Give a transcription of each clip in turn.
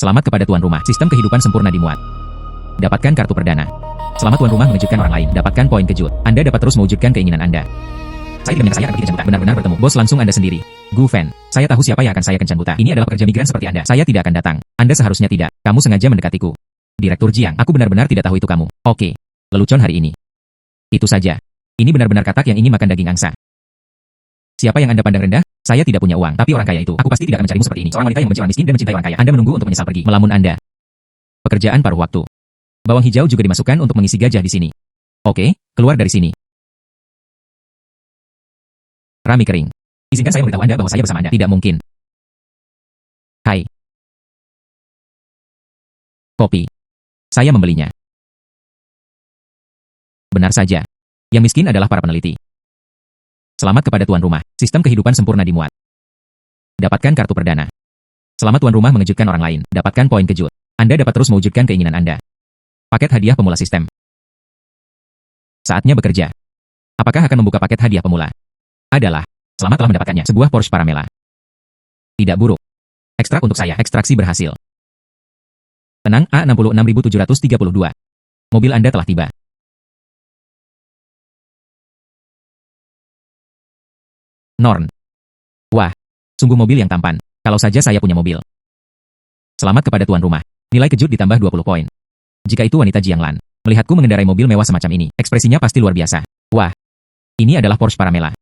Selamat kepada tuan rumah. Sistem kehidupan sempurna dimuat. Dapatkan kartu perdana. Selamat tuan rumah mengejutkan orang lain. Dapatkan poin kejut. Anda dapat terus mewujudkan keinginan Anda. Saya tidak menyangka saya akan begitu kencan buta. Benar-benar bertemu. Bos langsung Anda sendiri. Gu Fan. Saya tahu siapa yang akan saya kencan buta. Ini adalah pekerja migran seperti Anda. Saya tidak akan datang. Anda seharusnya tidak. Kamu sengaja mendekatiku. Direktur Jiang. Aku benar-benar tidak tahu itu kamu. Oke. Lelucon hari ini. Itu saja. Ini benar-benar katak yang ingin makan daging angsa. Siapa yang Anda pandang rendah? Saya tidak punya uang, tapi orang kaya itu. Aku pasti tidak akan mencarimu seperti ini. Seorang wanita yang membenci orang miskin dan mencintai orang kaya. Anda menunggu untuk menyesal pergi. Melamun Anda. Pekerjaan paruh waktu. Bawang hijau juga dimasukkan untuk mengisi gajah di sini. Oke, keluar dari sini. Rami kering. Izinkan saya memberitahu Anda bahwa saya bersama Anda. Tidak mungkin. Hai. Kopi. Saya membelinya. Benar saja. Yang miskin adalah para peneliti. Selamat kepada tuan rumah. Sistem kehidupan sempurna dimuat. Dapatkan kartu perdana. Selamat tuan rumah mengejutkan orang lain. Dapatkan poin kejut. Anda dapat terus mewujudkan keinginan Anda. Paket hadiah pemula sistem. Saatnya bekerja. Apakah akan membuka paket hadiah pemula? Adalah. Selamat telah mendapatkannya. Sebuah Porsche Panamera. Tidak buruk. Ekstrak untuk saya. Ekstraksi berhasil. Tenang, A66732. Mobil Anda telah tiba. Norn. Wah, sungguh mobil yang tampan. Kalau saja saya punya mobil. Selamat kepada tuan rumah. Nilai kejut ditambah 20 poin. Jika itu wanita Jianglan, melihatku mengendarai mobil mewah semacam ini, ekspresinya pasti luar biasa. Wah, ini adalah Porsche Panamera.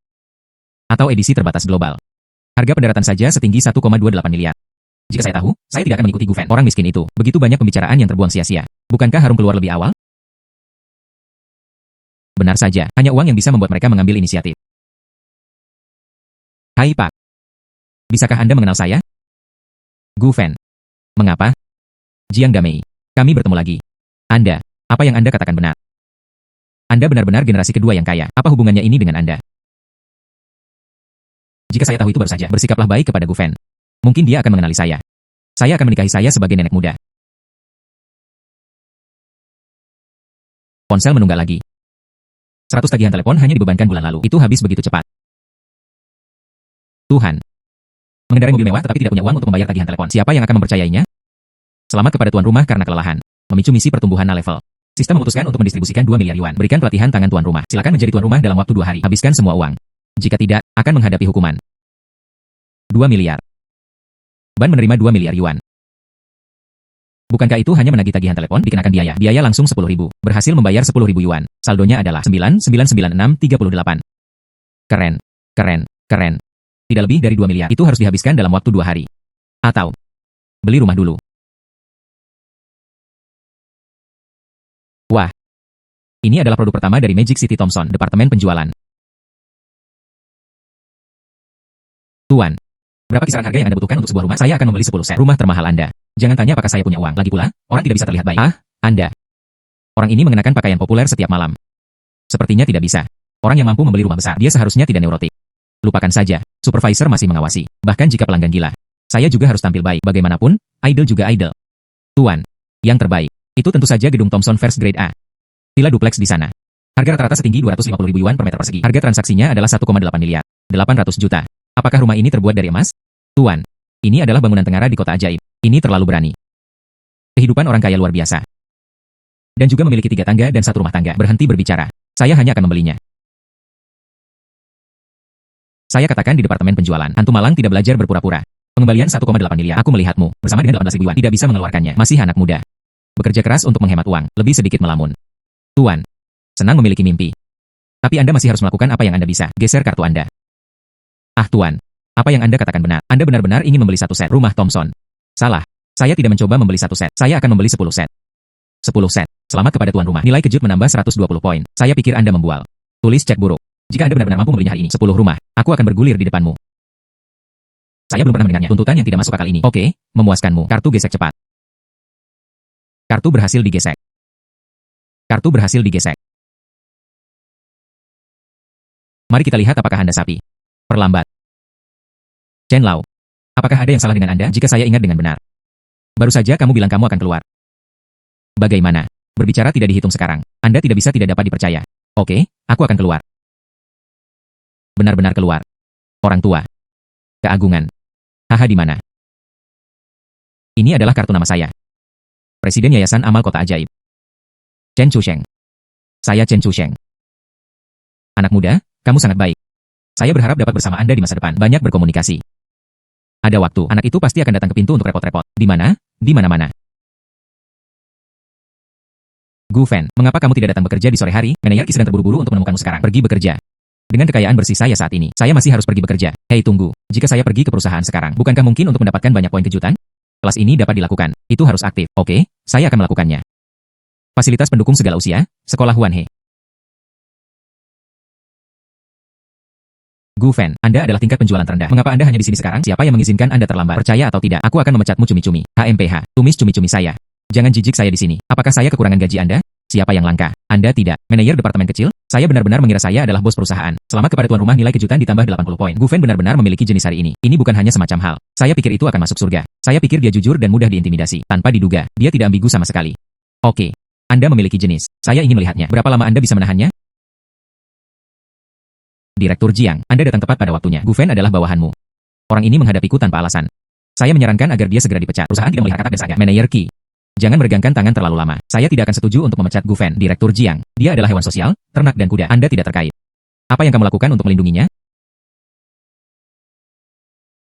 Atau edisi terbatas global. Harga pendaratan saja setinggi 1,28 miliar. Jika saya tahu, saya tidak akan mengikuti Gu Fan. Orang miskin itu, begitu banyak pembicaraan yang terbuang sia-sia. Bukankah harum keluar lebih awal? Benar saja, hanya uang yang bisa membuat mereka mengambil inisiatif. Hai Pak. Bisakah Anda mengenal saya? Gu Fan. Mengapa? Jiang Damei. Kami bertemu lagi. Anda, apa yang Anda katakan benar? Anda benar-benar generasi kedua yang kaya. Apa hubungannya ini dengan Anda? Jika saya tahu itu baru saja, bersikaplah baik kepada Gu Fan. Mungkin dia akan mengenali saya. Saya akan menikahi saya sebagai nenek muda. Ponsel menunggak lagi. 100 tagihan telepon hanya dibebankan bulan lalu. Itu habis begitu cepat. Tuhan. Mengendarai mobil mewah tetapi tidak punya uang untuk membayar tagihan telepon. Siapa yang akan mempercayainya? Selamat kepada tuan rumah karena kelelahan. Memicu misi pertumbuhan level. Sistem memutuskan untuk mendistribusikan 2 miliar yuan. Berikan pelatihan tangan tuan rumah. Silakan menjadi tuan rumah dalam waktu 2 hari. Habiskan semua uang. Jika tidak, akan menghadapi hukuman. 2 miliar. Ban menerima 2 miliar yuan. Bukankah itu hanya menagih tagihan telepon dikenakan biaya? Biaya langsung 10.000. Berhasil membayar 10.000 yuan. Saldonya adalah 9,99638. Keren. Keren. Keren. Tidak lebih dari 2 miliar. Itu harus dihabiskan dalam waktu 2 hari. Atau beli rumah dulu. Wah. Ini adalah produk pertama dari Magic City Thompson, Departemen Penjualan. Tuan. Berapa kisaran harga yang Anda butuhkan untuk sebuah rumah? Saya akan membeli 10 set rumah termahal Anda. Jangan tanya apakah saya punya uang. Lagi pula, orang tidak bisa terlihat baik. Ah, Anda. Orang ini mengenakan pakaian populer setiap malam. Sepertinya tidak bisa. Orang yang mampu membeli rumah besar, dia seharusnya tidak neurotik. Lupakan saja, supervisor masih mengawasi. Bahkan jika pelanggan gila. Saya juga harus tampil baik. Bagaimanapun, idol juga idol. Tuan. Yang terbaik. Itu tentu saja gedung Thompson First Grade A. Villa duplex di sana. Harga rata-rata setinggi 250.000 yuan per meter persegi. Harga transaksinya adalah 1,8 miliar. 800 juta. Apakah rumah ini terbuat dari emas? Tuan. Ini adalah bangunan tengara di kota ajaib. Ini terlalu berani. Kehidupan orang kaya luar biasa. Dan juga memiliki 3 tangga dan 1 rumah tangga. Berhenti berbicara. Saya hanya akan membelinya. Saya katakan di departemen penjualan. Hantu malang tidak belajar berpura-pura. Pengembalian 1,8 miliar. Aku melihatmu. Bersama dengan 18.000 yuan. Tidak bisa mengeluarkannya. Masih anak muda. Bekerja keras untuk menghemat uang. Lebih sedikit melamun. Tuan. Senang memiliki mimpi. Tapi Anda masih harus melakukan apa yang Anda bisa. Geser kartu Anda. Ah Tuan. Apa yang Anda katakan benar. Anda benar-benar ingin membeli 1 set rumah Thompson. Salah. Saya tidak mencoba membeli 1 set. Saya akan membeli 10 set. 10 set. Selamat kepada tuan rumah. Nilai kejut menambah 120 poin. Saya pikir Anda membual. Tulis cek buruk. Jika Anda benar-benar mampu membelinya hari ini, 10 rumah, aku akan bergulir di depanmu. Saya belum pernah mendengarnya. Tuntutan yang tidak masuk akal ini. Oke, memuaskanmu. Kartu gesek cepat. Kartu berhasil digesek. Kartu berhasil digesek. Mari kita lihat apakah Anda sapi. Perlambat. Chen Lao. Apakah ada yang salah dengan Anda jika saya ingat dengan benar? Baru saja kamu bilang kamu akan keluar. Bagaimana? Berbicara tidak dihitung sekarang. Anda tidak bisa tidak dapat dipercaya. Oke, aku akan keluar. Benar-benar keluar. Orang tua. Keagungan. Haha di mana? Ini adalah kartu nama saya. Presiden Yayasan Amal Kota Ajaib. Chen Chusheng. Saya Chen Chusheng. Anak muda, kamu sangat baik. Saya berharap dapat bersama Anda di masa depan. Banyak berkomunikasi. Ada waktu, anak itu pasti akan datang ke pintu untuk repot-repot. Di mana? Di mana-mana. Gu Fan, mengapa kamu tidak datang bekerja di sore hari? Manajer Qi sedang terburu-buru untuk menemukanmu sekarang. Pergi bekerja. Dengan kekayaan bersih saya saat ini, saya masih harus pergi bekerja. Hei tunggu, jika saya pergi ke perusahaan sekarang, bukankah mungkin untuk mendapatkan banyak poin kejutan? Kelas ini dapat dilakukan. Itu harus aktif. Oke, saya akan melakukannya. Fasilitas pendukung segala usia, Sekolah Huan He. Gu Fan, Anda adalah tingkat penjualan terendah. Mengapa Anda hanya di sini sekarang? Siapa yang mengizinkan Anda terlambat? Percaya atau tidak, aku akan memecatmu cumi-cumi. HMPH, tumis cumi-cumi saya. Jangan jijik saya di sini. Apakah saya kekurangan gaji Anda? Siapa yang langka? Anda tidak. Manajer departemen kecil? Saya benar-benar mengira saya adalah bos perusahaan. Selamat kepada tuan rumah, nilai kejutan ditambah 80 poin. Gu Fan benar-benar memiliki jenis hari ini. Ini bukan hanya semacam hal. Saya pikir itu akan masuk surga. Saya pikir dia jujur dan mudah diintimidasi. Tanpa diduga, dia tidak ambigu sama sekali. Oke. Anda memiliki jenis. Saya ingin melihatnya. Berapa lama Anda bisa menahannya? Direktur Jiang, Anda datang tepat pada waktunya. Gu Fan adalah bawahanmu. Orang ini menghadapiku tanpa alasan. Saya menyarankan agar dia segera dipecat. Perusahaan tidak melihat katak dan saga. Manajer Qi. Jangan meregangkan tangan terlalu lama. Saya tidak akan setuju untuk memecat Gu Fan. Direktur Jiang. Dia adalah hewan sosial, ternak dan kuda. Anda tidak terkait. Apa yang kamu lakukan untuk melindunginya?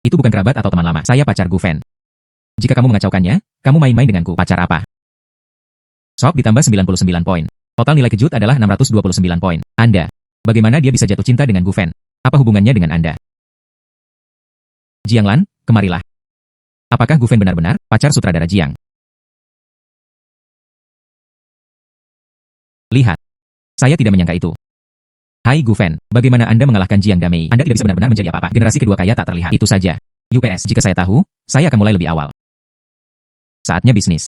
Itu bukan kerabat atau teman lama. Saya pacar Gu Fan. Jika kamu mengacaukannya, kamu main-main denganku. Pacar apa? Sok ditambah 99 poin. Total nilai kejut adalah 629 poin. Anda. Bagaimana dia bisa jatuh cinta dengan Gu Fan? Apa hubungannya dengan Anda? Jiang Lan, kemarilah. Apakah Gu Fan benar-benar pacar sutradara Jiang? Lihat. Saya tidak menyangka itu. Hai Gu Fan, bagaimana Anda mengalahkan Jiang Damei? Anda tidak bisa benar-benar menjadi apa-apa. Generasi kedua kaya tak terlihat. Itu saja. UPS, jika saya tahu, saya akan mulai lebih awal. Saatnya bisnis.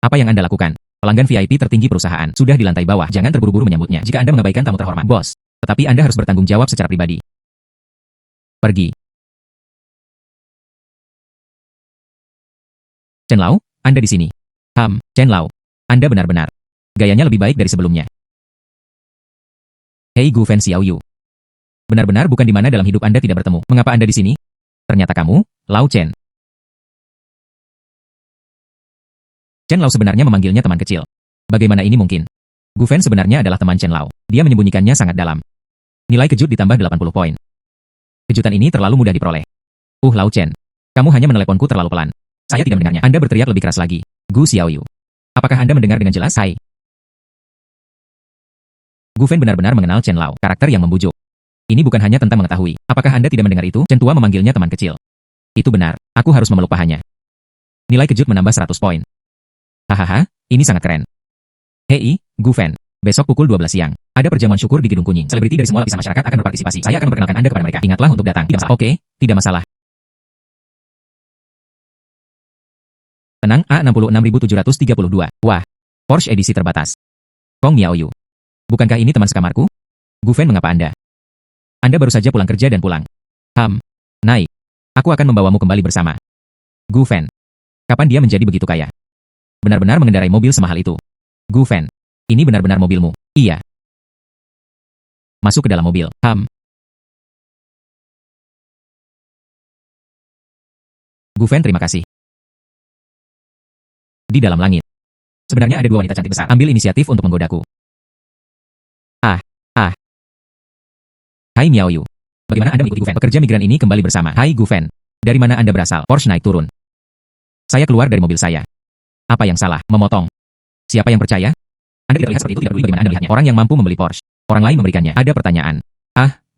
Apa yang Anda lakukan? Pelanggan VIP tertinggi perusahaan sudah di lantai bawah. Jangan terburu-buru menyambutnya. Jika Anda mengabaikan tamu terhormat, bos. Tetapi Anda harus bertanggung jawab secara pribadi. Pergi. Chen Lao, Anda di sini. Chen Lao. Anda benar-benar. Gayanya lebih baik dari sebelumnya. Hei Gu Fan Xiaoyu. Benar-benar bukan di mana dalam hidup Anda tidak bertemu. Mengapa Anda di sini? Ternyata kamu, Lao Chen. Chen Lao sebenarnya memanggilnya teman kecil. Bagaimana ini mungkin? Gu Fan sebenarnya adalah teman Chen Lao. Dia menyembunyikannya sangat dalam. Nilai kejut ditambah 80 poin. Kejutan ini terlalu mudah diperoleh. Lao Chen. Kamu hanya meneleponku terlalu pelan. Saya tidak mendengarnya. Anda berteriak lebih keras lagi. Gu Xiaoyu. Apakah Anda mendengar dengan jelas? Hai. Gu Fan benar-benar mengenal Chen Lao, karakter yang membujuk. Ini bukan hanya tentang mengetahui. Apakah Anda tidak mendengar itu? Chen Tua memanggilnya teman kecil. Itu benar. Aku harus memeluk pahanya. Nilai kejut menambah 100 poin. Hahaha, ini sangat keren. Hei, Gu Fan. Besok pukul 12 siang, ada perjamuan syukur di Gedung Kuning. Selebriti dari semua lapisan masyarakat akan berpartisipasi. Saya akan memperkenalkan Anda kepada mereka. Ingatlah untuk datang. Tidak masalah. Oke, tidak masalah. Tenang, A66732. Wah, Porsche edisi terbatas. Kong Miaoyu. Bukankah ini teman sekamarku? Gu Fan, mengapa Anda? Anda baru saja pulang kerja dan pulang. Naik. Aku akan membawamu kembali bersama. Gu Fan. Kapan dia menjadi begitu kaya? Benar-benar mengendarai mobil semahal itu. Gu Fan. Ini benar-benar mobilmu? Iya. Masuk ke dalam mobil. Gu Fan, terima kasih. Di dalam langit. Sebenarnya ada dua wanita cantik besar. Ambil inisiatif untuk menggodaku. Hai Miaoyu. Bagaimana Anda mengikuti Gu Fan? Pekerja migran ini kembali bersama. Hai Gu Fan. Dari mana Anda berasal? Porsche naik turun. Saya keluar dari mobil saya. Apa yang salah? Memotong. Siapa yang percaya? Anda tidak terlihat seperti itu, tidak peduli bagaimana Anda melihatnya. Orang yang mampu membeli Porsche. Orang lain memberikannya. Ada pertanyaan.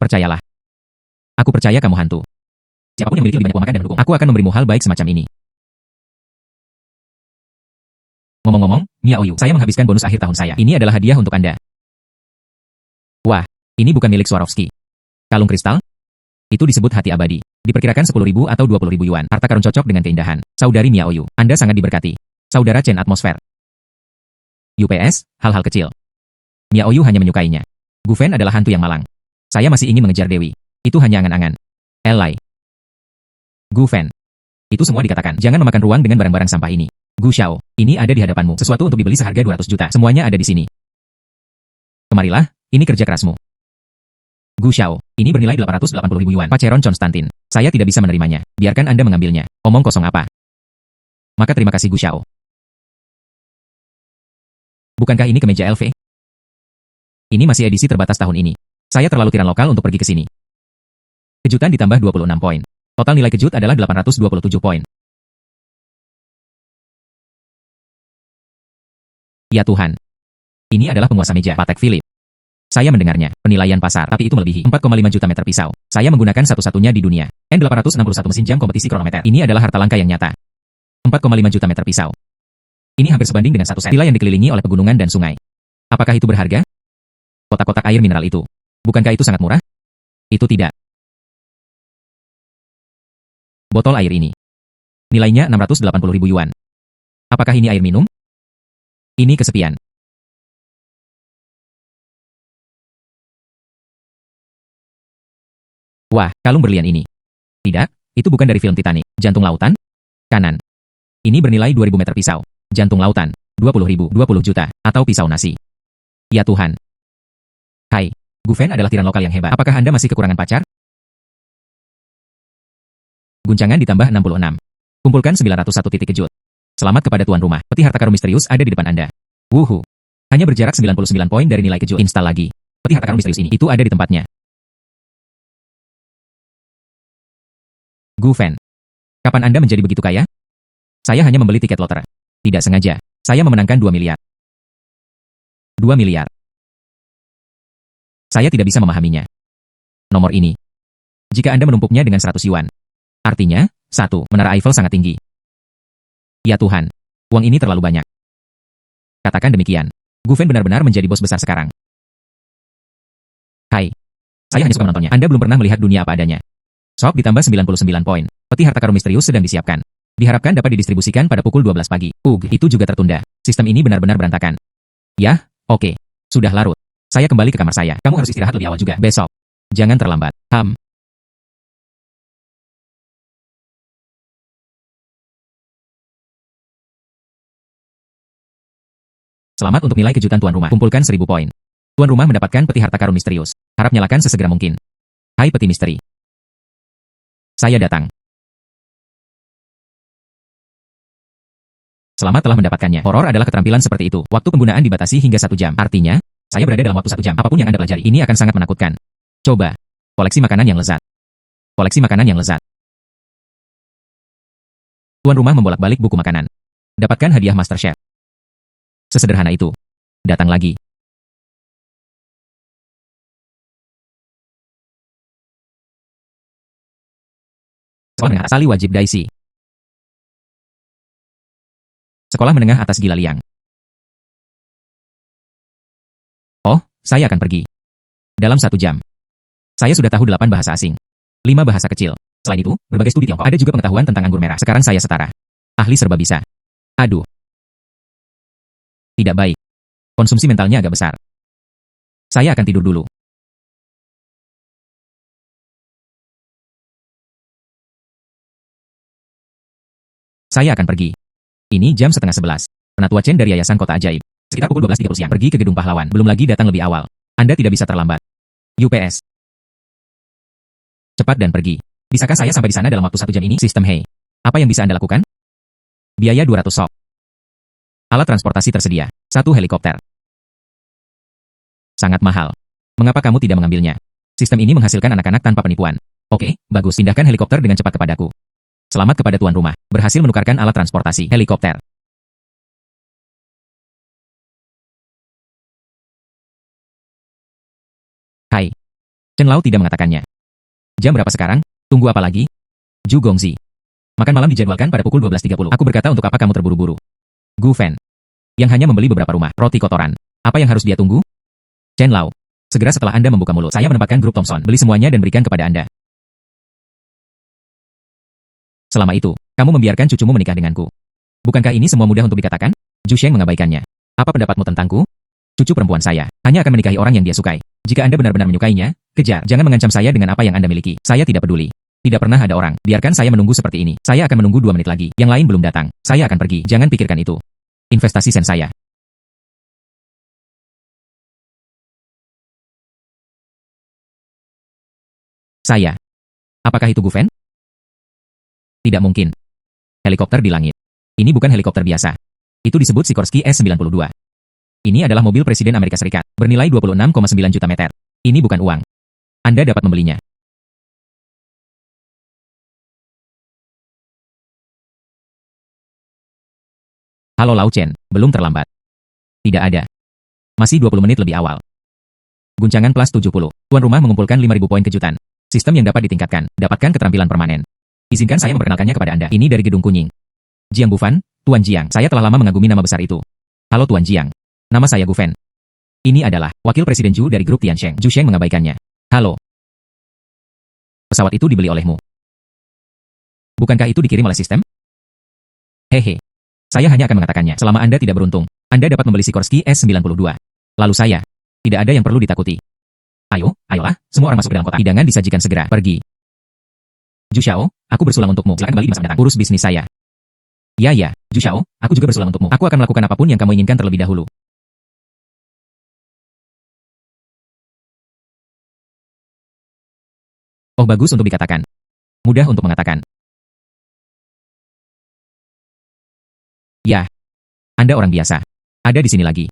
Percayalah. Aku percaya kamu hantu. Siapapun yang memiliki lebih banyak uang makan dan mendukung, aku akan memberimu hal baik semacam ini. Ngomong-ngomong, Miaoyu, saya menghabiskan bonus akhir tahun saya. Ini adalah hadiah untuk Anda. Wah, ini bukan milik Swarovski. Kalung kristal? Itu disebut hati abadi. Diperkirakan 10.000 atau 20.000 yuan. Harta karun cocok dengan keindahan. Saudari Miaoyu, Anda sangat diberkati. Saudara Chen Atmosfer. UPS, hal-hal kecil. Miaoyu hanya menyukainya. Gu Fan adalah hantu yang malang. Saya masih ingin mengejar Dewi. Itu hanya angan-angan. Elai. Gu Fan. Itu semua dikatakan. Jangan memakan ruang dengan barang-barang sampah ini. Gu Xiao, ini ada di hadapanmu. Sesuatu untuk dibeli seharga 200 juta. Semuanya ada di sini. Kemarilah, ini kerja kerasmu. Gu Xiao, ini bernilai 880.000 yuan. Paceron Constantin. Saya tidak bisa menerimanya. Biarkan Anda mengambilnya. Omong kosong apa? Maka terima kasih Gu Xiao. Bukankah ini kemeja LV? Ini masih edisi terbatas tahun ini. Saya terlalu tiran lokal untuk pergi ke sini. Kejutan ditambah 26 poin. Total nilai kejut adalah 827 poin. Ya Tuhan. Ini adalah penguasa meja, Patek Philippe. Saya mendengarnya, penilaian pasar, tapi itu melebihi 4,5 juta meter pisau. Saya menggunakan satu-satunya di dunia. N861 mesin jam kompetisi kronometer. Ini adalah harta langka yang nyata. 4,5 juta meter pisau. Ini hampir sebanding dengan satu set villa yang dikelilingi oleh pegunungan dan sungai. Apakah itu berharga? Kotak-kotak air mineral itu. Bukankah itu sangat murah? Itu tidak. Botol air ini. Nilainya 680.000 yuan. Apakah ini air minum? Ini kesepian. Wah, kalung berlian ini. Tidak, itu bukan dari film Titanic. Jantung lautan? Kanan. Ini bernilai 2000 meter pisau. Jantung lautan. 20.000, 20 juta. Atau pisau nasi. Ya Tuhan. Hai, Gu Fen adalah tiran lokal yang hebat. Apakah Anda masih kekurangan pacar? Guncangan ditambah 66. Kumpulkan 901 titik kejut. Selamat kepada tuan rumah. Peti harta karun misterius ada di depan Anda. Wuhu. Hanya berjarak 99 poin dari nilai kejut. Install lagi. Peti harta karun misterius ini. Itu ada di tempatnya. Gu Fen. Kapan Anda menjadi begitu kaya? Saya hanya membeli tiket loter. Tidak sengaja. Saya memenangkan 2 miliar. 2 miliar. Saya tidak bisa memahaminya. Nomor ini. Jika Anda menumpuknya dengan 100 yuan. Artinya, 1. Menara Eiffel sangat tinggi. Ya Tuhan. Uang ini terlalu banyak. Katakan demikian. Gu Fen benar-benar menjadi bos besar sekarang. Hai. Saya hanya suka menontonnya. Anda belum pernah melihat dunia apa adanya. Sok ditambah 99 poin. Peti harta karun misterius sedang disiapkan. Diharapkan dapat didistribusikan pada pukul 12 pagi. Itu juga tertunda. Sistem ini benar-benar berantakan. Yah, oke. Sudah larut. Saya kembali ke kamar saya. Kamu harus istirahat lebih awal juga. Besok. Jangan terlambat. Selamat untuk nilai kejutan tuan rumah. Kumpulkan 1000 poin. Tuan rumah mendapatkan peti harta karun misterius. Harap nyalakan sesegera mungkin. Hai peti misteri. Saya datang. Selamat telah mendapatkannya. Horor adalah keterampilan seperti itu. Waktu penggunaan dibatasi hingga 1 jam. Artinya, saya berada dalam waktu 1 jam. Apapun yang Anda pelajari, ini akan sangat menakutkan. Coba. Koleksi makanan yang lezat. Koleksi makanan yang lezat. Tuan rumah membolak-balik buku makanan. Dapatkan hadiah MasterChef. Sesederhana itu. Datang lagi. Sekolah menengah Sali wajib Daisy. Sekolah menengah atas Gila Liang. Oh, saya akan pergi. Dalam 1 jam. Saya sudah tahu 8 bahasa asing. 5 bahasa kecil. Selain itu, berbagai studi Tiongkok. Ada juga pengetahuan tentang anggur merah. Sekarang saya setara. Ahli serba bisa. Aduh. Tidak baik. Konsumsi mentalnya agak besar. Saya akan tidur dulu. Saya akan pergi. Ini jam 10:30. Penatua Chen dari Yayasan Kota Ajaib. Sekitar pukul 12.30 siang. Pergi ke Gedung Pahlawan. Belum lagi datang lebih awal. Anda tidak bisa terlambat. UPS. Cepat dan pergi. Bisakah saya sampai di sana dalam waktu 1 jam ini? Sistem Hei. Apa yang bisa Anda lakukan? Biaya 200 sok. Alat transportasi tersedia. 1 helikopter. Sangat mahal. Mengapa kamu tidak mengambilnya? Sistem ini menghasilkan anak-anak tanpa penipuan. Oke, bagus. Pindahkan helikopter dengan cepat kepadaku. Selamat kepada tuan rumah. Berhasil menukarkan alat transportasi. Helikopter. Hai. Chen Lao tidak mengatakannya. Jam berapa sekarang? Tunggu apa lagi? Ju Gongzi. Makan malam dijadwalkan pada pukul 12.30. Aku berkata untuk apa kamu terburu-buru? Gu Fen. Yang hanya membeli beberapa rumah. Roti kotoran. Apa yang harus dia tunggu? Chen Lao. Segera setelah Anda membuka mulut, saya menempatkan grup Thompson. Beli semuanya dan berikan kepada Anda. Selama itu, kamu membiarkan cucumu menikah denganku. Bukankah ini semua mudah untuk dikatakan? Zhu Sheng mengabaikannya. Apa pendapatmu tentangku? Cucu perempuan saya hanya akan menikahi orang yang dia sukai. Jika Anda benar-benar menyukainya, kejar. Jangan mengancam saya dengan apa yang Anda miliki. Saya tidak peduli. Tidak pernah ada orang. Biarkan saya menunggu seperti ini. Saya akan menunggu 2 menit lagi. Yang lain belum datang. Saya akan pergi. Jangan pikirkan itu. Investasi sen saya. Saya. Apakah itu Gu Fen? Tidak mungkin. Helikopter di langit. Ini bukan helikopter biasa. Itu disebut Sikorsky S-92. Ini adalah mobil Presiden Amerika Serikat, bernilai 26,9 juta meter. Ini bukan uang. Anda dapat membelinya. Halo Lau Chen, belum terlambat. Tidak ada. Masih 20 menit lebih awal. Guncangan plus 70. Tuan rumah mengumpulkan 5.000 poin kejutan. Sistem yang dapat ditingkatkan. Dapatkan keterampilan permanen. Izinkan saya memperkenalkannya kepada Anda. Ini dari Gedung Kuning. Jiang Bufan, Tuan Jiang. Saya telah lama mengagumi nama besar itu. Halo Tuan Jiang. Nama saya Gu Fen. Ini adalah Wakil Presiden Zhu dari grup Tiansheng. Zhu Sheng mengabaikannya. Halo. Pesawat itu dibeli olehmu. Bukankah itu dikirim oleh sistem? Hehe. Saya hanya akan mengatakannya. Selama Anda tidak beruntung, Anda dapat membeli Sikorsky S-92. Lalu saya. Tidak ada yang perlu ditakuti. Ayolah, semua orang masuk ke dalam kotak. Hidangan disajikan segera. Pergi. Zhu Xiao, aku bersulang untukmu. Silakan kembali di masa mendatang. Urus bisnis saya. Ya, Zhu Xiao, aku juga bersulang untukmu. Aku akan melakukan apapun yang kamu inginkan terlebih dahulu. Oh, bagus untuk dikatakan. Mudah untuk mengatakan. Ya. Anda orang biasa. Ada di sini lagi.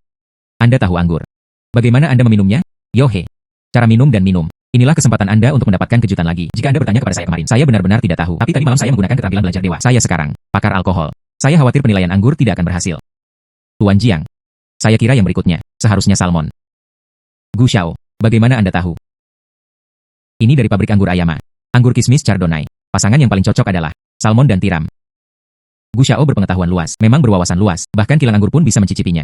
Anda tahu anggur. Bagaimana Anda meminumnya? Yohe. Cara minum dan minum. Inilah kesempatan Anda untuk mendapatkan kejutan lagi. Jika Anda bertanya kepada saya kemarin, saya benar-benar tidak tahu. Tapi tadi malam saya menggunakan keterampilan belajar dewa. Saya sekarang pakar alkohol. Saya khawatir penilaian anggur tidak akan berhasil. Tuan Jiang. Saya kira yang berikutnya, seharusnya salmon. Gu Xiao, bagaimana Anda tahu? Ini dari pabrik anggur Ayama. Anggur kismis Chardonnay. Pasangan yang paling cocok adalah salmon dan tiram. Gu Xiao berpengetahuan luas, memang berwawasan luas, bahkan kilang anggur pun bisa mencicipinya.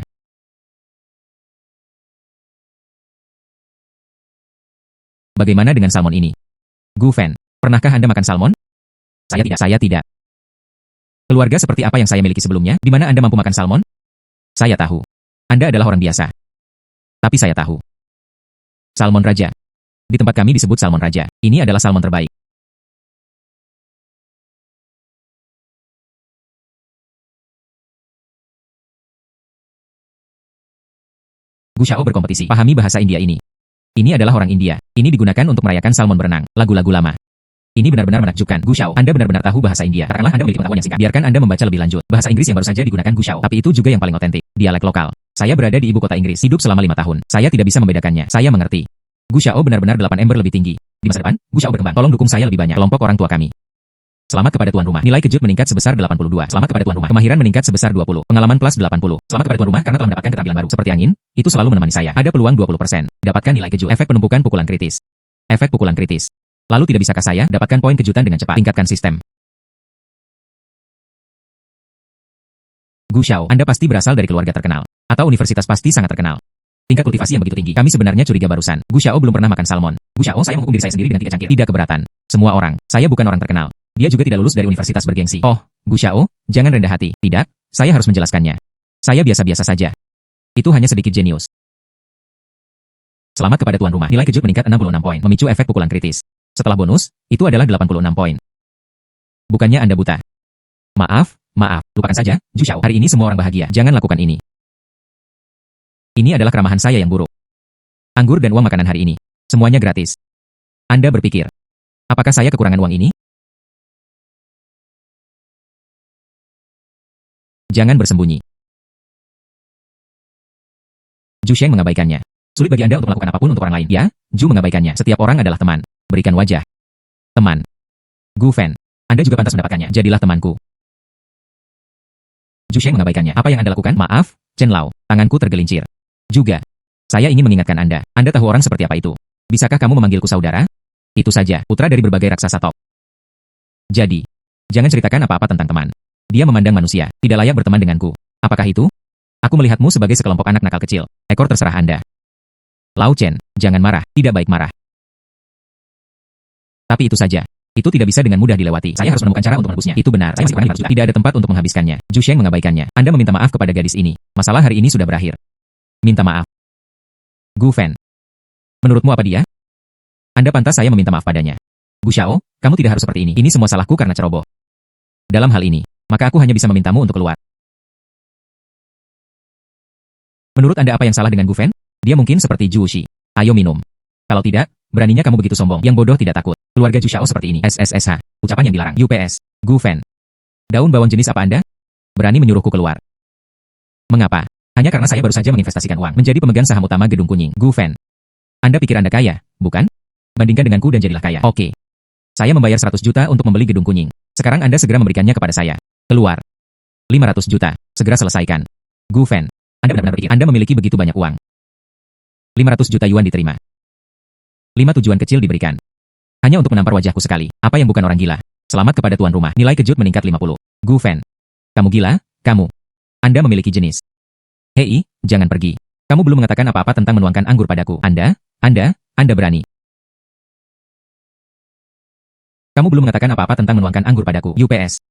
Bagaimana dengan salmon ini? Gu Fen, pernahkah Anda makan salmon? Saya tidak. Keluarga seperti apa yang saya miliki sebelumnya, di mana Anda mampu makan salmon? Saya tahu. Anda adalah orang biasa. Tapi saya tahu. Salmon Raja. Di tempat kami disebut salmon Raja. Ini adalah salmon terbaik. Gu Xiao berkompetisi. Pahami bahasa India ini. Ini adalah orang India. Ini digunakan untuk merayakan salmon berenang, lagu-lagu lama. Ini benar-benar menakjubkan. Gu Xiao, Anda benar-benar tahu bahasa India. Katakanlah Anda memiliki pengetahuan yang singkat. Biarkan Anda membaca lebih lanjut. Bahasa Inggris yang baru saja digunakan Gu Xiao. Tapi itu juga yang paling otentik. Dialek lokal. Saya berada di ibu kota Inggris. Hidup selama 5 tahun. Saya tidak bisa membedakannya. Saya mengerti. Gu Xiao benar-benar 8 ember lebih tinggi. Di masa depan, Gu Xiao berkembang. Tolong dukung saya lebih banyak. Kelompok orang tua kami. Selamat kepada tuan rumah. Nilai kejut meningkat sebesar 82. Selamat kepada tuan rumah. Kemahiran meningkat sebesar 20. Pengalaman plus 80. Selamat kepada tuan rumah karena telah mendapatkan keterampilan baru. Seperti angin, itu selalu menemani saya. Ada peluang 20%. Dapatkan nilai kejut. Efek penumpukan pukulan kritis. Efek pukulan kritis. Lalu tidak bisakah saya dapatkan poin kejutan dengan cepat? Tingkatkan sistem. Gu Xiao, Anda pasti berasal dari keluarga terkenal. Atau universitas pasti sangat terkenal. Tingkat kultivasi yang begitu tinggi. Kami sebenarnya curiga barusan. Gu Xiao belum pernah makan salmon. Gu Xiao, saya menghukum diri saya sendiri dengan 3 cangkir. Tidak keberatan. Semua orang. Saya bukan orang terkenal. Dia juga tidak lulus dari universitas bergengsi. Oh, Gu Xiao, jangan rendah hati. Tidak, saya harus menjelaskannya. Saya biasa-biasa saja. Itu hanya sedikit jenius. Selamat kepada tuan rumah. Nilai kejut meningkat 66 poin. Memicu efek pukulan kritis. Setelah bonus, itu adalah 86 poin. Bukannya Anda buta. Maaf, lupakan saja, Zhu Xiao. Hari ini semua orang bahagia. Jangan lakukan ini. Ini adalah keramahan saya yang buruk. Anggur dan uang makanan hari ini. Semuanya gratis. Anda berpikir, apakah saya kekurangan uang ini? Jangan bersembunyi. Zhu Sheng mengabaikannya. Sulit bagi Anda untuk melakukan apapun untuk orang lain. Ya, Zhu mengabaikannya. Setiap orang adalah teman. Berikan wajah. Teman. Gu Fen. Anda juga pantas mendapatkannya. Jadilah temanku. Zhu Sheng mengabaikannya. Apa yang Anda lakukan? Maaf, Chen Lao. Tanganku tergelincir. Juga. Saya ingin mengingatkan Anda. Anda tahu orang seperti apa itu. Bisakah kamu memanggilku saudara? Itu saja. Putra dari berbagai raksasa top. Jadi, jangan ceritakan apa-apa tentang teman. Dia memandang manusia. Tidak layak berteman denganku. Apakah itu? Aku melihatmu sebagai sekelompok anak nakal kecil. Ekor terserah Anda. Lau Chen, jangan marah. Tidak baik marah. Tapi itu saja. Itu tidak bisa dengan mudah dilewati. Saya harus menemukan cara untuk menebusnya. Itu benar. Saya masih kurang 500 juta. Tidak ada tempat untuk menghabiskannya. Zhu Sheng mengabaikannya. Anda meminta maaf kepada gadis ini. Masalah hari ini sudah berakhir. Minta maaf. Gu Fen. Menurutmu apa dia? Anda pantas saya meminta maaf padanya. Gu Xiao, kamu tidak harus seperti ini. Ini semua salahku karena ceroboh. Dalam hal ini, maka aku hanya bisa memintamu untuk keluar. Menurut Anda apa yang salah dengan Gu Fen? Dia mungkin seperti Zhu Shi. Ayo minum. Kalau tidak, beraninya kamu begitu sombong. Yang bodoh tidak takut. Keluarga Zhu Xiao seperti ini. SSSH. Ucapan yang dilarang. UPS. Gu Fen. Daun bawang jenis apa Anda? Berani menyuruhku keluar. Mengapa? Hanya karena saya baru saja menginvestasikan uang menjadi pemegang saham utama Gedung Kuning. Gu Fan. Anda pikir Anda kaya, bukan? Bandingkan denganku dan jadilah kaya. Oke. Saya membayar 100 juta untuk membeli Gedung Kuning. Sekarang Anda segera memberikannya kepada saya. Keluar. 500 juta. Segera selesaikan. Gu Fan. Anda benar-benar pikir Anda memiliki begitu banyak uang. 500 juta yuan diterima. 5 tujuan kecil diberikan. Hanya untuk menampar wajahku sekali. Apa yang bukan orang gila? Selamat kepada tuan rumah. Nilai kejut meningkat 50. Gu Fan. Kamu gila? Kamu. Anda memiliki jenis. Hei, jangan pergi. Kamu belum mengatakan apa-apa tentang menuangkan anggur padaku. Anda berani. Kamu belum mengatakan apa-apa tentang menuangkan anggur padaku. UPS.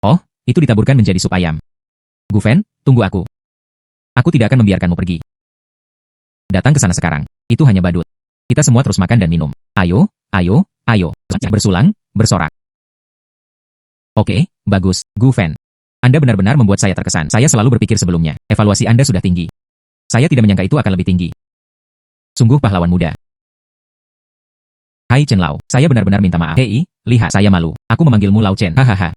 Oh, itu ditaburkan menjadi sup ayam. Gu Fan, tunggu aku. Aku tidak akan membiarkanmu pergi. Datang ke sana sekarang. Itu hanya badut. Kita semua terus makan dan minum. Ayo, ayo, ayo. Bersulang, bersorak. Oke, bagus, Gu Fan. Anda benar-benar membuat saya terkesan. Saya selalu berpikir sebelumnya. Evaluasi Anda sudah tinggi. Saya tidak menyangka itu akan lebih tinggi. Sungguh pahlawan muda. Hai Chen Lao, saya benar-benar minta maaf. Hei, lihat, saya malu. Aku memanggilmu Lao Chen. Hahaha.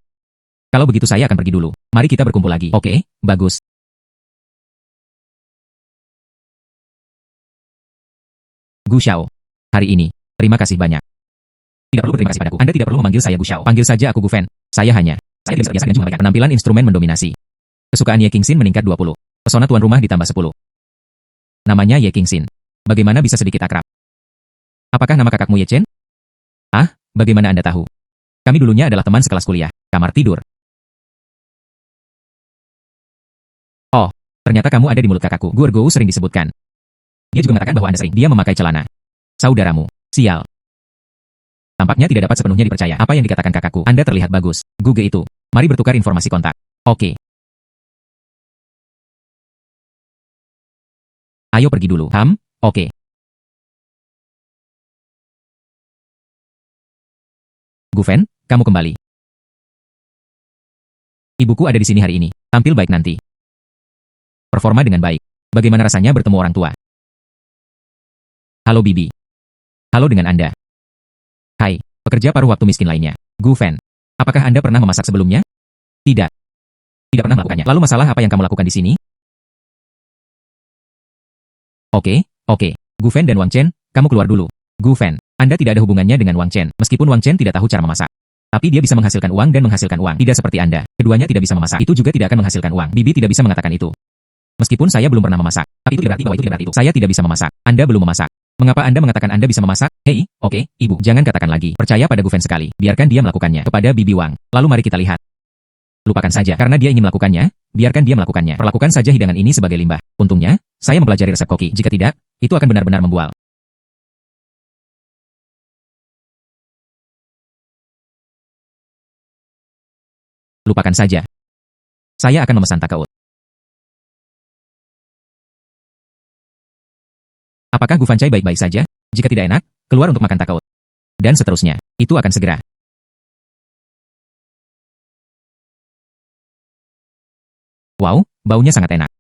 Kalau begitu saya akan pergi dulu. Mari kita berkumpul lagi. Oke, bagus. Gu Xiao. Hari ini, terima kasih banyak. Tidak perlu berterima kasih padaku. Anda tidak perlu memanggil saya Gu Xiao. Panggil saja aku Gu Fan. Saya tidak bisa biasa dan juga banyak. Penampilan instrumen mendominasi. Kesukaan Ye Qingxin meningkat 20. Pesona tuan rumah ditambah 10. Namanya Ye Qingxin. Bagaimana bisa sedikit akrab? Apakah nama kakakmu Ye Chen? Ah, bagaimana Anda tahu? Kami dulunya adalah teman sekelas kuliah. Kamar tidur. Oh, ternyata kamu ada di mulut kakakku. Gu Ergou sering disebutkan. Dia juga mengatakan bahwa Anda sering. Dia memakai celana. Saudaramu. Sial. Tampaknya tidak dapat sepenuhnya dipercaya. Apa yang dikatakan kakakku? Anda terlihat bagus. Guge itu. Mari bertukar informasi kontak. Oke. Ayo pergi dulu. Oke. Gu Fan, kamu kembali. Ibuku ada di sini hari ini. Tampil baik nanti. Performa dengan baik. Bagaimana rasanya bertemu orang tua? Halo Bibi. Halo dengan Anda. Hai, pekerja paruh waktu miskin lainnya. Gu Fan. Apakah Anda pernah memasak sebelumnya? Tidak. Tidak pernah melakukannya. Lalu masalah apa yang kamu lakukan di sini? Oke. Gu Fan dan Wang Chen, kamu keluar dulu. Gu Fan, Anda tidak ada hubungannya dengan Wang Chen. Meskipun Wang Chen tidak tahu cara memasak. Tapi dia bisa menghasilkan uang dan menghasilkan uang. Tidak seperti Anda. Keduanya tidak bisa memasak. Itu juga tidak akan menghasilkan uang. Bibi tidak bisa mengatakan itu. Meskipun saya belum pernah memasak. Tapi itu berarti bahwa itu tidak berarti itu. Saya tidak bisa memasak. Anda belum memasak. Mengapa Anda mengatakan Anda bisa memasak? Hei, oke, Ibu. Jangan katakan lagi. Percaya pada Gu Fan sekali. Biarkan dia melakukannya. Kepada Bibi Wang. Lalu mari kita lihat. Lupakan saja. Karena dia ingin melakukannya, biarkan dia melakukannya. Perlakukan saja hidangan ini sebagai limbah. Untungnya, saya mempelajari resep koki. Jika tidak, itu akan benar-benar membual. Lupakan saja. Saya akan memesan takeout. Apakah Gu Fancai baik-baik saja? Jika tidak enak, keluar untuk makan takeout. Dan seterusnya. Itu akan segera. Wow, baunya sangat enak.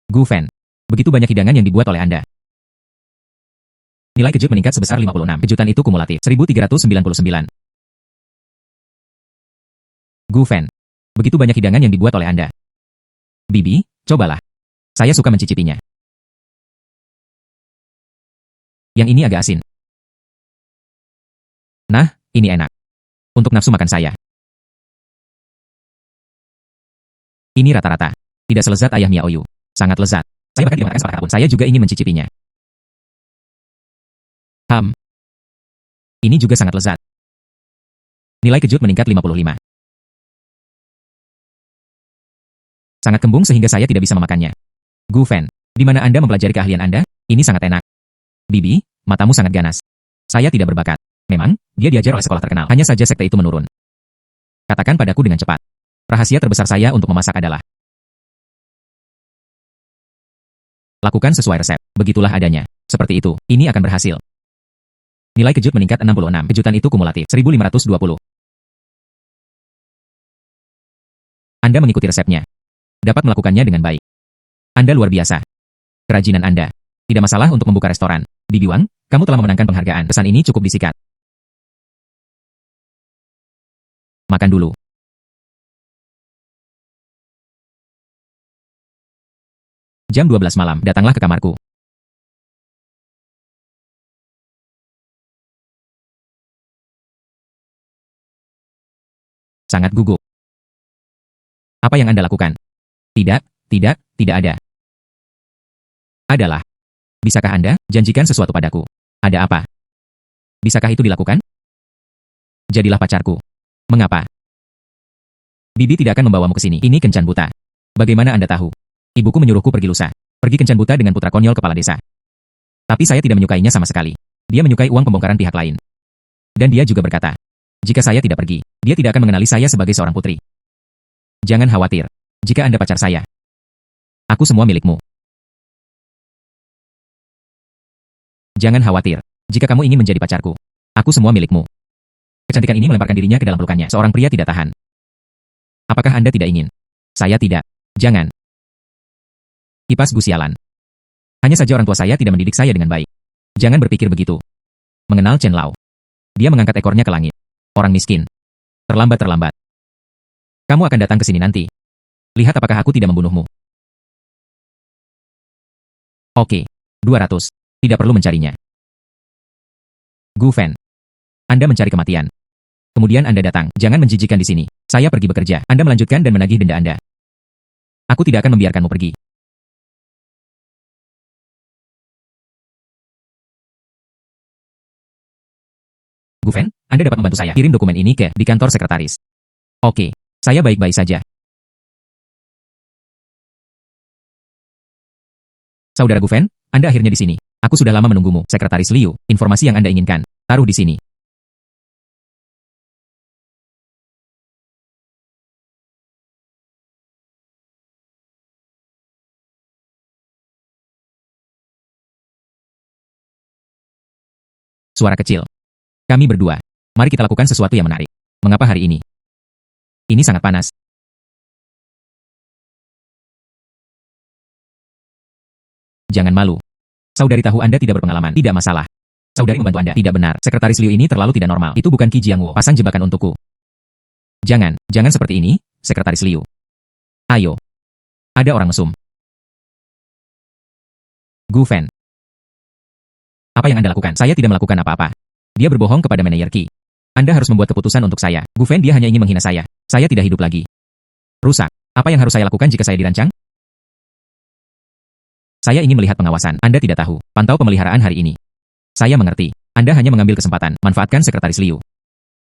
Gu Fan. Begitu banyak hidangan yang dibuat oleh Anda. Nilai kejut meningkat sebesar 56. Kejutan itu kumulatif. 1399. Gu Fan. Begitu banyak hidangan yang dibuat oleh Anda. Bibi, cobalah. Saya suka mencicipinya. Yang ini agak asin. Nah, ini enak. Untuk nafsu makan saya. Ini rata-rata. Tidak selezat ayah Miao Yu. Sangat lezat. Saya bahkan tidak mengatakan sepatah pun. Saya juga ingin mencicipinya. Ini juga sangat lezat. Nilai kejut meningkat 55. Sangat kembung sehingga saya tidak bisa memakannya. Gu Fan, di mana Anda mempelajari keahlian Anda? Ini sangat enak. Bibi, matamu sangat ganas. Saya tidak berbakat. Memang, dia diajar oleh sekolah terkenal. Hanya saja sekte itu menurun. Katakan padaku dengan cepat. Rahasia terbesar saya untuk memasak adalah lakukan sesuai resep. Begitulah adanya. Seperti itu, ini akan berhasil. Nilai kejut meningkat 66. Kejutan itu kumulatif. 1520. Anda mengikuti resepnya. Dapat melakukannya dengan baik. Anda luar biasa. Kerajinan Anda. Tidak masalah untuk membuka restoran. Bibi Wang, kamu telah memenangkan penghargaan. Pesan ini cukup disikat. Makan dulu. Jam 12 malam, datanglah ke kamarku. Sangat gugup. Apa yang Anda lakukan? Tidak, tidak ada. Adalah. Bisakah Anda janjikan sesuatu padaku? Ada apa? Bisakah itu dilakukan? Jadilah pacarku. Mengapa? Bibi tidak akan membawamu ke sini. Ini kencan buta. Bagaimana Anda tahu? Ibuku menyuruhku pergi lusa. Pergi kencan buta dengan putra konyol kepala desa. Tapi saya tidak menyukainya sama sekali. Dia menyukai uang pembongkaran pihak lain. Dan dia juga berkata, jika saya tidak pergi, dia tidak akan mengenali saya sebagai seorang putri. Jangan khawatir. Jika Anda pacar saya, aku semua milikmu. Jangan khawatir. Jika kamu ingin menjadi pacarku, aku semua milikmu. Kecantikan ini melemparkan dirinya ke dalam pelukannya. Seorang pria tidak tahan. Apakah Anda tidak ingin? Saya tidak. Jangan. Kipas gusialan. Hanya saja orang tua saya tidak mendidik saya dengan baik. Jangan berpikir begitu. Mengenal Chen Lao. Dia mengangkat ekornya ke langit. Orang miskin. Terlambat. Kamu akan datang ke sini nanti. Lihat apakah aku tidak membunuhmu. Oke. 200. Tidak perlu mencarinya. Gu Fen. Anda mencari kematian. Kemudian Anda datang. Jangan menjijikan di sini. Saya pergi bekerja. Anda melanjutkan dan menagih denda Anda. Aku tidak akan membiarkanmu pergi. Gu Fen, Anda dapat membantu saya. Kirim dokumen ini di kantor sekretaris. Oke, saya baik-baik saja. Saudara Gu Fen, Anda akhirnya di sini. Aku sudah lama menunggumu. Sekretaris Liu, informasi yang Anda inginkan. Taruh di sini. Suara kecil. Kami berdua. Mari kita lakukan sesuatu yang menarik. Mengapa hari ini? Ini sangat panas. Jangan malu. Saudari tahu Anda tidak berpengalaman. Tidak masalah. Saudari membantu Anda. Tidak benar. Sekretaris Liu ini terlalu tidak normal. Itu bukan Qi Jiangwo. Pasang jebakan untukku. Jangan seperti ini, Sekretaris Liu. Ayo. Ada orang mesum. Gu Fen. Apa yang Anda lakukan? Saya tidak melakukan apa-apa. Dia berbohong kepada manajer Qi. Anda harus membuat keputusan untuk saya. Gu Fen, dia hanya ingin menghina saya. Saya tidak hidup lagi. Rusak. Apa yang harus saya lakukan jika saya dirancang? Saya ingin melihat pengawasan. Anda tidak tahu. Pantau pemeliharaan hari ini. Saya mengerti. Anda hanya mengambil kesempatan. Manfaatkan Sekretaris Liu.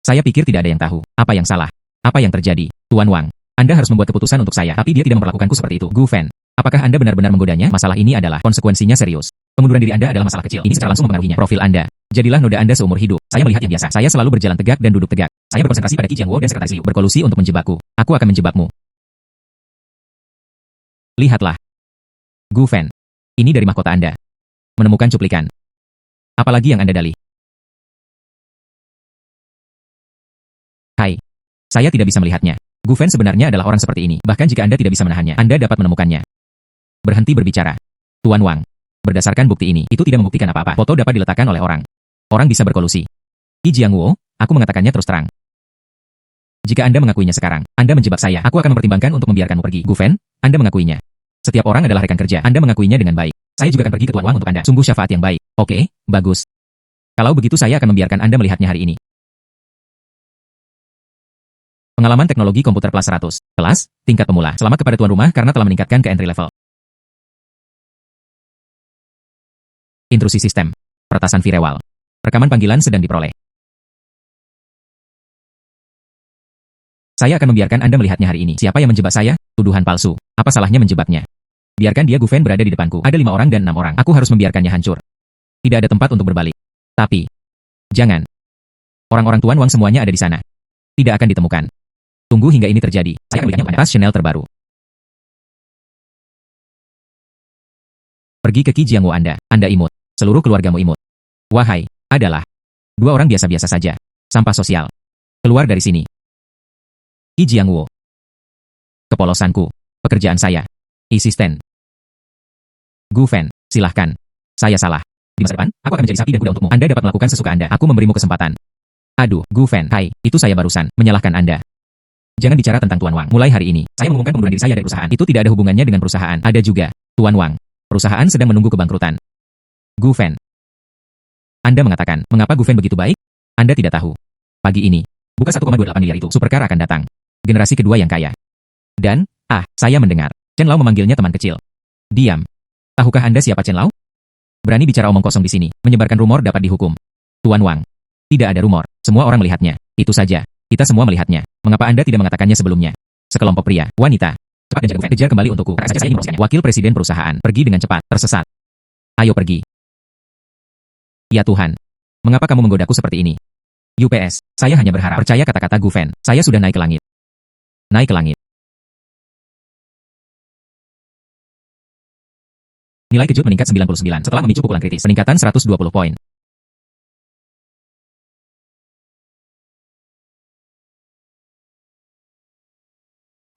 Saya pikir tidak ada yang tahu. Apa yang salah? Apa yang terjadi? Tuan Wang. Anda harus membuat keputusan untuk saya. Tapi dia tidak memperlakukanku seperti itu. Gu Fen. Apakah Anda benar-benar menggodanya? Masalah ini adalah konsekuensinya serius. Pengunduran diri Anda adalah masalah kecil. Ini secara langsung mempengaruhinya. Profil Anda. Jadilah noda Anda seumur hidup. Saya melihat yang biasa. Saya selalu berjalan tegak dan duduk tegak. Saya berkonsentrasi pada Qi Jiangwo dan Sekretaris Liu. Berkolusi untuk menjebakku. Aku akan menjebakmu. Lihatlah. Gu Fen. Ini dari mahkota Anda. Menemukan cuplikan. Apalagi yang Anda dalih? Hai. Saya tidak bisa melihatnya. Gu Fen sebenarnya adalah orang seperti ini. Bahkan jika Anda tidak bisa menahannya, Anda dapat menemukannya. Berhenti berbicara. Tuan Wang. Berdasarkan bukti ini, itu tidak membuktikan apa-apa. Foto dapat diletakkan oleh orang. Orang bisa berkolusi. Qi Jiangwo, aku mengatakannya terus terang. Jika Anda mengakuinya sekarang, Anda menjebak saya. Aku akan mempertimbangkan untuk membiarkanmu pergi. Gu Fen, Anda mengakuinya. Setiap orang adalah rekan kerja. Anda mengakuinya dengan baik. Saya juga akan pergi ke Tuan Wang untuk Anda. Sungguh syafaat yang baik. Oke, bagus. Kalau begitu saya akan membiarkan Anda melihatnya hari ini. Pengalaman teknologi komputer kelas 100. Kelas, tingkat pemula. Selamat kepada tuan rumah karena telah meningkatkan ke entry level. Intrusi sistem. Peretasan firewall. Rekaman panggilan sedang diperoleh. Saya akan membiarkan Anda melihatnya hari ini. Siapa yang menjebak saya? Tuduhan palsu. Apa salahnya menjebaknya? Biarkan dia. Gu Fen berada di depanku. Ada 5 orang dan 6 orang. Aku harus membiarkannya hancur. Tidak ada tempat untuk berbalik. Tapi, jangan. Orang-orang Tuan Wang semuanya ada di sana. Tidak akan ditemukan. Tunggu hingga ini terjadi. Saya akan melihatnya pada tas Chanel terbaru. Pergi ke Qi Jiangwo Anda. Anda imut. Seluruh keluargamu imut. Wahai, adalah 2 orang biasa-biasa saja. Sampah sosial. Keluar dari sini. Qi Jiangwo. Kepolosanku. Pekerjaan saya. Asisten. Gu Fen, silahkan. Saya salah. Di masa depan, aku akan menjadi sapi dan kuda untukmu. Anda dapat melakukan sesuka Anda. Aku memberimu kesempatan. Aduh, Gu Fan, hai, itu saya barusan menyalahkan Anda. Jangan bicara tentang Tuan Wang. Mulai hari ini, saya mengumumkan pengunduran diri saya dari perusahaan. Itu tidak ada hubungannya dengan perusahaan. Ada juga, Tuan Wang. Perusahaan sedang menunggu kebangkrutan. Gu Fan. Anda mengatakan, mengapa Gu Fan begitu baik? Anda tidak tahu. Pagi ini, buka 1,28 miliar itu, supercar akan datang. Generasi kedua yang kaya. Dan, saya mendengar, Chen Lao memanggilnya teman kecil. Diam. Tahukah Anda siapa Chen Lao? Berani bicara omong kosong di sini, menyebarkan rumor dapat dihukum. Tuan Wang. Tidak ada rumor, semua orang melihatnya. Itu saja. Kita semua melihatnya. Mengapa Anda tidak mengatakannya sebelumnya? Sekelompok pria, wanita. Cepat dan jaga, kejar kembali untukku. Karena saja saya ingin merosaknya. Wakil presiden perusahaan, pergi dengan cepat, tersesat. Ayo pergi. Ya Tuhan. Mengapa kamu menggodaku seperti ini? UPS, saya hanya berharap. Percaya kata-kata Gu Fan, saya sudah naik ke langit. Naik ke langit. Nilai kejut meningkat 99 setelah memicu pukulan kritis. Peningkatan 120 poin.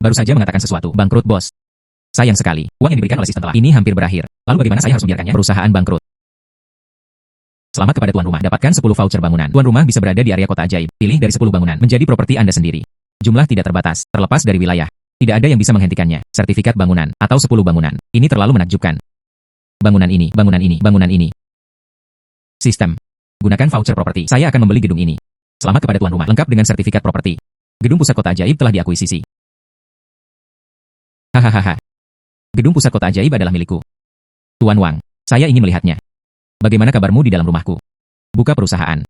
Baru saja mengatakan sesuatu. Bangkrut, bos. Sayang sekali. Uang yang diberikan oleh sistem telah ini hampir berakhir. Lalu bagaimana saya harus membiarkannya? Perusahaan bangkrut. Selamat kepada tuan rumah. Dapatkan 10 voucher bangunan. Tuan rumah bisa berada di area kota ajaib. Pilih dari 10 bangunan. Menjadi properti Anda sendiri. Jumlah tidak terbatas. Terlepas dari wilayah. Tidak ada yang bisa menghentikannya. Sertifikat bangunan. Atau 10 bangunan. Ini terlalu menakjubkan. Bangunan ini, bangunan ini, bangunan ini. Sistem. Gunakan voucher properti. Saya akan membeli gedung ini. Selamat kepada tuan rumah. Lengkap dengan sertifikat properti. Gedung pusat kota ajaib telah diakuisisi. Hahaha. Gedung pusat kota ajaib adalah milikku. Tuan Wang, saya ingin melihatnya. Bagaimana kabarmu di dalam rumahku? Buka perusahaan.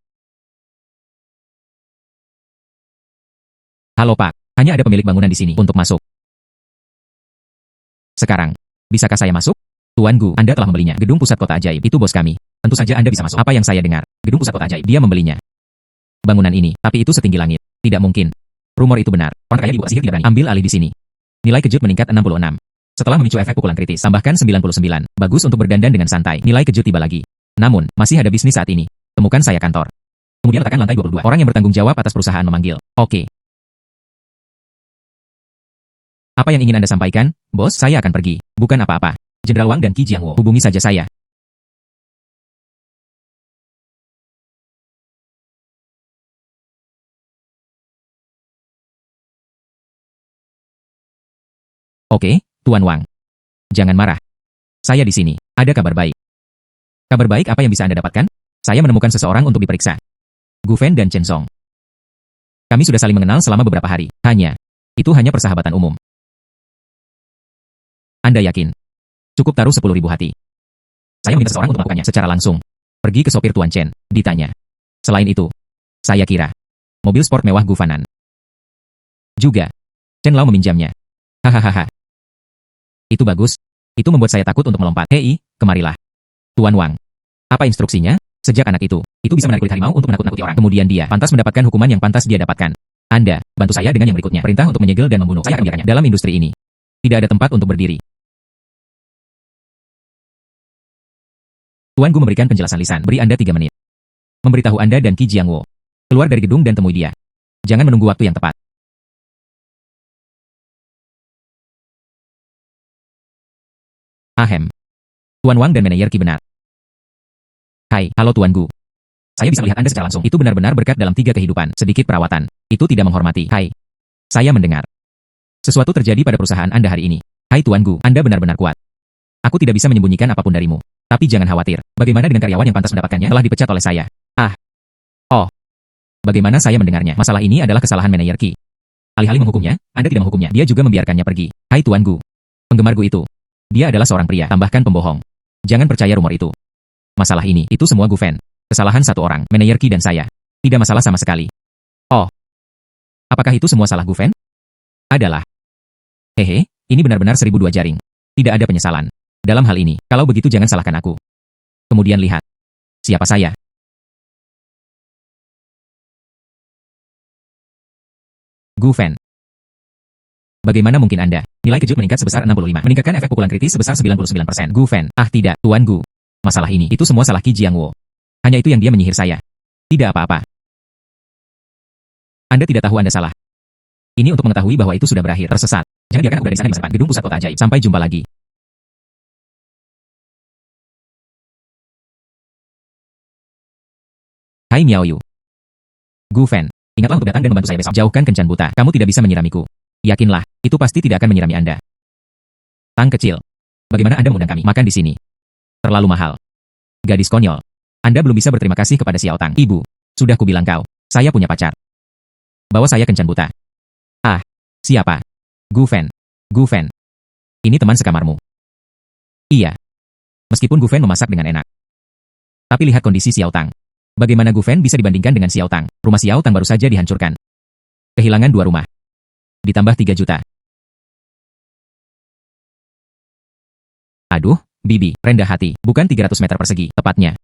Halo Pak, hanya ada pemilik bangunan di sini untuk masuk. Sekarang, bisakah saya masuk? Tuan Gu, Anda telah membelinya. Gedung pusat kota ajaib itu bos kami. Tentu saja Anda bisa masuk. Apa yang saya dengar? Gedung pusat kota ajaib, dia membelinya. Bangunan ini, tapi itu setinggi langit. Tidak mungkin. Rumor itu benar. Orang kaya di bawah sihir tidak berani ambil alih di sini. Nilai kejut meningkat 66. Setelah memicu efek pukulan kritis, tambahkan 99. Bagus untuk berdandan dengan santai. Nilai kejut tiba lagi. Namun, masih ada bisnis saat ini. Temukan saya kantor. Kemudian letakkan lantai 22. Orang yang bertanggung jawab atas perusahaan memanggil. Oke. Apa yang ingin Anda sampaikan? Bos, saya akan pergi. Bukan apa-apa. Jenderal Wang dan Qi Jiangwo, hubungi saja saya. Oke, Tuan Wang. Jangan marah. Saya di sini. Ada kabar baik. Kabar baik apa yang bisa Anda dapatkan? Saya menemukan seseorang untuk diperiksa. Gu Fan dan Chen Song. Kami sudah saling mengenal selama beberapa hari. Itu hanya persahabatan umum. Anda yakin? Cukup taruh 10.000 hati. Saya meminta seseorang untuk melakukannya secara langsung. Pergi ke sopir Tuan Chen, ditanya. Selain itu, saya kira, mobil sport mewah Gu Fanan. Juga, Chen Lao meminjamnya. Hahaha. Itu bagus. Itu membuat saya takut untuk melompat. Hei, kemarilah. Tuan Wang. Apa instruksinya? Sejak anak itu bisa menarik kulit harimau untuk menakut-nakuti orang. Kemudian dia pantas mendapatkan hukuman yang pantas dia dapatkan. Anda, bantu saya dengan yang berikutnya. Perintah untuk menyegel dan membunuh. Saya akan membiarkannya. Dalam industri ini, tidak ada tempat untuk berdiri. Tuan Gu memberikan penjelasan lisan. Beri Anda 3 menit. Memberitahu Anda dan Qi Jiangwo. Keluar dari gedung dan temui dia. Jangan menunggu waktu yang tepat. Ahem. Tuan Wang dan manajer Qi benar. Hai, halo Tuan Gu. Saya bisa melihat Anda secara langsung. Itu benar-benar berkat dalam 3 kehidupan. Sedikit perawatan. Itu tidak menghormati. Hai. Saya mendengar. Sesuatu terjadi pada perusahaan Anda hari ini. Hai Tuan Gu, Anda benar-benar kuat. Aku tidak bisa menyembunyikan apapun darimu. Tapi jangan khawatir. Bagaimana dengan karyawan yang pantas mendapatkannya? Telah dipecat oleh saya. Oh. Bagaimana saya mendengarnya? Masalah ini adalah kesalahan manajer Qi. Alih-alih menghukumnya, Anda tidak menghukumnya. Dia juga membiarkannya pergi. Hai Tuan Gu. Penggemar Gu itu. Dia adalah seorang pria, tambahkan pembohong. Jangan percaya rumor itu. Masalah ini, itu semua Gu Fan. Kesalahan satu orang, manajer Qi dan saya. Tidak masalah sama sekali. Oh. Apakah itu semua salah Gu Fan? Adalah. Hehe, ini benar-benar 1002 jaring. Tidak ada penyesalan. Dalam hal ini, kalau begitu jangan salahkan aku. Kemudian lihat. Siapa saya? Gu Fan. Bagaimana mungkin Anda? Nilai kejut meningkat sebesar 65. Meningkatkan efek pukulan kritis sebesar 99%. Gu Fan. Tidak, Tuan Gu. Masalah ini, itu semua salah Qi Jiangwo. Hanya itu yang dia menyihir saya. Tidak apa-apa. Anda tidak tahu Anda salah. Ini untuk mengetahui bahwa itu sudah berakhir. Tersesat. Jangan biarkan aku dari sana di masa depan. Gedung pusat kota ajaib. Sampai jumpa lagi. Hai Miao Yu. Gu Fan, ingatlah untuk datang dan membantu saya besok. Jauhkan kencan buta. Kamu tidak bisa menyiramiku. Yakinlah, itu pasti tidak akan menyirami Anda. Tang kecil. Bagaimana Anda mengundang kami makan di sini? Terlalu mahal. Gadis konyol. Anda belum bisa berterima kasih kepada Xiao Tang. Ibu, sudah kubilang kau, saya punya pacar. Bawa saya kencan buta. Ah, siapa? Gu Fan. Gu Fan. Ini teman sekamarmu. Iya. Meskipun Gu Fan memasak dengan enak. Tapi lihat kondisi Xiao Tang. Bagaimana Gu Fan bisa dibandingkan dengan Xiao Tang? Rumah Xiao Tang baru saja dihancurkan. Kehilangan 2 rumah. Ditambah 3 juta. Aduh, Bibi, rendah hati. Bukan 300 meter persegi, tepatnya.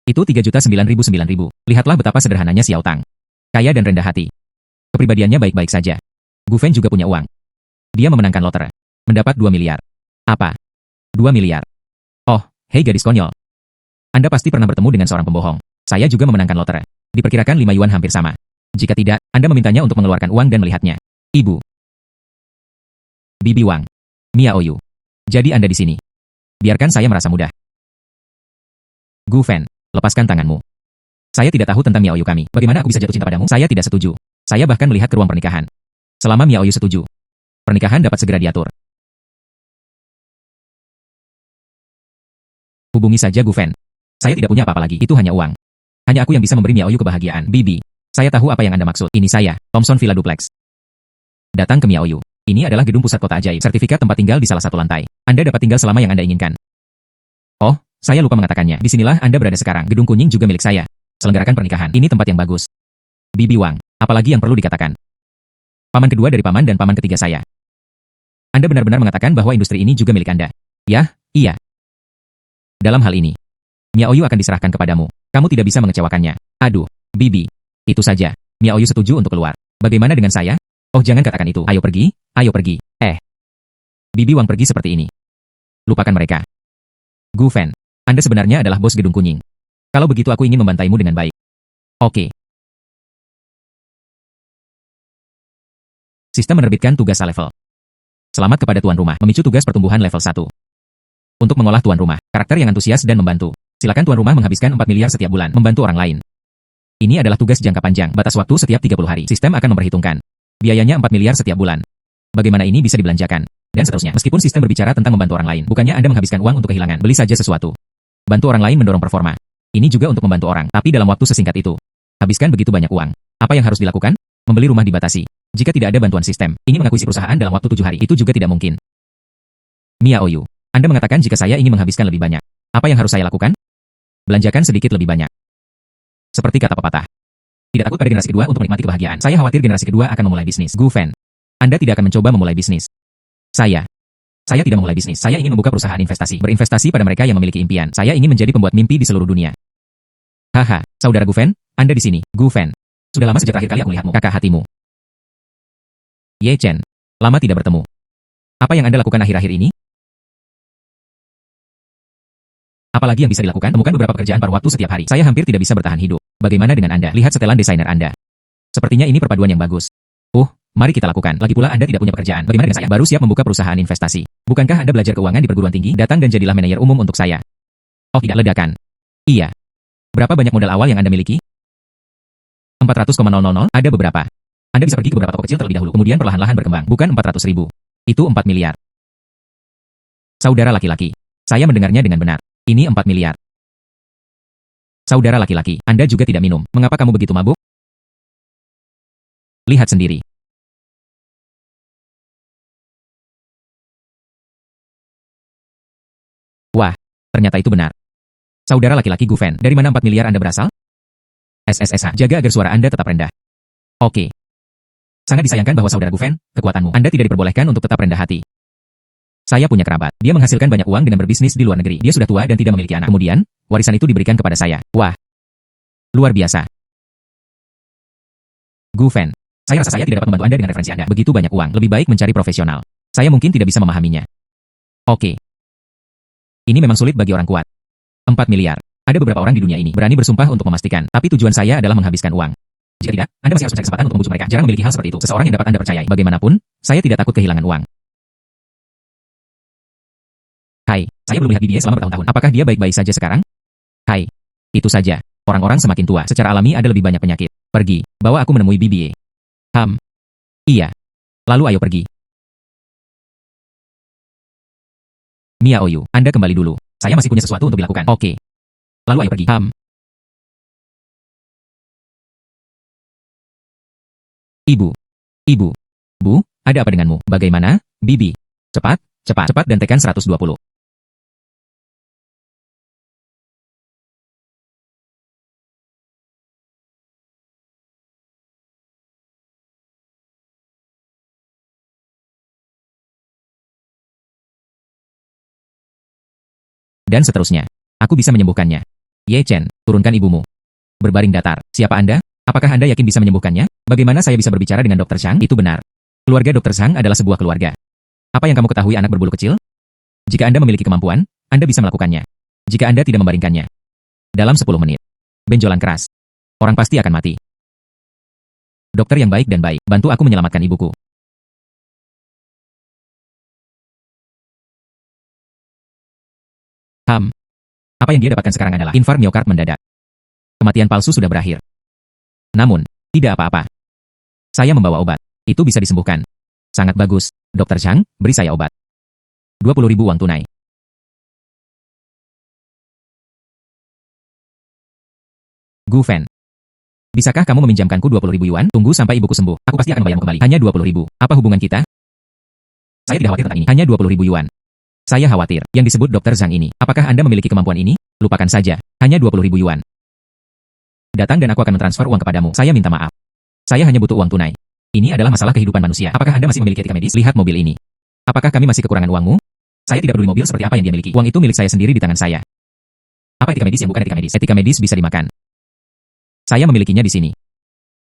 Itu 3.009.009. Lihatlah betapa sederhananya Xiao Tang. Kaya dan rendah hati. Kepribadiannya baik-baik saja. Gu Fan juga punya uang. Dia memenangkan lotre. Mendapat 2 miliar. Apa? 2 miliar. Oh, hei gadis konyol. Anda pasti pernah bertemu dengan seorang pembohong. Saya juga memenangkan lotre. Diperkirakan 5 yuan hampir sama. Jika tidak, Anda memintanya untuk mengeluarkan uang dan melihatnya. Ibu. Bibi Wang. Miao Yu. Jadi Anda di sini. Biarkan saya merasa mudah. Gu Fan, lepaskan tanganmu. Saya tidak tahu tentang Miao Yu kami. Bagaimana aku bisa jatuh cinta padamu? Saya tidak setuju. Saya bahkan melihat ke ruang pernikahan. Selama Miao Yu setuju, pernikahan dapat segera diatur. Hubungi saja Gu Fan. Saya tidak punya apa-apa lagi. Itu hanya uang. Hanya aku yang bisa memberi Miao Yu kebahagiaan. Bibi, saya tahu apa yang Anda maksud. Ini saya, Thomson Villa Duplex. Datang ke Miao Yu. Ini adalah gedung pusat kota ajaib. Sertifikat tempat tinggal di salah satu lantai. Anda dapat tinggal selama yang Anda inginkan. Oh, saya lupa mengatakannya. Disinilah Anda berada sekarang. Gedung kuning juga milik saya. Selenggarakan pernikahan. Ini tempat yang bagus. Bibi Wang, apalagi yang perlu dikatakan? Paman kedua dari paman dan paman ketiga saya. Anda benar-benar mengatakan bahwa industri ini juga milik Anda. Ya, iya. Dalam hal ini, Miao Yu akan diserahkan kepadamu. Kamu tidak bisa mengecewakannya. Aduh, Bibi. Itu saja. Miao Yu setuju untuk keluar. Bagaimana dengan saya? Oh, jangan katakan itu. Ayo pergi, ayo pergi. Bibi Wang pergi seperti ini. Lupakan mereka. Gu Fan, Anda sebenarnya adalah bos gedung kuning. Kalau begitu aku ingin membantaimu dengan baik. Oke. Sistem menerbitkan tugas A-level. Selamat kepada tuan rumah. Memicu tugas pertumbuhan level 1. Untuk mengolah tuan rumah, karakter yang antusias dan membantu. Silakan tuan rumah menghabiskan 4 miliar setiap bulan membantu orang lain. Ini adalah tugas jangka panjang, batas waktu setiap 30 hari. Sistem akan memperhitungkan. Biayanya 4 miliar setiap bulan. Bagaimana ini bisa dibelanjakan? Dan seterusnya. Meskipun sistem berbicara tentang membantu orang lain, bukannya Anda menghabiskan uang untuk kehilangan. Beli saja sesuatu. Bantu orang lain mendorong performa. Ini juga untuk membantu orang, tapi dalam waktu sesingkat itu. Habiskan begitu banyak uang. Apa yang harus dilakukan? Membeli rumah dibatasi. Jika tidak ada bantuan sistem, ingin mengakuisisi perusahaan dalam waktu 7 hari, itu juga tidak mungkin. Miao Yu, Anda mengatakan jika saya ingin menghabiskan lebih banyak. Apa yang harus saya lakukan? Belanjakan sedikit lebih banyak. Seperti kata pepatah. Tidak takut pada generasi kedua untuk menikmati kebahagiaan. Saya khawatir generasi kedua akan memulai bisnis. Gu Fan, Anda tidak akan mencoba memulai bisnis. Saya tidak memulai bisnis. Saya ingin membuka perusahaan investasi. Berinvestasi pada mereka yang memiliki impian. Saya ingin menjadi pembuat mimpi di seluruh dunia. Haha, saudara Gu Fan, Anda di sini. Gu Fan, sudah lama sejak terakhir kali aku melihatmu, kakak hatimu. Ye Chen, lama tidak bertemu. Apa yang Anda lakukan akhir-akhir ini? Apalagi yang bisa dilakukan? Temukan beberapa pekerjaan paruh waktu setiap hari. Saya hampir tidak bisa bertahan hidup. Bagaimana dengan Anda? Lihat setelan desainer Anda. Sepertinya ini perpaduan yang bagus. Mari kita lakukan. Lagi pula Anda tidak punya pekerjaan. Bagaimana dengan saya? Baru siap membuka perusahaan investasi. Bukankah Anda belajar keuangan di perguruan tinggi? Datang dan jadilah manajer umum untuk saya. Oh tidak, ledakan. Iya. Berapa banyak modal awal yang Anda miliki? 400,000. Ada beberapa. Anda bisa pergi ke beberapa toko kecil terlebih dahulu, kemudian perlahan-lahan berkembang. Bukan 400.000. Itu 4 miliar. Saudara laki-laki. Saya mendengarnya dengan benar. Ini 4 miliar. Saudara laki-laki, Anda juga tidak minum. Mengapa kamu begitu mabuk? Lihat sendiri. Wah, ternyata itu benar. Saudara laki-laki Gu Fan, dari mana 4 miliar Anda berasal? SSSH, jaga agar suara Anda tetap rendah. Oke. Sangat disayangkan bahwa saudara Gu Fan, kekuatanmu, Anda tidak diperbolehkan untuk tetap rendah hati. Saya punya kerabat. Dia menghasilkan banyak uang dengan berbisnis di luar negeri. Dia sudah tua dan tidak memiliki anak. Kemudian, warisan itu diberikan kepada saya. Wah. Luar biasa. Gu Fan, saya rasa saya tidak dapat membantu Anda dengan referensi Anda. Begitu banyak uang. Lebih baik mencari profesional. Saya mungkin tidak bisa memahaminya. Oke. Ini memang sulit bagi orang kuat. 4 miliar. Ada beberapa orang di dunia ini berani bersumpah untuk memastikan. Tapi tujuan saya adalah menghabiskan uang. Jika tidak, Anda masih harus mencari kesempatan untuk membujuk mereka. Jarang memiliki hal seperti itu. Seseorang yang dapat Anda percayai. Bagaimanapun, saya tidak takut kehilangan uang. Hai, saya belum lihat dia selama bertahun-tahun. Apakah dia baik-baik saja sekarang? Hai. Itu saja. Orang-orang semakin tua. Secara alami ada lebih banyak penyakit. Pergi, bawa aku menemui Bibi. Iya. Lalu ayo pergi. Mia Oyu, Anda kembali dulu. Saya masih punya sesuatu untuk dilakukan. Oke. Lalu ayo pergi. Ibu. Bu, ada apa denganmu? Bagaimana, Bibi? Cepat dan tekan 120. Dan seterusnya. Aku bisa menyembuhkannya. Ye Chen, turunkan ibumu. Berbaring datar. Siapa Anda? Apakah Anda yakin bisa menyembuhkannya? Bagaimana saya bisa berbicara dengan Dr. Zhang? Itu benar. Keluarga Dr. Zhang adalah sebuah keluarga. Apa yang kamu ketahui anak berbulu kecil? Jika Anda memiliki kemampuan, Anda bisa melakukannya. Jika Anda tidak membaringkannya. Dalam 10 menit. Benjolan keras. Orang pasti akan mati. Dokter yang baik dan baik, bantu aku menyelamatkan ibuku. Apa yang dia dapatkan sekarang adalah infark miokard mendadak. Kematian palsu sudah berakhir. Namun, tidak apa-apa. Saya membawa obat. Itu bisa disembuhkan. Sangat bagus. Dr. Zhang, beri saya obat. 20.000 uang tunai. Gu Fan. Bisakah kamu meminjamkanku 20.000 yuan? Tunggu sampai ibuku sembuh. Aku pasti akan membayarmu kembali. Hanya 20.000. Apa hubungan kita? Saya tidak khawatir tentang ini. Hanya 20.000 yuan. Saya khawatir. Yang disebut Dr. Zhang ini. Apakah Anda memiliki kemampuan ini? Lupakan saja. Hanya 20.000 yuan. Datang dan aku akan mentransfer uang kepadamu. Saya minta maaf. Saya hanya butuh uang tunai. Ini adalah masalah kehidupan manusia. Apakah Anda masih memiliki etika medis? Lihat mobil ini. Apakah kami masih kekurangan uangmu? Saya tidak peduli mobil seperti apa yang dia miliki. Uang itu milik saya sendiri di tangan saya. Apa etika medis yang bukan etika medis? Etika medis bisa dimakan. Saya memilikinya di sini.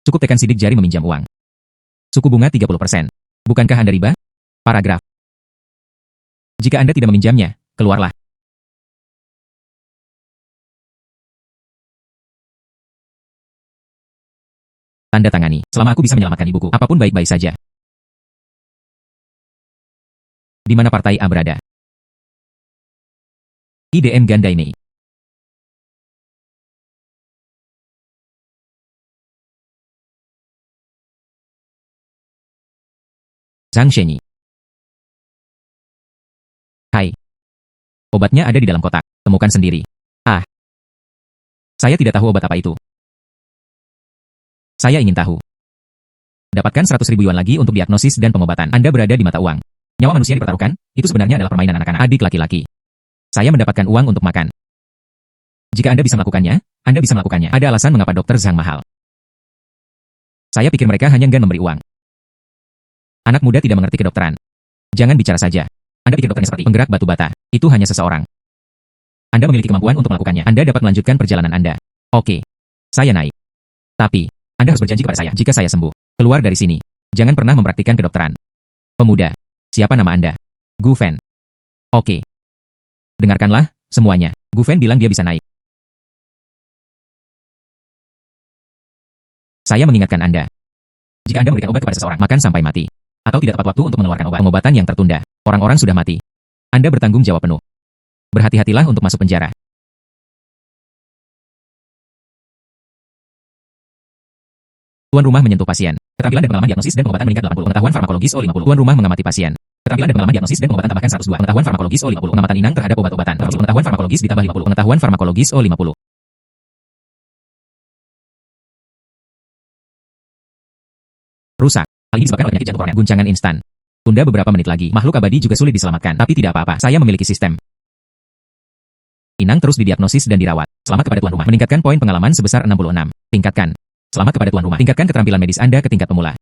Cukup tekan sidik jari meminjam uang. Suku bunga 30%. Bukankah Anda riba? Paragraf. Jika Anda tidak meminjamnya, keluarlah. Tanda tangani. Selama aku bisa menyelamatkan ibuku, apapun baik-baik saja. Di mana partai A berada? IDM Gandai Mei. Zhang Shenyi. Hai. Obatnya ada di dalam kotak. Temukan sendiri. Saya tidak tahu obat apa itu. Saya ingin tahu. Dapatkan 100.000 yuan lagi untuk diagnosis dan pengobatan. Anda berada di mata uang. Nyawa manusia dipertaruhkan, itu sebenarnya adalah permainan anak-anak adik laki-laki. Saya mendapatkan uang untuk makan. Jika Anda bisa melakukannya, Anda bisa melakukannya. Ada alasan mengapa Dr. Zhang mahal. Saya pikir mereka hanya enggan memberi uang. Anak muda tidak mengerti kedokteran. Jangan bicara saja. Anda pikir dokternya seperti penggerak batu bata. Itu hanya seseorang. Anda memiliki kemampuan untuk melakukannya. Anda dapat melanjutkan perjalanan Anda. Oke. Saya naik. Tapi, Anda harus berjanji kepada saya jika saya sembuh. Keluar dari sini. Jangan pernah mempraktikkan kedokteran. Pemuda. Siapa nama Anda? Gu Fan. Oke. Dengarkanlah, semuanya. Gu Fan bilang dia bisa naik. Saya mengingatkan Anda. Jika Anda memberikan obat kepada seseorang, makan sampai mati. Atau tidak tepat waktu untuk mengeluarkan obat, pengobatan yang tertunda. Orang-orang sudah mati. Anda bertanggung jawab penuh. Berhati-hatilah untuk masuk penjara. Tuan rumah menyentuh pasien. Keterampilan dan pengalaman diagnosis dan pengobatan meningkat 80. Pengetahuan farmakologis O50. Tuan rumah mengamati pasien. Keterampilan dan pengalaman diagnosis dan pengobatan tambahkan 102. Pengetahuan farmakologis O50. Pengamatan inang terhadap obat-obatan. Pengetahuan farmakologis ditambah 50. Pengetahuan farmakologis O50. Rusak. Hal ini disebabkan oleh penyakit jantung koroner. Guncangan instan. Tunda beberapa menit lagi. Makhluk abadi juga sulit diselamatkan. Tapi tidak apa-apa. Saya memiliki sistem. Inang terus didiagnosis dan dirawat. Selamat kepada tuan rumah. Meningkatkan poin pengalaman sebesar 66. Tingkatkan. Selamat kepada tuan rumah. Tingkatkan keterampilan medis Anda ke tingkat pemula.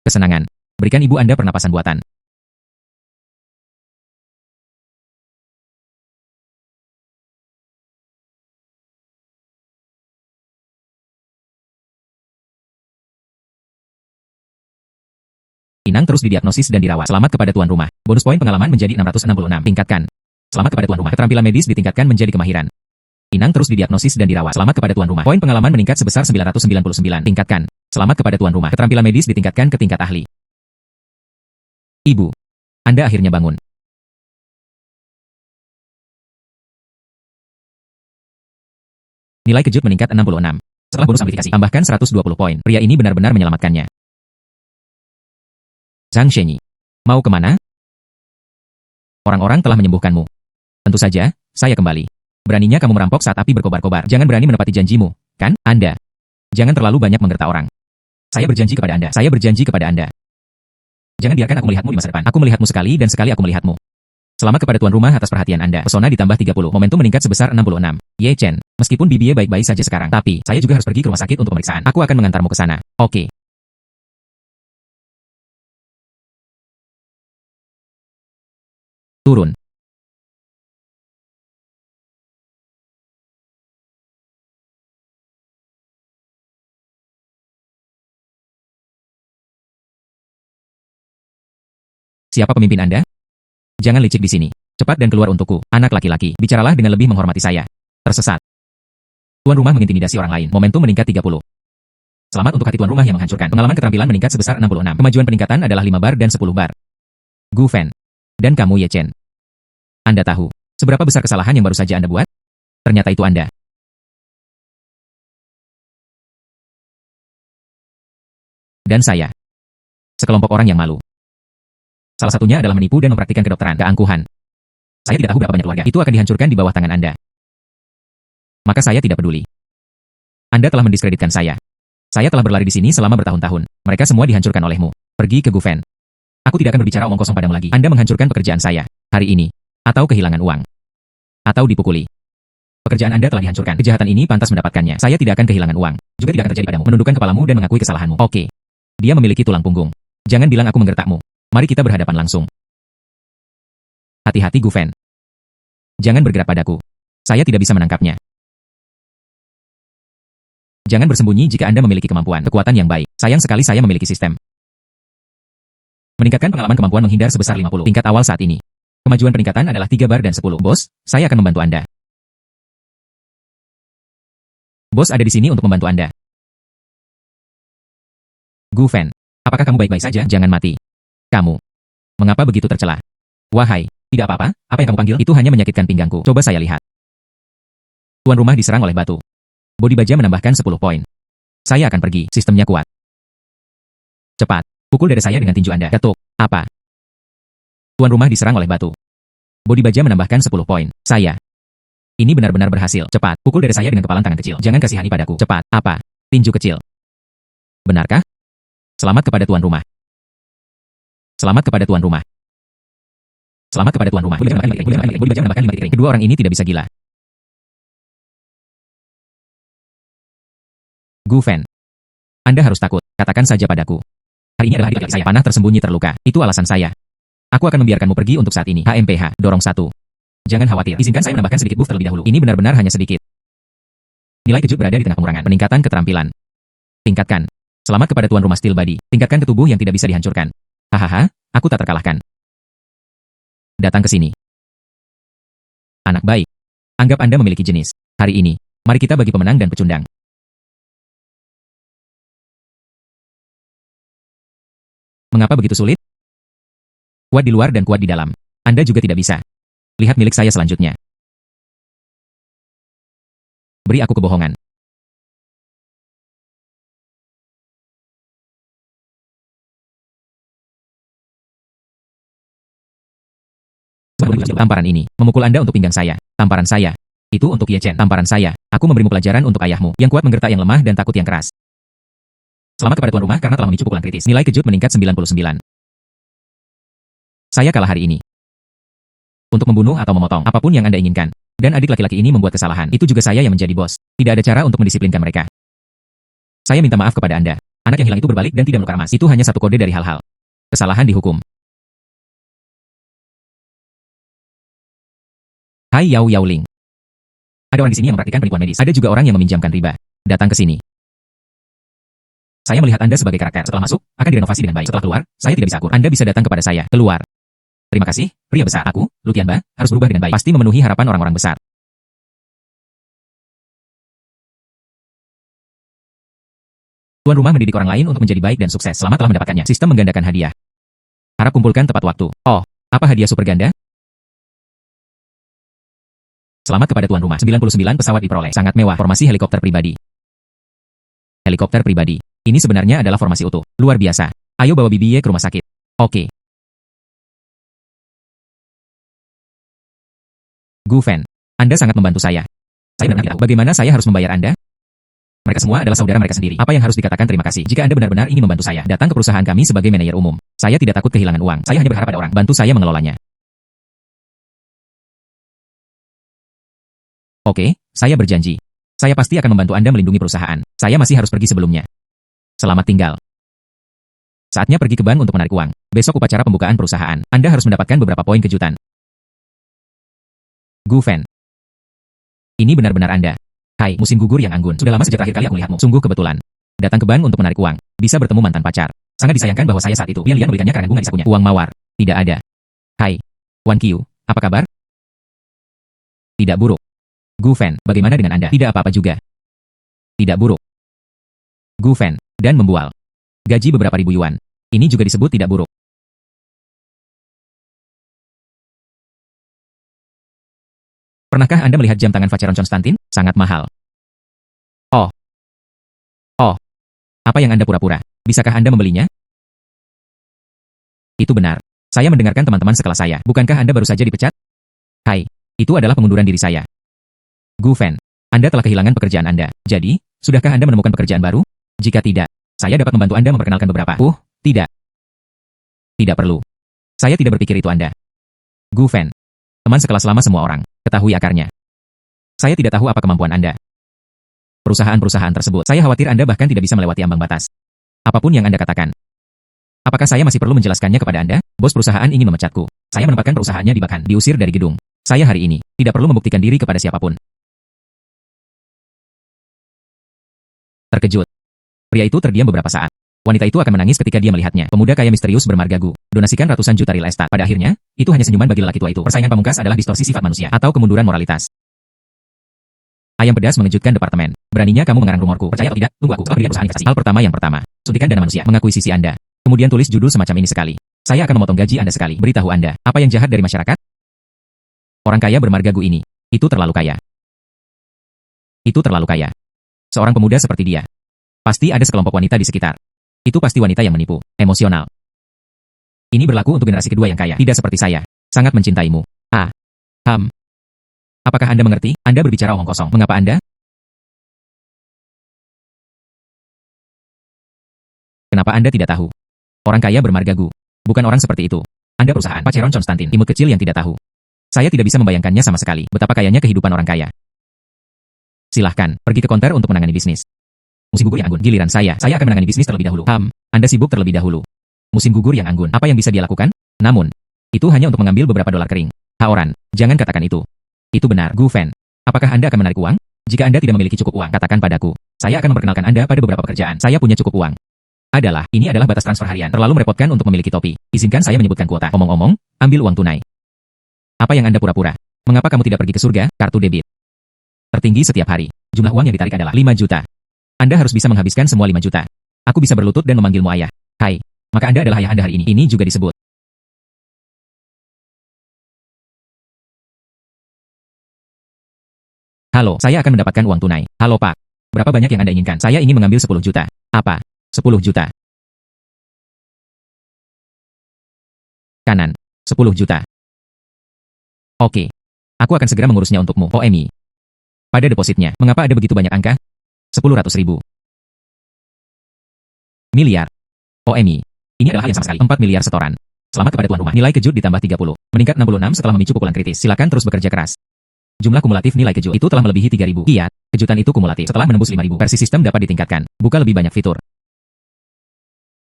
Kesenangan. Berikan ibu Anda pernapasan buatan. Inang terus didiagnosis dan dirawat. Selamat kepada tuan rumah. Bonus poin pengalaman menjadi 666. Tingkatkan. Selamat kepada tuan rumah. Keterampilan medis ditingkatkan menjadi kemahiran. Inang terus didiagnosis dan dirawat. Selamat kepada tuan rumah. Poin pengalaman meningkat sebesar 999. Tingkatkan. Selamat kepada tuan rumah. Keterampilan medis ditingkatkan ke tingkat ahli. Ibu, Anda akhirnya bangun. Nilai kejut meningkat 66. Setelah bonus amplifikasi, tambahkan 120 poin. Pria ini benar-benar menyelamatkannya. Zhang Shenyi, mau kemana? Orang-orang telah menyembuhkanmu. Tentu saja, saya kembali. Beraninya kamu merampok saat api berkobar-kobar. Jangan berani menepati janjimu, kan, Anda? Jangan terlalu banyak menggerta orang. Saya berjanji kepada Anda. Saya berjanji kepada Anda. Jangan biarkan aku melihatmu di masa depan. Aku melihatmu sekali dan sekali aku melihatmu. Selamat kepada tuan rumah atas perhatian Anda. Pesona ditambah 30. Momentum meningkat sebesar 66. Ye Chen, meskipun Bibie baik-baik saja sekarang, tapi saya juga harus pergi ke rumah sakit untuk pemeriksaan. Aku akan mengantarmu ke sana. Oke. Turun. Siapa pemimpin Anda? Jangan licik di sini. Cepat dan keluar untukku, anak laki-laki. Bicaralah dengan lebih menghormati saya. Tersesat. Tuan rumah mengintimidasi orang lain. Momentum meningkat 30. Selamat untuk hati tuan rumah yang menghancurkan. Pengalaman keterampilan meningkat sebesar 66. Kemajuan peningkatan adalah 5 bar dan 10 bar. Gu Fan. Dan kamu Ye Chen. Anda tahu seberapa besar kesalahan yang baru saja Anda buat? Ternyata itu Anda. Dan saya. Sekelompok orang yang malu. Salah satunya adalah menipu dan mempraktikkan kedokteran. Keangkuhan. Saya tidak tahu berapa banyak keluarga. Itu akan dihancurkan di bawah tangan Anda. Maka saya tidak peduli. Anda telah mendiskreditkan saya. Saya telah berlari di sini selama bertahun-tahun. Mereka semua dihancurkan olehmu. Pergi ke Gu Fan. Aku tidak akan berbicara omong kosong padamu lagi. Anda menghancurkan pekerjaan saya. Hari ini. Atau kehilangan uang. Atau dipukuli. Pekerjaan Anda telah dihancurkan. Kejahatan ini pantas mendapatkannya. Saya tidak akan kehilangan uang. Juga tidak akan terjadi padamu. Menundukkan kepalamu dan mengakui kesalahanmu. Oke. Dia memiliki tulang punggung. Jangan bilang aku menggertakmu. Mari kita berhadapan langsung. Hati-hati Gu Fan. Jangan bergerak padaku. Saya tidak bisa menangkapnya. Jangan bersembunyi jika Anda memiliki kemampuan, kekuatan yang baik. Sayang sekali saya memiliki sistem. Meningkatkan pengalaman kemampuan menghindar sebesar 50. Tingkat awal saat ini. Kemajuan peningkatan adalah 3 bar dan 10. Bos, saya akan membantu Anda. Bos ada di sini untuk membantu Anda. Gu Fan, apakah kamu baik-baik saja? Jangan mati. Kamu. Mengapa begitu tercela? Wahai, tidak apa-apa, apa yang kamu panggil? Itu hanya menyakitkan pinggangku. Coba saya lihat. Tuan rumah diserang oleh batu. Bodi baja menambahkan 10 poin. Saya akan pergi, sistemnya kuat. Cepat, pukul dada saya dengan tinju Anda. Ketuk, apa? Tuan rumah diserang oleh batu. Bodi baja menambahkan 10 poin. Saya. Ini benar-benar berhasil. Cepat, pukul dada saya dengan kepalan tangan kecil. Jangan kasihani padaku. Cepat, apa? Tinju kecil. Benarkah? Selamat kepada tuan rumah. Selamat kepada tuan rumah. Selamat kepada tuan rumah. Bodi baja menambahkan 5 titik ring. Kedua orang ini tidak bisa gila. Gu Fan. Anda harus takut. Katakan saja padaku. Hari ini adalah hari saya. Panah tersembunyi terluka. Itu alasan saya. Aku akan membiarkanmu pergi untuk saat ini. HMPH. Dorong 1. Jangan khawatir. Izinkan saya menambahkan sedikit buff terlebih dahulu. Ini benar-benar hanya sedikit. Nilai kejut berada di tengah pengurangan. Peningkatan keterampilan. Tingkatkan. Selamat kepada tuan rumah Steel Body. Tingkatkan ke tubuh yang tidak bisa dihancurkan. Hahaha, aku tak terkalahkan. Datang ke sini. Anak baik. Anggap Anda memiliki jenis. Hari ini, mari kita bagi pemenang dan pecundang. Mengapa begitu sulit? Kuat di luar dan kuat di dalam. Anda juga tidak bisa. Lihat milik saya selanjutnya. Beri aku kebohongan. Tamparan ini, memukul Anda untuk pinggang saya. Tamparan saya. Itu untuk Ye Chen. Tamparan saya. Aku memberimu pelajaran untuk ayahmu, yang kuat menggertak yang lemah dan takut yang keras. Selamat kepada tuan rumah karena telah memicu pukulan kritis. Nilai kejut meningkat 99. Saya kalah hari ini. Untuk membunuh atau memotong, apapun yang Anda inginkan. Dan adik laki-laki ini membuat kesalahan. Itu juga saya yang menjadi bos. Tidak ada cara untuk mendisiplinkan mereka. Saya minta maaf kepada Anda. Anak yang hilang itu berbalik dan tidak menukar emas. Itu hanya satu kode dari hal-hal. Kesalahan dihukum. Hai Yao Yaoling. Ada orang di sini yang mempraktikkan penipuan medis. Ada juga orang yang meminjamkan riba. Datang ke sini. Saya melihat Anda sebagai karakter. Setelah masuk, akan direnovasi dengan baik. Setelah keluar, saya tidak bisa akur. Anda bisa datang kepada saya. Keluar. Terima kasih, pria besar. Aku, Lutianba, harus berubah dengan baik. Pasti memenuhi harapan orang-orang besar. Tuan rumah mendidik orang lain untuk menjadi baik dan sukses. Selamat telah mendapatkannya. Sistem menggandakan hadiah. Harap kumpulkan tepat waktu. Oh, apa hadiah super ganda? Selamat kepada tuan rumah. 99 pesawat diperoleh. Sangat mewah. Formasi helikopter pribadi. Helikopter pribadi. Ini sebenarnya adalah formasi utuh. Luar biasa. Ayo bawa Bibiye ke rumah sakit. Oke. Gu Fan, Anda sangat membantu saya. Saya benar-benar tidak tahu bagaimana saya harus membayar Anda. Mereka semua adalah saudara mereka sendiri. Apa yang harus dikatakan terima kasih? Jika Anda benar-benar ingin membantu saya, datang ke perusahaan kami sebagai manajer umum. Saya tidak takut kehilangan uang. Saya hanya berharap ada orang bantu saya mengelolanya. Oke, saya berjanji. Saya pasti akan membantu Anda melindungi perusahaan. Saya masih harus pergi sebelumnya. Selamat tinggal. Saatnya pergi ke bank untuk menarik uang. Besok upacara pembukaan perusahaan. Anda harus mendapatkan beberapa poin kejutan. Gu Fan, ini benar-benar Anda. Hai, musim gugur yang anggun. Sudah lama sejak terakhir kali aku melihatmu. Sungguh kebetulan. Datang ke bank untuk menarik uang. Bisa bertemu mantan pacar. Sangat disayangkan bahwa saya saat itu. Lian membelikannya karena bunga di sakunya. Uang mawar. Tidak ada. Hai, Wan Qiu, apa kabar? Tidak buruk. Gu Fan, bagaimana dengan Anda? Tidak apa-apa juga. Tidak buruk. Gu Fan, dan membual. Gaji beberapa ribu yuan. Ini juga disebut tidak buruk. Pernahkah Anda melihat jam tangan Vacheron Constantin? Sangat mahal. Oh. Oh. Apa yang Anda pura-pura? Bisakah Anda membelinya? Itu benar. Saya mendengarkan teman-teman sekelas saya. Bukankah Anda baru saja dipecat? Hai. Itu adalah pengunduran diri saya. Gu Fan, Anda telah kehilangan pekerjaan Anda. Jadi, sudahkah Anda menemukan pekerjaan baru? Jika tidak, saya dapat membantu Anda memperkenalkan beberapa. Tidak. Tidak perlu. Saya tidak berpikir itu Anda. Gu Fan, teman sekelas lama semua orang. Ketahui akarnya. Saya tidak tahu apa kemampuan Anda. Perusahaan-perusahaan tersebut, saya khawatir Anda bahkan tidak bisa melewati ambang batas. Apapun yang Anda katakan. Apakah saya masih perlu menjelaskannya kepada Anda? Bos perusahaan ingin memecatku. Saya menempatkan perusahaannya di Bakan, diusir dari gedung. Saya hari ini tidak perlu membuktikan diri kepada siapapun. Terkejut. Pria itu terdiam beberapa saat. Wanita itu akan menangis ketika dia melihatnya. Pemuda kaya misterius bermarga Gu. Donasikan ratusan juta real estate. Pada akhirnya, itu hanya senyuman bagi lelaki tua itu. Persaingan pamungkas adalah distorsi sifat manusia atau kemunduran moralitas. Ayam pedas mengejutkan departemen. Beraninya kamu mengarang rumorku. Percaya atau tidak? Tunggu aku. Setelah perusahaan investasi. Hal pertama yang pertama. Suntikan dana manusia. Mengakui sisi Anda. Kemudian tulis judul semacam ini sekali. Saya akan memotong gaji Anda sekali. Beritahu Anda. Apa yang jahat dari masyarakat? Orang kaya bermarga Gu ini. Itu terlalu kaya. Itu terlalu kaya. Seorang pemuda seperti dia. Pasti ada sekelompok wanita di sekitar. Itu pasti wanita yang menipu, emosional. Ini berlaku untuk generasi kedua yang kaya, tidak seperti saya. Sangat mencintaimu. Apakah Anda mengerti? Anda berbicara omong kosong. Mengapa Anda? Kenapa Anda tidak tahu? Orang kaya bermarga Gu. Bukan orang seperti itu. Anda perusahaan Vacheron Constantin, imut kecil yang tidak tahu. Saya tidak bisa membayangkannya sama sekali, betapa kayanya kehidupan orang kaya. Silahkan, pergi ke konter untuk menangani bisnis. Musim gugur yang anggun, giliran saya akan menangani bisnis terlebih dahulu. Anda sibuk terlebih dahulu. Musim gugur yang anggun, apa yang bisa dia lakukan? Namun, itu hanya untuk mengambil beberapa dolar kering. Haoran, jangan katakan itu. Itu benar, Gu Fan. Apakah Anda akan menarik uang? Jika Anda tidak memiliki cukup uang, katakan padaku. Saya akan memperkenalkan Anda pada beberapa pekerjaan. Saya punya cukup uang. Ini adalah batas transfer harian. Terlalu merepotkan untuk memiliki topi. Izinkan saya menyebutkan kuota. Omong-omong, ambil uang tunai. Apa yang Anda pura-pura? Mengapa kamu tidak pergi ke surga? Kartu debit. Tertinggi setiap hari. Jumlah uang yang ditarik adalah 5 juta. Anda harus bisa menghabiskan semua 5 juta. Aku bisa berlutut dan memanggilmu ayah. Hai. Maka Anda adalah ayah Anda hari ini. Ini juga disebut. Halo, saya akan mendapatkan uang tunai. Halo Pak. Berapa banyak yang Anda inginkan? Saya ingin mengambil 10 juta. Apa? 10 juta. Kanan. 10 juta. Oke. Aku akan segera mengurusnya untukmu. OMI. Pada depositnya, mengapa ada begitu banyak angka? 10.000.000. Miliar. OMI. Ini adalah hal yang sama sekali. 4 miliar setoran. Selamat kepada tuan rumah. Nilai kejut ditambah 30. Meningkat 66 setelah memicu pukulan kritis. Silakan terus bekerja keras. Jumlah kumulatif nilai kejut itu telah melebihi 3.000. Kiat, kejutan itu kumulatif. Setelah menembus 5.000, versi sistem dapat ditingkatkan. Buka lebih banyak fitur.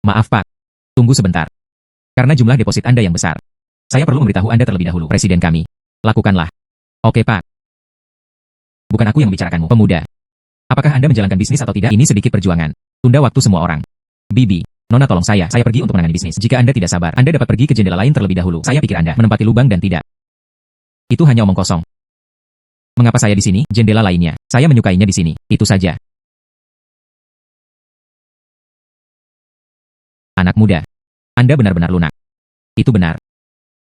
Maaf Pak. Tunggu sebentar. Karena jumlah deposit Anda yang besar. Saya perlu memberitahu Anda terlebih dahulu. Presiden kami. Lakukanlah. Oke Pak. Bukan aku yang membicarakanmu, pemuda. Apakah Anda menjalankan bisnis atau tidak? Ini sedikit perjuangan. Tunda waktu semua orang. Bibi, Nona tolong saya pergi untuk menangani bisnis. Jika Anda tidak sabar, Anda dapat pergi ke jendela lain terlebih dahulu. Saya pikir Anda menempati lubang dan tidak. Itu hanya omong kosong. Mengapa saya di sini? Jendela lainnya. Saya menyukainya di sini. Itu saja. Anak muda, Anda benar-benar lunak. Itu benar.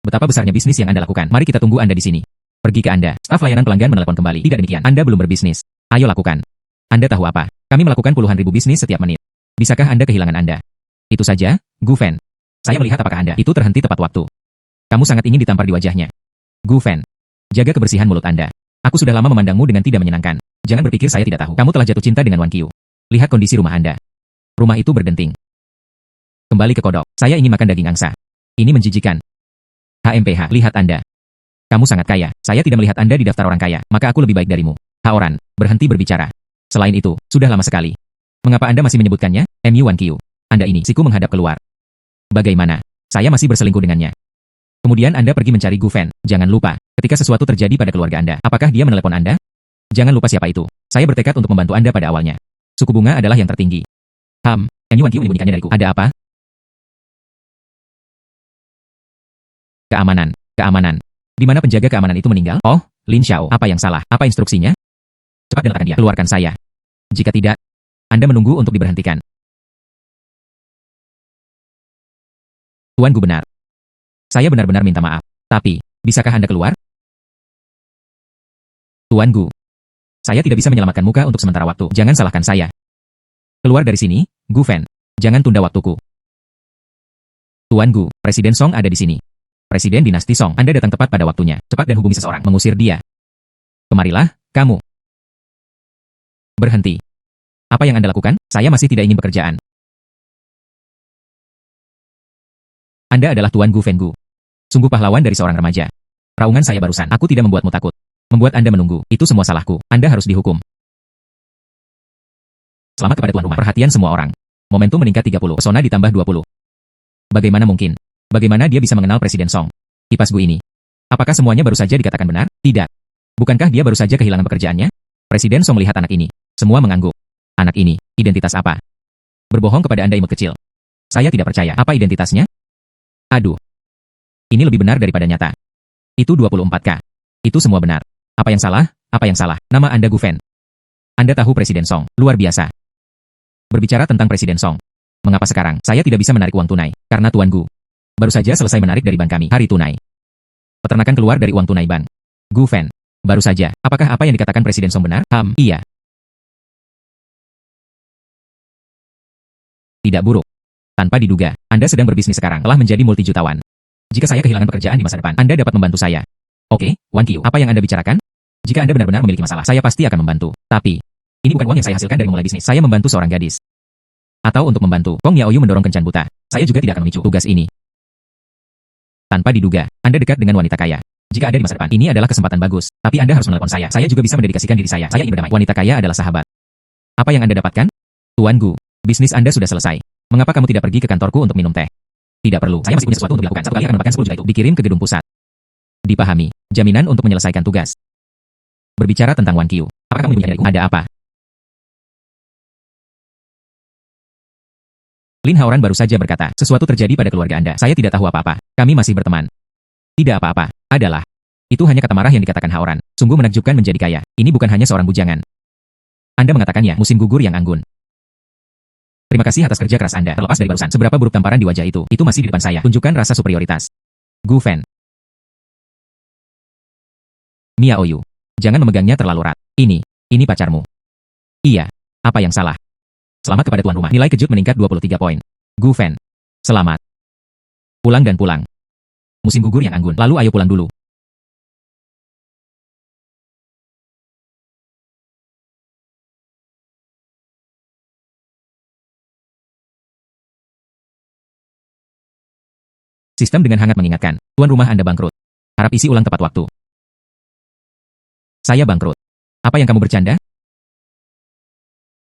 Betapa besarnya bisnis yang Anda lakukan. Mari kita tunggu Anda di sini. Pergi ke Anda. Staf layanan pelanggan menelepon kembali. Tidak demikian. Anda belum berbisnis. Ayo lakukan. Anda tahu apa? Kami melakukan puluhan ribu bisnis setiap menit. Bisakah Anda kehilangan Anda? Itu saja, Gu Fen. Saya melihat apakah Anda itu terhenti tepat waktu. Kamu sangat ingin ditampar di wajahnya. Gu Fen, jaga kebersihan mulut Anda. Aku sudah lama memandangmu dengan tidak menyenangkan. Jangan berpikir saya tidak tahu. Kamu telah jatuh cinta dengan Wan Qiu. Lihat kondisi rumah Anda. Rumah itu berdenting. Kembali ke kodok. Saya ingin makan daging angsa. Ini menjijikan. HMPH, lihat Anda. Kamu sangat kaya. Saya tidak melihat Anda di daftar orang kaya, maka aku lebih baik darimu. Haoran, berhenti berbicara. Selain itu, sudah lama sekali. Mengapa Anda masih menyebutkannya? MU Wan Qiu. Anda ini, siku menghadap keluar. Bagaimana? Saya masih berselingkuh dengannya. Kemudian Anda pergi mencari Gu Fen. Jangan lupa, ketika sesuatu terjadi pada keluarga Anda, apakah dia menelepon Anda? Jangan lupa siapa itu. Saya bertekad untuk membantu Anda pada awalnya. Suku bunga adalah yang tertinggi. MU Wan Qiu menyembunyikannya dariku. Ada apa? Keamanan, keamanan. Di mana penjaga keamanan itu meninggal? Oh, Lin Xiao. Apa yang salah? Apa instruksinya? Cepat dan letakkan dia. Keluarkan saya. Jika tidak, Anda menunggu untuk diberhentikan. Tuan Gu benar. Saya benar-benar minta maaf. Tapi, bisakah Anda keluar? Tuan Gu. Saya tidak bisa menyelamatkan muka untuk sementara waktu. Jangan salahkan saya. Keluar dari sini, Gu Fen. Jangan tunda waktuku. Tuan Gu, Presiden Song ada di sini. Presiden dinasti Song, Anda datang tepat pada waktunya. Cepat dan hubungi seseorang, mengusir dia. Kemarilah, kamu. Berhenti. Apa yang Anda lakukan? Saya masih tidak ingin pekerjaan. Anda adalah Tuan Gu Fen Gu. Sungguh pahlawan dari seorang remaja. Raungan saya barusan, aku tidak membuatmu takut. Membuat Anda menunggu, itu semua salahku. Anda harus dihukum. Selamat kepada tuan rumah. Perhatian semua orang. Momentum meningkat 30, pesona ditambah 20. Bagaimana mungkin? Bagaimana dia bisa mengenal Presiden Song? Kipas Gu ini. Apakah semuanya baru saja dikatakan benar? Tidak. Bukankah dia baru saja kehilangan pekerjaannya? Presiden Song melihat anak ini. Semua mengangguk. Anak ini, identitas apa? Berbohong kepada Anda imut kecil. Saya tidak percaya. Apa identitasnya? Aduh. Ini lebih benar daripada nyata. Itu 24K. Itu semua benar. Apa yang salah? Apa yang salah? Nama Anda Gu Fen. Anda tahu Presiden Song. Luar biasa. Berbicara tentang Presiden Song. Mengapa sekarang saya tidak bisa menarik uang tunai? Karena Tuan Gu baru saja selesai menarik dari bank kami hari tunai. Peternakan keluar dari uang tunai bank. Gu Fen. Baru saja. Apakah apa yang dikatakan Presiden Song benar? Iya. Tidak buruk. Tanpa diduga, Anda sedang berbisnis sekarang telah menjadi multijutawan. Jika saya kehilangan pekerjaan di masa depan, Anda dapat membantu saya. Oke, Wan Qiu, apa yang Anda bicarakan? Jika Anda benar-benar memiliki masalah, saya pasti akan membantu. Tapi, ini bukan uang yang saya hasilkan dari memulai bisnis. Saya membantu seorang gadis. Atau untuk membantu, Kong Yaoyu mendorong kencan buta. Saya juga tidak akan memicu tugas ini. Tanpa diduga, Anda dekat dengan wanita kaya. Jika ada di masa depan, ini adalah kesempatan bagus. Tapi Anda harus menelepon saya. Saya juga bisa mendedikasikan diri saya. Saya ingin berdamai. Wanita kaya adalah sahabat. Apa yang Anda dapatkan? Tuan Gu, bisnis Anda sudah selesai. Mengapa kamu tidak pergi ke kantorku untuk minum teh? Tidak perlu. Saya masih punya sesuatu untuk dilakukan. Satu kali akan mendapatkan 10 juta itu. Dikirim ke gedung pusat. Dipahami. Jaminan untuk menyelesaikan tugas. Berbicara tentang Wan Qiu. Apakah kamu menyebutkan dariku? Ada apa? Lin Haoran baru saja berkata, sesuatu terjadi pada keluarga Anda. Saya tidak tahu apa-apa. Kami masih berteman. Tidak apa-apa. Adalah. Itu hanya kata marah yang dikatakan Haoran. Sungguh menakjubkan menjadi kaya. Ini bukan hanya seorang bujangan. Anda mengatakannya, musim gugur yang anggun. Terima kasih atas kerja keras Anda. Terlepas dari barusan, seberapa buruk tamparan di wajah itu masih di depan saya. Tunjukkan rasa superioritas. Gu Fen. Miao Yu. Jangan memegangnya terlalu erat. Ini pacarmu. Iya. Apa yang salah? Selamat kepada tuan rumah. Nilai kejut meningkat 23 poin. Gu Fen. Selamat. Pulang dan pulang. Musim gugur yang anggun. Lalu ayo pulang dulu. Sistem dengan hangat mengingatkan, tuan rumah Anda bangkrut. Harap isi ulang tepat waktu. Saya bangkrut. Apa yang kamu bercanda?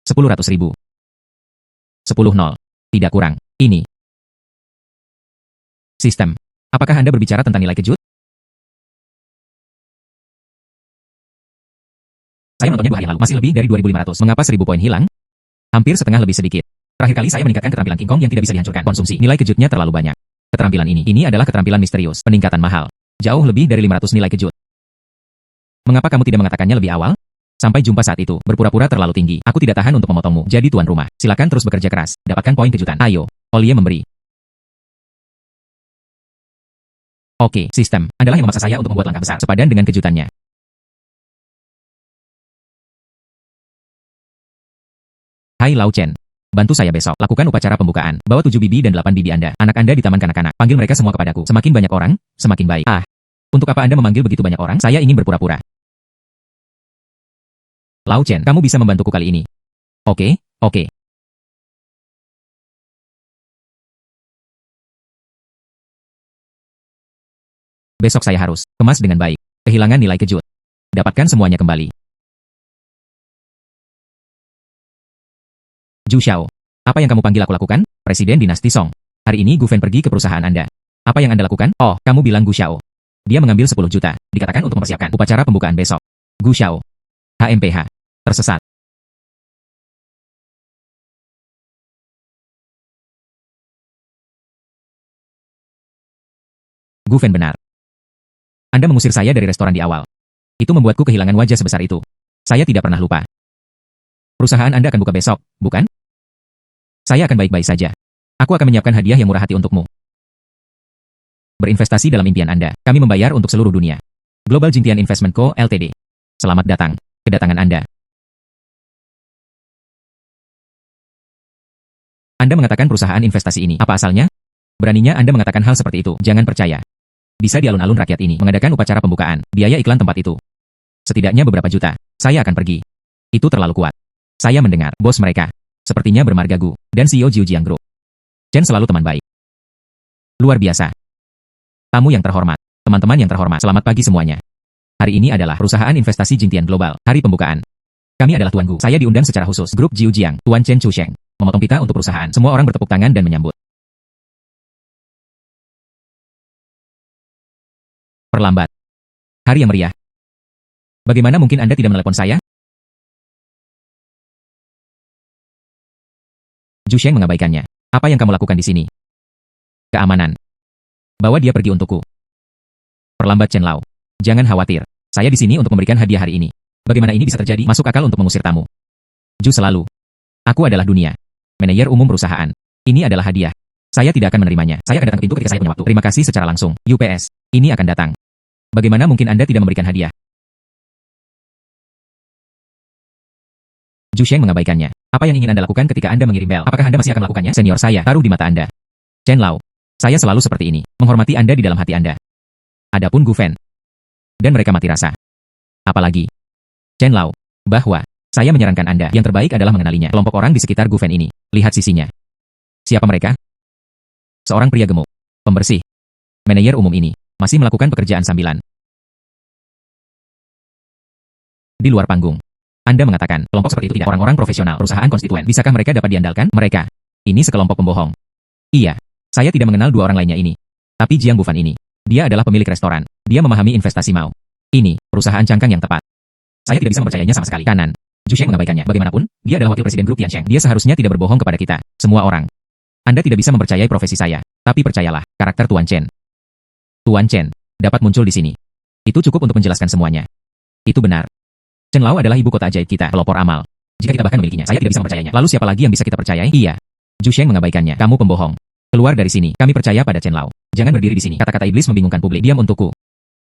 10.000.000. 10.0. Tidak kurang. Ini. Sistem. Apakah Anda berbicara tentang nilai kejut? Saya menontonnya 2 hari lalu. Masih lebih dari 2.500. Mengapa 1.000 poin hilang? Hampir setengah lebih sedikit. Terakhir kali saya meningkatkan keterampilan King Kong yang tidak bisa dihancurkan. Konsumsi. Nilai kejutnya terlalu banyak. Keterampilan ini adalah keterampilan misterius. Peningkatan mahal. Jauh lebih dari 500 nilai kejut. Mengapa kamu tidak mengatakannya lebih awal? Sampai jumpa saat itu, berpura-pura terlalu tinggi. Aku tidak tahan untuk memotongmu. Jadi tuan rumah, silakan terus bekerja keras. Dapatkan poin kejutan. Ayo. Olie memberi. Oke, sistem. Adalah yang memaksa saya untuk membuat langkah besar. Sepadan dengan kejutannya. Hai Lau Chen. Bantu saya besok. Lakukan upacara pembukaan. Bawa 7 bibi dan 8 bibi Anda. Anak Anda di taman kanak-kanak. Panggil mereka semua kepadaku. Semakin banyak orang, semakin baik. Ah. Untuk apa Anda memanggil begitu banyak orang? Saya ingin berpura-pura. Lau Chen, kamu bisa membantuku kali ini. Oke, oke. Besok saya harus kemas dengan baik. Kehilangan nilai kejut. Dapatkan semuanya kembali. Zhu Xiao. Apa yang kamu panggil aku lakukan? Presiden Dinasti Song. Hari ini Gu Fen pergi ke perusahaan Anda. Apa yang Anda lakukan? Oh, kamu bilang Gu Xiao. Dia mengambil 10 juta. Dikatakan untuk mempersiapkan upacara pembukaan besok. Gu Xiao. HMPH. Tersesat. Gu Fen benar. Anda mengusir saya dari restoran di awal. Itu membuatku kehilangan wajah sebesar itu. Saya tidak pernah lupa. Perusahaan Anda akan buka besok, bukan? Saya akan baik-baik saja. Aku akan menyiapkan hadiah yang murah hati untukmu. Berinvestasi dalam impian Anda. Kami membayar untuk seluruh dunia. Global Jingtian Investment Co. Ltd. Selamat datang. Kedatangan Anda. Anda mengatakan perusahaan investasi ini. Apa asalnya? Beraninya Anda mengatakan hal seperti itu. Jangan percaya. Bisa di alun-alun rakyat ini mengadakan upacara pembukaan. Biaya iklan tempat itu. Setidaknya beberapa juta. Saya akan pergi. Itu terlalu kuat. Saya mendengar bos mereka. Sepertinya bermarga Gu. Dan CEO Jiujiang Group. Chen selalu teman baik. Luar biasa. Tamu yang terhormat. Teman-teman yang terhormat. Selamat pagi semuanya. Hari ini adalah perusahaan investasi Jingtian Global. Hari pembukaan. Kami adalah Tuan Gu. Saya diundang secara khusus. Grup Jiujiang. Tuan Chen Chusheng. Memotong pita untuk perusahaan. Semua orang bertepuk tangan dan menyambut. Perlambat. Hari yang meriah. Bagaimana mungkin Anda tidak menelepon saya? Zhu Sheng mengabaikannya. Apa yang kamu lakukan di sini? Keamanan. Bawa dia pergi untukku. Perlambat Chen Lao. Jangan khawatir. Saya di sini untuk memberikan hadiah hari ini. Bagaimana ini bisa terjadi? Masuk akal untuk mengusir tamu. Zhu selalu. Aku adalah dunia. Manajer umum perusahaan. Ini adalah hadiah. Saya tidak akan menerimanya. Saya akan datang ke pintu ketika saya punya waktu. Terima kasih secara langsung. UPS. Ini akan datang. Bagaimana mungkin Anda tidak memberikan hadiah? Zhu Sheng mengabaikannya. Apa yang ingin Anda lakukan ketika Anda mengirim bel? Apakah Anda masih akan melakukannya? Senior saya, taruh di mata Anda. Chen Lao. Saya selalu seperti ini. Menghormati Anda di dalam hati Anda. Adapun Gu Fen. Dan mereka mati rasa. Apalagi. Chen Lao. Bahwa. Saya menyarankan Anda. Yang terbaik adalah mengenalinya. Kelompok orang di sekitar Gu Fen ini. Lihat sisinya. Siapa mereka? Seorang pria gemuk. Pembersih. Manajer umum ini. Masih melakukan pekerjaan sambilan. Di luar panggung. Anda mengatakan, kelompok seperti itu tidak orang-orang profesional, perusahaan konstituen. Bisakah mereka dapat diandalkan? Mereka. Ini sekelompok pembohong. Iya. Saya tidak mengenal dua orang lainnya ini. Tapi Jiang Bufan ini. Dia adalah pemilik restoran. Dia memahami investasi Mao. Ini, perusahaan cangkang yang tepat. Saya tidak bisa mempercayainya sama sekali. Kanan. Zhu Sheng mengabaikannya. Bagaimanapun, dia adalah wakil presiden grup Tiansheng. Dia seharusnya tidak berbohong kepada kita. Semua orang. Anda tidak bisa mempercayai profesi saya. Tapi percayalah, karakter Tuan Chen. Tuan Chen. Dapat muncul di sini. Itu cukup untuk menjelaskan semuanya. Itu benar. Chen Lao adalah ibu kota ajaib kita, pelopor amal. Jika kita bahkan memilikinya, saya tidak bisa mempercayainya. Lalu siapa lagi yang bisa kita percayai? Iya. Zhu Sheng mengabaikannya. Kamu pembohong. Keluar dari sini. Kami percaya pada Chen Lao. Jangan berdiri di sini. Kata-kata iblis membingungkan publik. Diam untukku.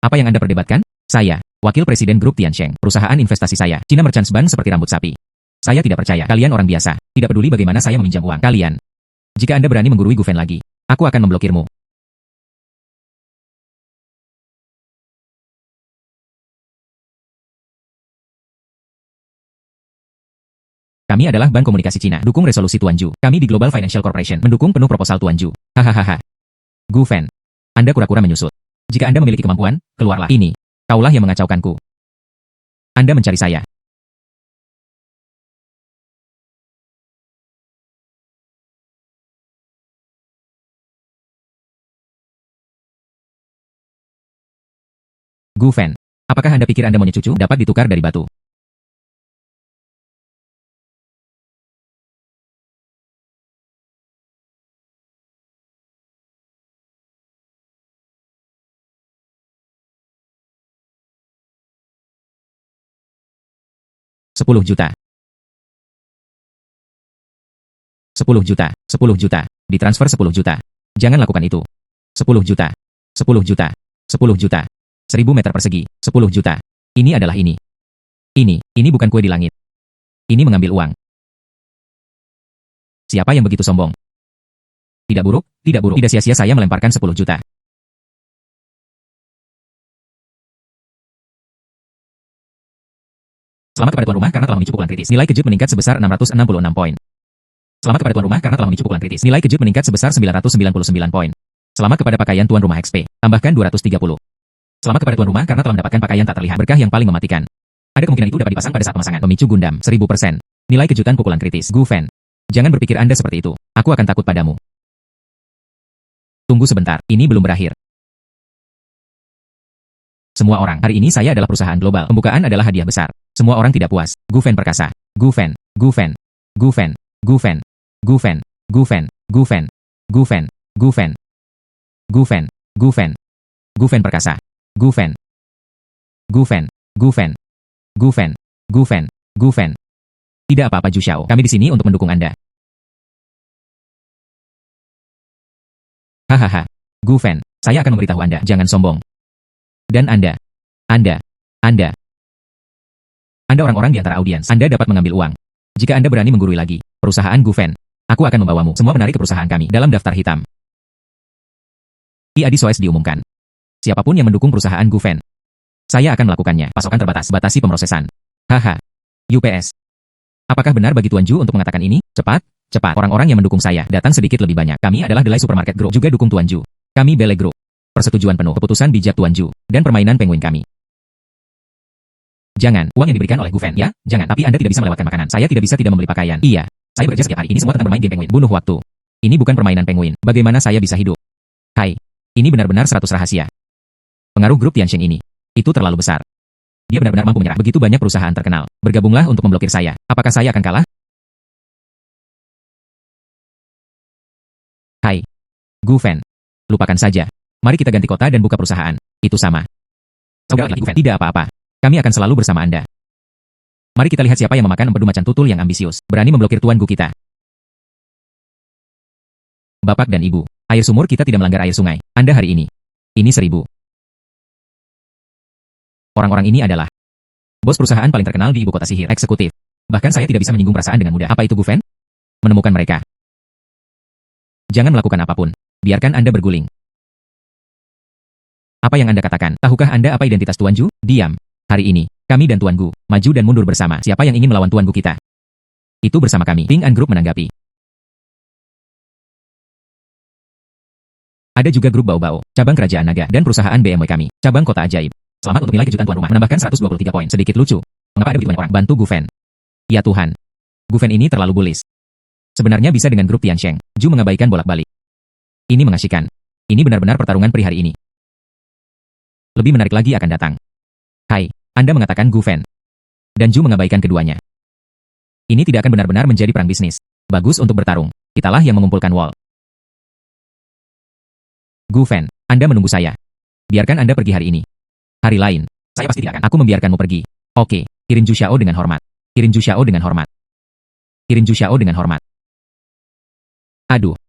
Apa yang Anda perdebatkan? Saya, wakil presiden grup Tiansheng. Perusahaan investasi saya, China Merchants Bank seperti rambut sapi. Saya tidak percaya. Kalian orang biasa. Tidak peduli bagaimana saya meminjam uang. Kalian. Jika Anda berani menggurui Gu Fen lagi, aku akan memblokirmu. Kami adalah Bank Komunikasi Cina. Dukung resolusi Tuan Zhu. Kami di Global Financial Corporation. Mendukung penuh proposal Tuan Zhu. Hahaha. Gu Fen. Anda kura-kura menyusut. Jika Anda memiliki kemampuan, keluarlah. Ini. Kaulah yang mengacaukanku. Anda mencari saya. Gu Fen. Apakah Anda pikir Anda monyet cucu dapat ditukar dari batu? 10 juta. 10 juta. 10 juta. Ditransfer 10 juta. Jangan lakukan itu. 10 juta. 10 juta. 10 juta. 1000 meter persegi. 10 juta. Ini adalah ini. Ini bukan kue di langit. Ini mengambil uang. Siapa yang begitu sombong? Tidak buruk, tidak buruk. Tidak sia-sia saya melemparkan 10 juta. Selamat kepada tuan rumah karena telah memicu pukulan kritis. Nilai kejut meningkat sebesar 666 poin. Selamat kepada tuan rumah karena telah memicu pukulan kritis. Nilai kejut meningkat sebesar 999 poin. Selamat kepada pakaian tuan rumah XP. Tambahkan 230. Selamat kepada tuan rumah karena telah mendapatkan pakaian tak terlihat. Berkah yang paling mematikan. Ada kemungkinan itu dapat dipasang pada saat pemasangan. Memicu gundam 1000%. Nilai kejutan pukulan kritis. Gufen. Jangan berpikir Anda seperti itu. Aku akan takut padamu. Tunggu sebentar. Ini belum berakhir. Semua orang. Hari ini saya adalah perusahaan global. Pembukaan adalah hadiah besar. Semua orang tidak puas. Gufen perkasa. Gufen. Gufen. Gufen. Gufen. Gufen. Gufen. Gufen. Gufen. Gufen. Gufen. Gufen. Gufen perkasa. Gufen. Gufen. Gufen. Gufen. Gufen. Gufen. Tidak apa-apa Zhu Xiao. Kami di sini untuk mendukung Anda. Hahaha. Gufen, saya akan memberitahu Anda. Jangan sombong. Dan Anda orang-orang di antara audiens. Anda dapat mengambil uang. Jika Anda berani menggurui lagi, perusahaan Gufen, aku akan membawamu. Semua menarik ke perusahaan kami dalam daftar hitam. Iadi Soes diumumkan. Siapapun yang mendukung perusahaan Gufen, saya akan melakukannya. Pasokan terbatas. Batasi pemrosesan. Haha. UPS. Apakah benar bagi Tuan Zhu untuk mengatakan ini? Cepat. Orang-orang yang mendukung saya datang sedikit lebih banyak. Kami adalah Delay Supermarket Group. Juga dukung Tuan Zhu. Kami Bele Group. Persetujuan penuh. Keputusan bijak Tuan Zhu. Dan permainan penguin kami. Jangan. Uang yang diberikan oleh Gufen. Ya, jangan. Tapi Anda tidak bisa melewatkan makanan. Saya tidak bisa tidak membeli pakaian. Iya. Saya bekerja setiap hari. Ini semua tentang bermain game penguin. Bunuh waktu. Ini bukan permainan penguin. Bagaimana saya bisa hidup? Hai. Ini benar-benar 100 rahasia. Pengaruh grup Tianxing ini. Itu terlalu besar. Dia benar-benar mampu menyerah. Begitu banyak perusahaan terkenal. Bergabunglah untuk memblokir saya. Apakah saya akan kalah? Hai. Gufen. Lupakan saja. Mari kita ganti kota dan buka perusahaan. Itu sama. Saudara Gufen. Tidak apa-apa. Kami akan selalu bersama Anda. Mari kita lihat siapa yang memakan empedu macan tutul yang ambisius. Berani memblokir Tuan Gu kita. Bapak dan Ibu. Air sumur kita tidak melanggar air sungai. Anda hari ini. Ini 1000. Orang-orang ini adalah bos perusahaan paling terkenal di ibu kota sihir. Eksekutif. Bahkan saya tidak bisa menyinggung perasaan dengan mudah. Apa itu Gufen? Menemukan mereka. Jangan melakukan apapun. Biarkan Anda berguling. Apa yang Anda katakan? Tahukah Anda apa identitas Tuan Zhu? Diam. Hari ini, kami dan Tuan Gu, maju dan mundur bersama. Siapa yang ingin melawan Tuan Gu kita? Itu bersama kami. Ping An Group menanggapi. Ada juga grup Bao Bao, cabang kerajaan naga, dan perusahaan BMW kami, cabang kota ajaib. Selamat untuk nilai kejutan tuan rumah, menambahkan 123 poin. Sedikit lucu. Mengapa ada begitu banyak orang? Bantu Gufen. Ya Tuhan. Gufen ini terlalu bullish. Sebenarnya bisa dengan grup Tianxing. Zhu mengabaikan bolak-balik. Ini mengasihkan. Ini benar-benar pertarungan peri hari ini. Lebih menarik lagi akan datang. Hai, Anda mengatakan Gufen. Dan Zhu mengabaikan keduanya. Ini tidak akan benar-benar menjadi perang bisnis. Bagus untuk bertarung. Kitalah yang mengumpulkan wall. Gufen, Anda menunggu saya. Biarkan Anda pergi hari ini. Hari lain, saya pasti tidak akan. Aku membiarkanmu pergi. Oke, kirim Zhu Xiao dengan hormat. Kirim Zhu Xiao dengan hormat. Kirim Zhu Xiao dengan hormat. Aduh.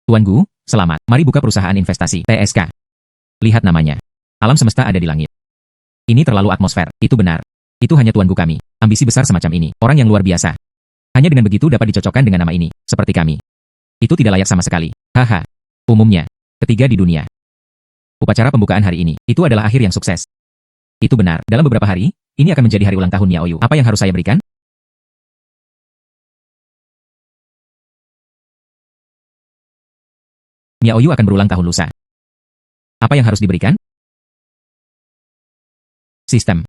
Tuan Gu, selamat. Mari buka perusahaan investasi, TSK. Lihat namanya. Alam semesta ada di langit. Ini terlalu atmosfer. Itu benar. Itu hanya Tuan Gu kami. Ambisi besar semacam ini. Orang yang luar biasa. Hanya dengan begitu dapat dicocokkan dengan nama ini. Seperti kami. Itu tidak layak sama sekali. Haha. Umumnya. Ketiga di dunia. Upacara pembukaan hari ini. Itu adalah akhir yang sukses. Itu benar. Dalam beberapa hari, ini akan menjadi hari ulang tahun Miao Yu. Apa yang harus saya berikan? Miao Yu akan berulang tahun lusa. Apa yang harus diberikan? Sistem.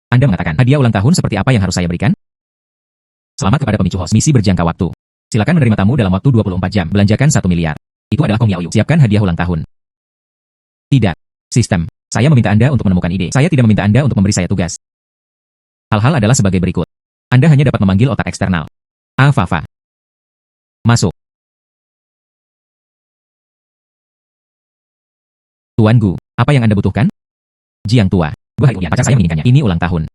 Anda mengatakan hadiah ulang tahun seperti apa yang harus saya berikan? Selamat kepada pemicu host. Misi berjangka waktu. Silakan menerima tamu dalam waktu 24 jam. Belanjakan 1 miliar. Itu adalah Kong Miao Yu. Siapkan hadiah ulang tahun. Tidak. Sistem. Saya meminta Anda untuk menemukan ide. Saya tidak meminta Anda untuk memberi saya tugas. Hal-hal adalah sebagai berikut. Anda hanya dapat memanggil otak eksternal. Fafa. Masuk. Tuan Gu, apa yang Anda butuhkan? Jiang tua. 2 hari kemudian pacar saya menginginkannya. Ini ulang tahun.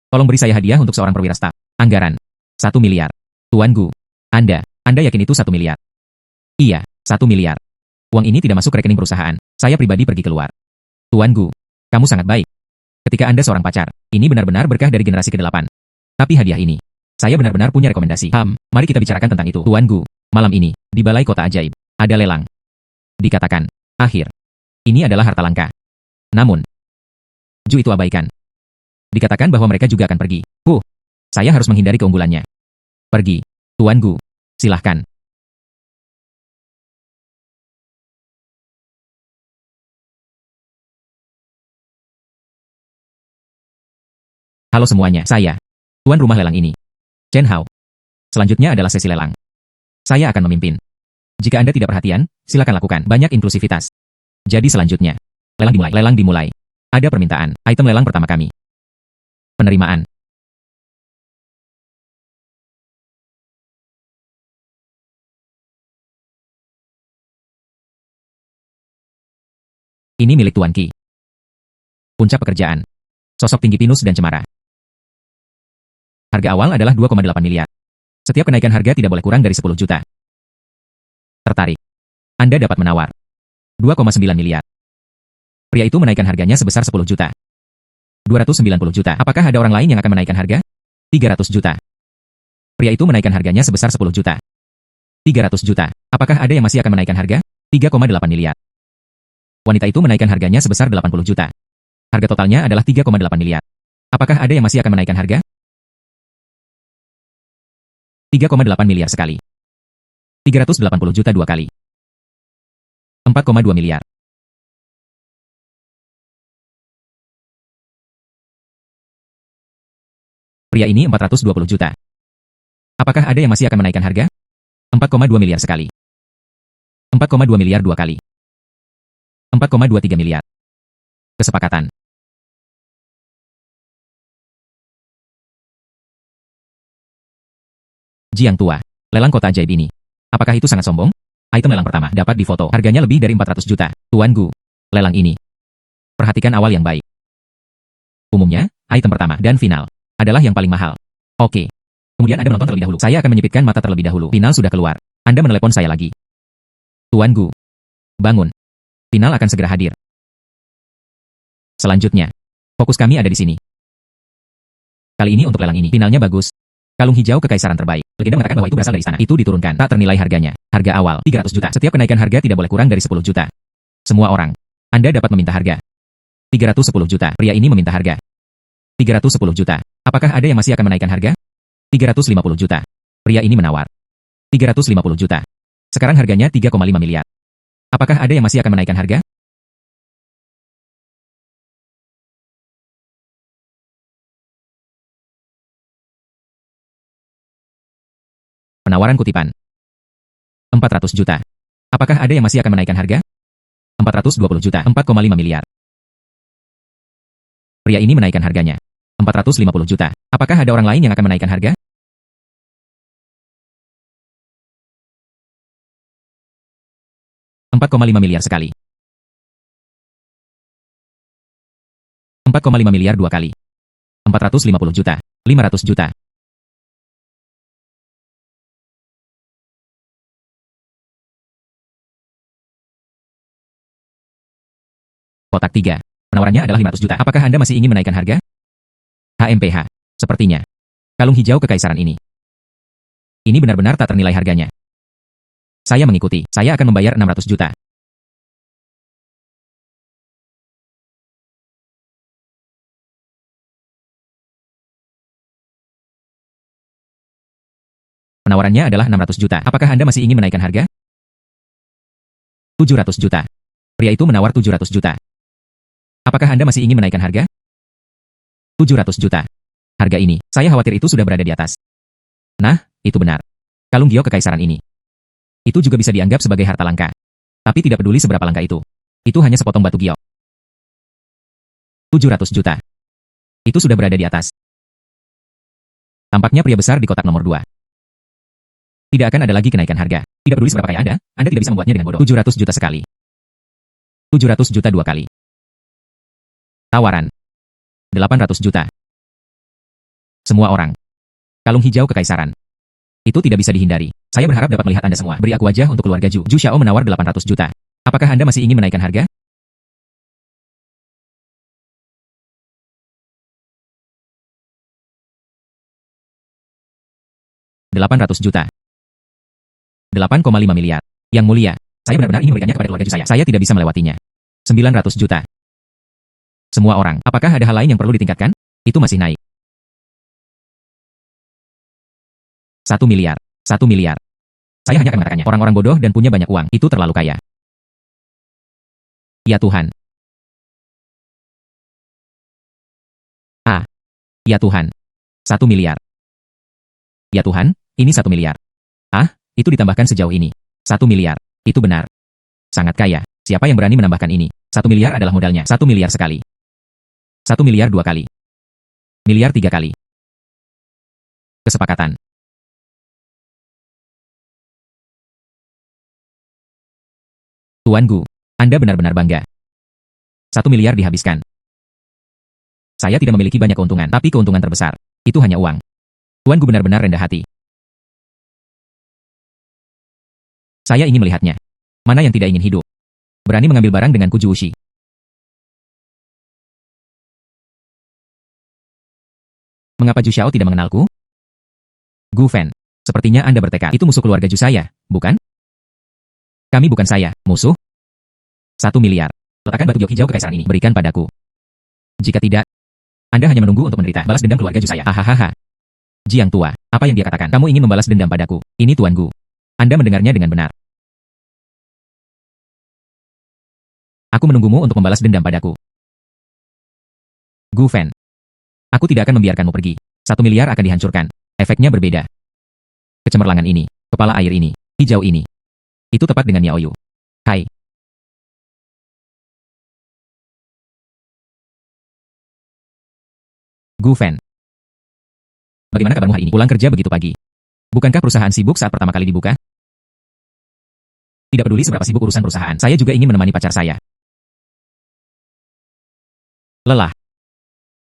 Tolong beri saya hadiah untuk seorang perwira staf. Anggaran. 1 miliar. Tuan Gu. Anda yakin itu 1 miliar? Iya, 1 miliar. Uang ini tidak masuk rekening perusahaan. Saya pribadi pergi keluar. Tuan Gu, kamu sangat baik. Ketika Anda seorang pacar, ini benar-benar berkah dari generasi ke-8. Tapi hadiah ini, saya benar-benar punya rekomendasi. Mari kita bicarakan tentang itu. Tuan Gu, malam ini, di Balai Kota Ajaib, ada lelang. Dikatakan, akhir. Ini adalah harta langka. Namun, Ju itu abaikan. Dikatakan bahwa mereka juga akan pergi. Saya harus menghindari keunggulannya. Pergi. Tuan Gu, silahkan. Halo semuanya, saya, tuan rumah lelang ini. Chen Hao. Selanjutnya adalah sesi lelang. Saya akan memimpin. Jika Anda tidak perhatian, silakan lakukan banyak inklusivitas. Jadi selanjutnya, lelang dimulai. Lelang dimulai. Ada permintaan, item lelang pertama kami. Penerimaan. Ini milik Tuan Qi. Puncak pekerjaan. Sosok tinggi pinus dan cemara. Harga awal adalah 2,8 miliar. Setiap kenaikan harga tidak boleh kurang dari 10 juta. Tertarik? Anda dapat menawar 2,9 miliar. Pria itu menaikkan harganya sebesar 10 juta. 290 juta. Apakah ada orang lain yang akan menaikkan harga? 300 juta. Pria itu menaikkan harganya sebesar 10 juta. 300 juta. Apakah ada yang masih akan menaikkan harga? 3,8 miliar. Wanita itu menaikkan harganya sebesar 80 juta. Harga totalnya adalah 3,8 miliar. Apakah ada yang masih akan menaikkan harga? 3,8 miliar sekali. 380 juta 2 kali. 4,2 miliar. Pria ini 420 juta. Apakah ada yang masih akan menaikkan harga? 4,2 miliar sekali. 4,2 miliar 2 kali. 4,23 miliar. Kesepakatan. Jiang tua, lelang kota ajaib ini. Apakah itu sangat sombong? Item lelang pertama dapat difoto. Harganya lebih dari 400 juta. Tuan Gu, lelang ini. Perhatikan awal yang baik. Umumnya, item pertama dan final adalah yang paling mahal. Oke. Kemudian Anda menonton terlebih dahulu. Saya akan menyipitkan mata terlebih dahulu. Final sudah keluar. Anda menelepon saya lagi. Tuan Gu, bangun. Final akan segera hadir. Selanjutnya, fokus kami ada di sini. Kali ini untuk lelang ini, finalnya bagus. Kalung hijau kekaisaran terbaik. Legenda mengatakan bahwa itu berasal dari istana. Itu diturunkan, tak ternilai harganya. Harga awal, 300 juta. Setiap kenaikan harga tidak boleh kurang dari 10 juta. Semua orang. Anda dapat meminta harga. 310 juta. Pria ini meminta harga. 310 juta. Apakah ada yang masih akan menaikkan harga? 350 juta. Pria ini menawar. 350 juta. Sekarang harganya 3,5 miliar. Apakah ada yang masih akan menaikkan harga? Penawaran kutipan. 400 juta. Apakah ada yang masih akan menaikkan harga? 420 juta. 4,5 miliar. Pria ini menaikkan harganya. 450 juta. Apakah ada orang lain yang akan menaikkan harga? $4,5 miliar sekali. 4,5 miliar 2 kali. 450 juta. 500 juta. Kotak 3. Penawarannya adalah 500 juta. Apakah Anda masih ingin menaikkan harga? HMPH. Sepertinya. Kalung hijau kekaisaran ini. Ini benar-benar tak ternilai harganya. Saya mengikuti. Saya akan membayar 600 juta. Penawarannya adalah 600 juta. Apakah Anda masih ingin menaikkan harga? 700 juta. Pria itu menawar 700 juta. Apakah Anda masih ingin menaikkan harga? 700 juta. Harga ini, saya khawatir itu sudah berada di atas. Nah, itu benar. Kalung giok kekaisaran ini. Itu juga bisa dianggap sebagai harta langka. Tapi tidak peduli seberapa langka itu. Itu hanya sepotong batu giok. 700 juta. Itu sudah berada di atas. Tampaknya pria besar di kotak nomor 2. Tidak akan ada lagi kenaikan harga. Tidak peduli seberapa kaya Anda tidak bisa membuatnya dengan bodoh. 700 juta sekali. 700 juta 2 kali. Tawaran. 800 juta. Semua orang. Kalung hijau kekaisaran. Itu tidak bisa dihindari. Saya berharap dapat melihat Anda semua. Beri aku wajah untuk keluarga Ju. Ju Xiao menawar 800 juta. Apakah Anda masih ingin menaikkan harga? 800 juta. 8,5 miliar. Yang mulia, saya benar-benar ingin memberikannya kepada keluarga Ju saya. Saya tidak bisa melewatinya. 900 juta. Semua orang. Apakah ada hal lain yang perlu ditingkatkan? Itu masih naik. 1 miliar. 1 miliar. Saya hanya akan mengatakannya. Orang-orang bodoh dan punya banyak uang. Itu terlalu kaya. Ya Tuhan. Ah. Ya Tuhan. 1 miliar. Ya Tuhan, ini 1 miliar. Ah, itu ditambahkan sejauh ini. 1 miliar. Itu benar. Sangat kaya. Siapa yang berani menambahkan ini? 1 miliar adalah modalnya. 1 miliar sekali. 1 miliar 2 kali. Miliar 3 kali. Kesepakatan. Tuan Gu, Anda benar-benar bangga. 1 miliar dihabiskan. Saya tidak memiliki banyak keuntungan, tapi keuntungan terbesar. Itu hanya uang. Tuan Gu benar-benar rendah hati. Saya ingin melihatnya. Mana yang tidak ingin hidup? Berani mengambil barang dengan Kuju Ushi. Mengapa Ju Xiao tidak mengenalku? Gu Fan, sepertinya Anda bertekad. Itu musuh keluarga Ju saya, bukan? Kami bukan saya, musuh. 1 miliar. Letakkan batu giok hijau kekaisaran ini. Berikan padaku. Jika tidak, Anda hanya menunggu untuk menderita. Balas dendam keluarga Ju saya. Hahaha. Jiang tua, apa yang dia katakan? Kamu ingin membalas dendam padaku. Ini Tuan Gu. Anda mendengarnya dengan benar. Aku menunggumu untuk membalas dendam padaku. Gu Fan. Aku tidak akan membiarkanmu pergi. 1 miliar akan dihancurkan. Efeknya berbeda. Kecemerlangan ini, kepala air ini, hijau ini. Itu tepat dengan Miao Yu. Hai. Gu Fan. Bagaimana kabarmu hari ini? Pulang kerja begitu pagi. Bukankah perusahaan sibuk saat pertama kali dibuka? Tidak peduli seberapa sibuk urusan perusahaan, saya juga ingin menemani pacar saya. Lelah.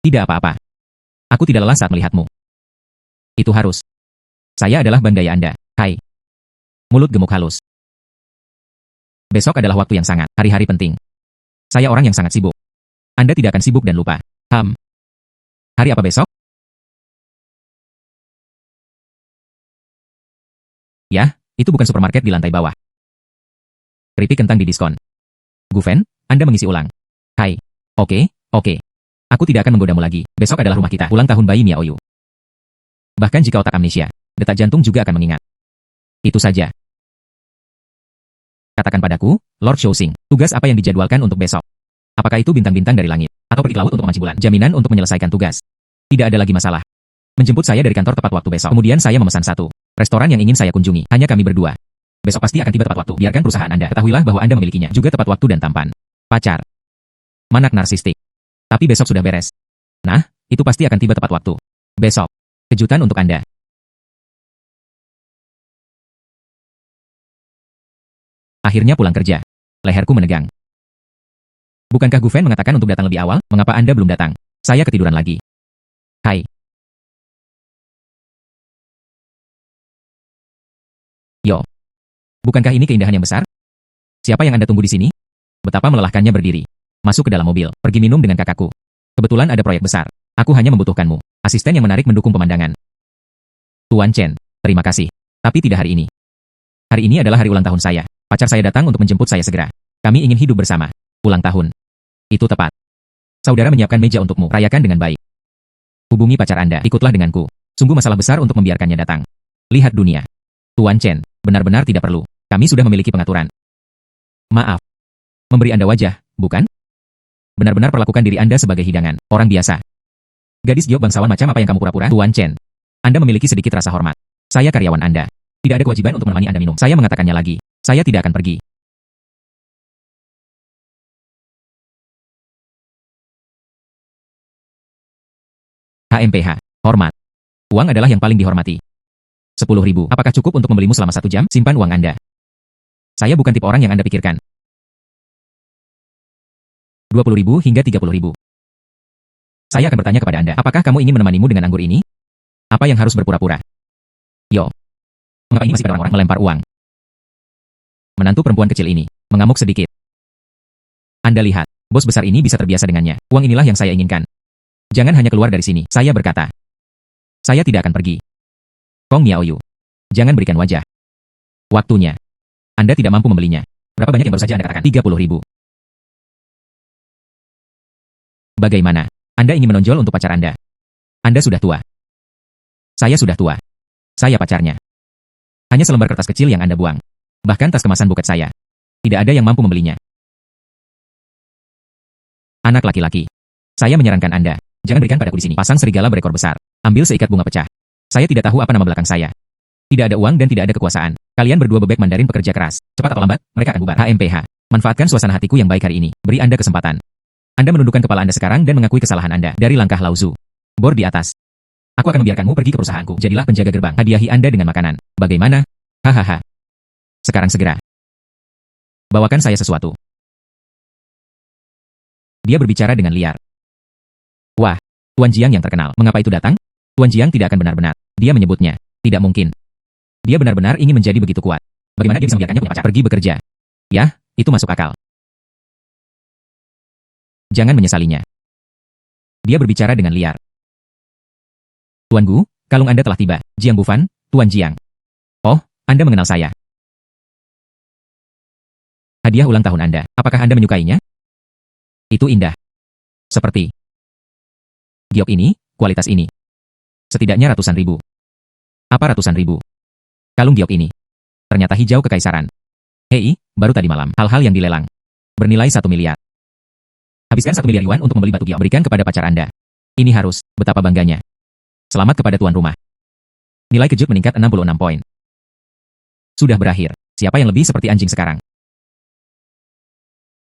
Tidak apa-apa. Aku tidak lelah saat melihatmu. Itu harus. Saya adalah bandai Anda. Hai. Mulut gemuk halus. Besok adalah waktu yang sangat, hari-hari penting. Saya orang yang sangat sibuk. Anda tidak akan sibuk dan lupa. Hari apa besok? Ya, itu bukan supermarket di lantai bawah. Keripik kentang di diskon. Gu Fan, Anda mengisi ulang. Hai. Oke. Aku tidak akan menggodamu lagi. Besok adalah rumah kita. Ulang tahun bayi Miao Yu. Bahkan jika otak amnesia, detak jantung juga akan mengingat. Itu saja. Katakan padaku, Lord Shouxing, tugas apa yang dijadwalkan untuk besok? Apakah itu bintang-bintang dari langit? Atau pergi ke laut untuk memancing bulan? Jaminan untuk menyelesaikan tugas. Tidak ada lagi masalah. Menjemput saya dari kantor tepat waktu besok. Kemudian saya memesan satu restoran yang ingin saya kunjungi. Hanya kami berdua. Besok pasti akan tiba tepat waktu. Biarkan perusahaan Anda. Ketahuilah bahwa Anda memilikinya. Juga tepat waktu dan tampan. Pacar. Manak narsistik. Tapi besok sudah beres. Nah, itu pasti akan tiba tepat waktu. Besok. Kejutan untuk Anda. Akhirnya pulang kerja. Leherku menegang. Bukankah Gu Fan mengatakan untuk datang lebih awal? Mengapa Anda belum datang? Saya ketiduran lagi. Hai. Yo. Bukankah ini keindahan yang besar? Siapa yang Anda tunggu di sini? Betapa melelahkannya berdiri. Masuk ke dalam mobil, pergi minum dengan kakakku. Kebetulan ada proyek besar. Aku hanya membutuhkanmu. Asisten yang menarik mendukung pemandangan. Tuan Chen, terima kasih. Tapi tidak hari ini. Hari ini adalah hari ulang tahun saya. Pacar saya datang untuk menjemput saya segera. Kami ingin hidup bersama. Ulang tahun. Itu tepat. Saudara menyiapkan meja untukmu. Rayakan dengan baik. Hubungi pacar Anda. Ikutlah denganku. Sungguh masalah besar untuk membiarkannya datang. Lihat dunia. Tuan Chen, benar-benar tidak perlu. Kami sudah memiliki pengaturan. Maaf. Memberi Anda wajah, bukan? Benar-benar perlakukan diri Anda sebagai hidangan. Orang biasa. Gadis giok bangsawan macam apa yang kamu pura-pura? Tuan Chen. Anda memiliki sedikit rasa hormat. Saya karyawan Anda. Tidak ada kewajiban untuk menemani Anda minum. Saya mengatakannya lagi. Saya tidak akan pergi. HMPH. Hormat. Uang adalah yang paling dihormati. 10.000. Apakah cukup untuk membelimu selama 1 jam? Simpan uang Anda. Saya bukan tipe orang yang Anda pikirkan. 20.000 hingga 30.000. Saya akan bertanya kepada Anda, apakah kamu ingin menemanimu dengan anggur ini? Apa yang harus berpura-pura? Yo. Mengapa ini masih pada orang-orang melempar uang? Menantu perempuan kecil ini mengamuk sedikit. Anda lihat, bos besar ini bisa terbiasa dengannya. Uang inilah yang saya inginkan. Jangan hanya keluar dari sini, saya berkata. Saya tidak akan pergi. Kong Miaoyu. Jangan berikan wajah. Waktunya. Anda tidak mampu membelinya. Berapa banyak yang baru saja Anda katakan? 30.000. Bagaimana? Anda ingin menonjol untuk pacar Anda? Anda sudah tua. Saya sudah tua. Saya pacarnya. Hanya selembar kertas kecil yang Anda buang. Bahkan tas kemasan buket saya. Tidak ada yang mampu membelinya. Anak laki-laki. Saya menyarankan Anda. Jangan berikan padaku di sini. Pasang serigala berekor besar. Ambil seikat bunga pecah. Saya tidak tahu apa nama belakang saya. Tidak ada uang dan tidak ada kekuasaan. Kalian berdua bebek Mandarin pekerja keras. Cepat atau lambat, mereka akan bubar. HMPH. Manfaatkan suasana hatiku yang baik hari ini. Beri Anda kesempatan. Anda menundukkan kepala Anda sekarang dan mengakui kesalahan Anda. Dari langkah Lauzu. Bor di atas. Aku akan membiarkanmu pergi ke perusahaanku. Jadilah penjaga gerbang. Hadiahi Anda dengan makanan. Bagaimana? Hahaha. Sekarang segera. Bawakan saya sesuatu. Dia berbicara dengan liar. Wah, Tuan Jiang yang terkenal. Mengapa itu datang? Tuan Jiang tidak akan benar-benar. Dia menyebutnya. Tidak mungkin. Dia benar-benar ingin menjadi begitu kuat. Bagaimana dia bisa membiarkannya punya pacar? Pergi bekerja. Ya, itu masuk akal. Jangan menyesalinya. Dia berbicara dengan liar. Tuan Gu, kalung Anda telah tiba. Jiang Bufan, Tuan Jiang. Oh, Anda mengenal saya. Hadiah ulang tahun Anda. Apakah Anda menyukainya? Itu indah. Seperti giok ini, kualitas ini. Setidaknya ratusan ribu. Apa ratusan ribu? Kalung giok ini. Ternyata hijau kekaisaran. Hei, baru tadi malam. Hal-hal yang dilelang. Bernilai 1 miliar. Habiskan 1 miliar yuan untuk membeli batu giok. Berikan kepada pacar Anda. Ini harus, betapa bangganya. Selamat kepada tuan rumah. Nilai kejut meningkat 66 poin. Sudah berakhir. Siapa yang lebih seperti anjing sekarang?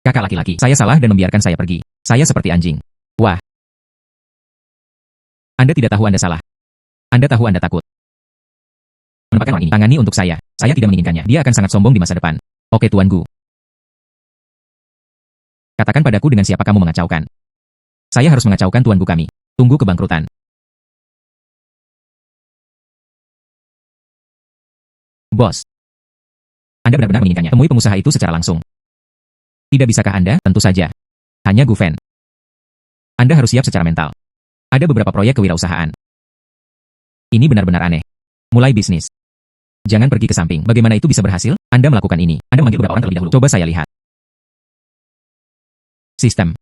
Kakak laki-laki, saya salah dan membiarkan saya pergi. Saya seperti anjing. Wah. Anda tidak tahu Anda salah. Anda tahu Anda takut. Menempatkan orang ini, tangani untuk saya. Saya tidak menginginkannya. Dia akan sangat sombong di masa depan. Oke Tuan Gu. Katakan padaku dengan siapa kamu mengacaukan. Saya harus mengacaukan Tuan Gu kami. Tunggu kebangkrutan. Bos. Anda benar-benar menginginkannya. Temui pengusaha itu secara langsung. Tidak bisakah Anda? Tentu saja. Hanya Gu Fen. Anda harus siap secara mental. Ada beberapa proyek kewirausahaan. Ini benar-benar aneh. Mulai bisnis. Jangan pergi ke samping. Bagaimana itu bisa berhasil? Anda melakukan ini. Anda memanggil beberapa orang terlebih dahulu. Coba saya lihat. Sistem.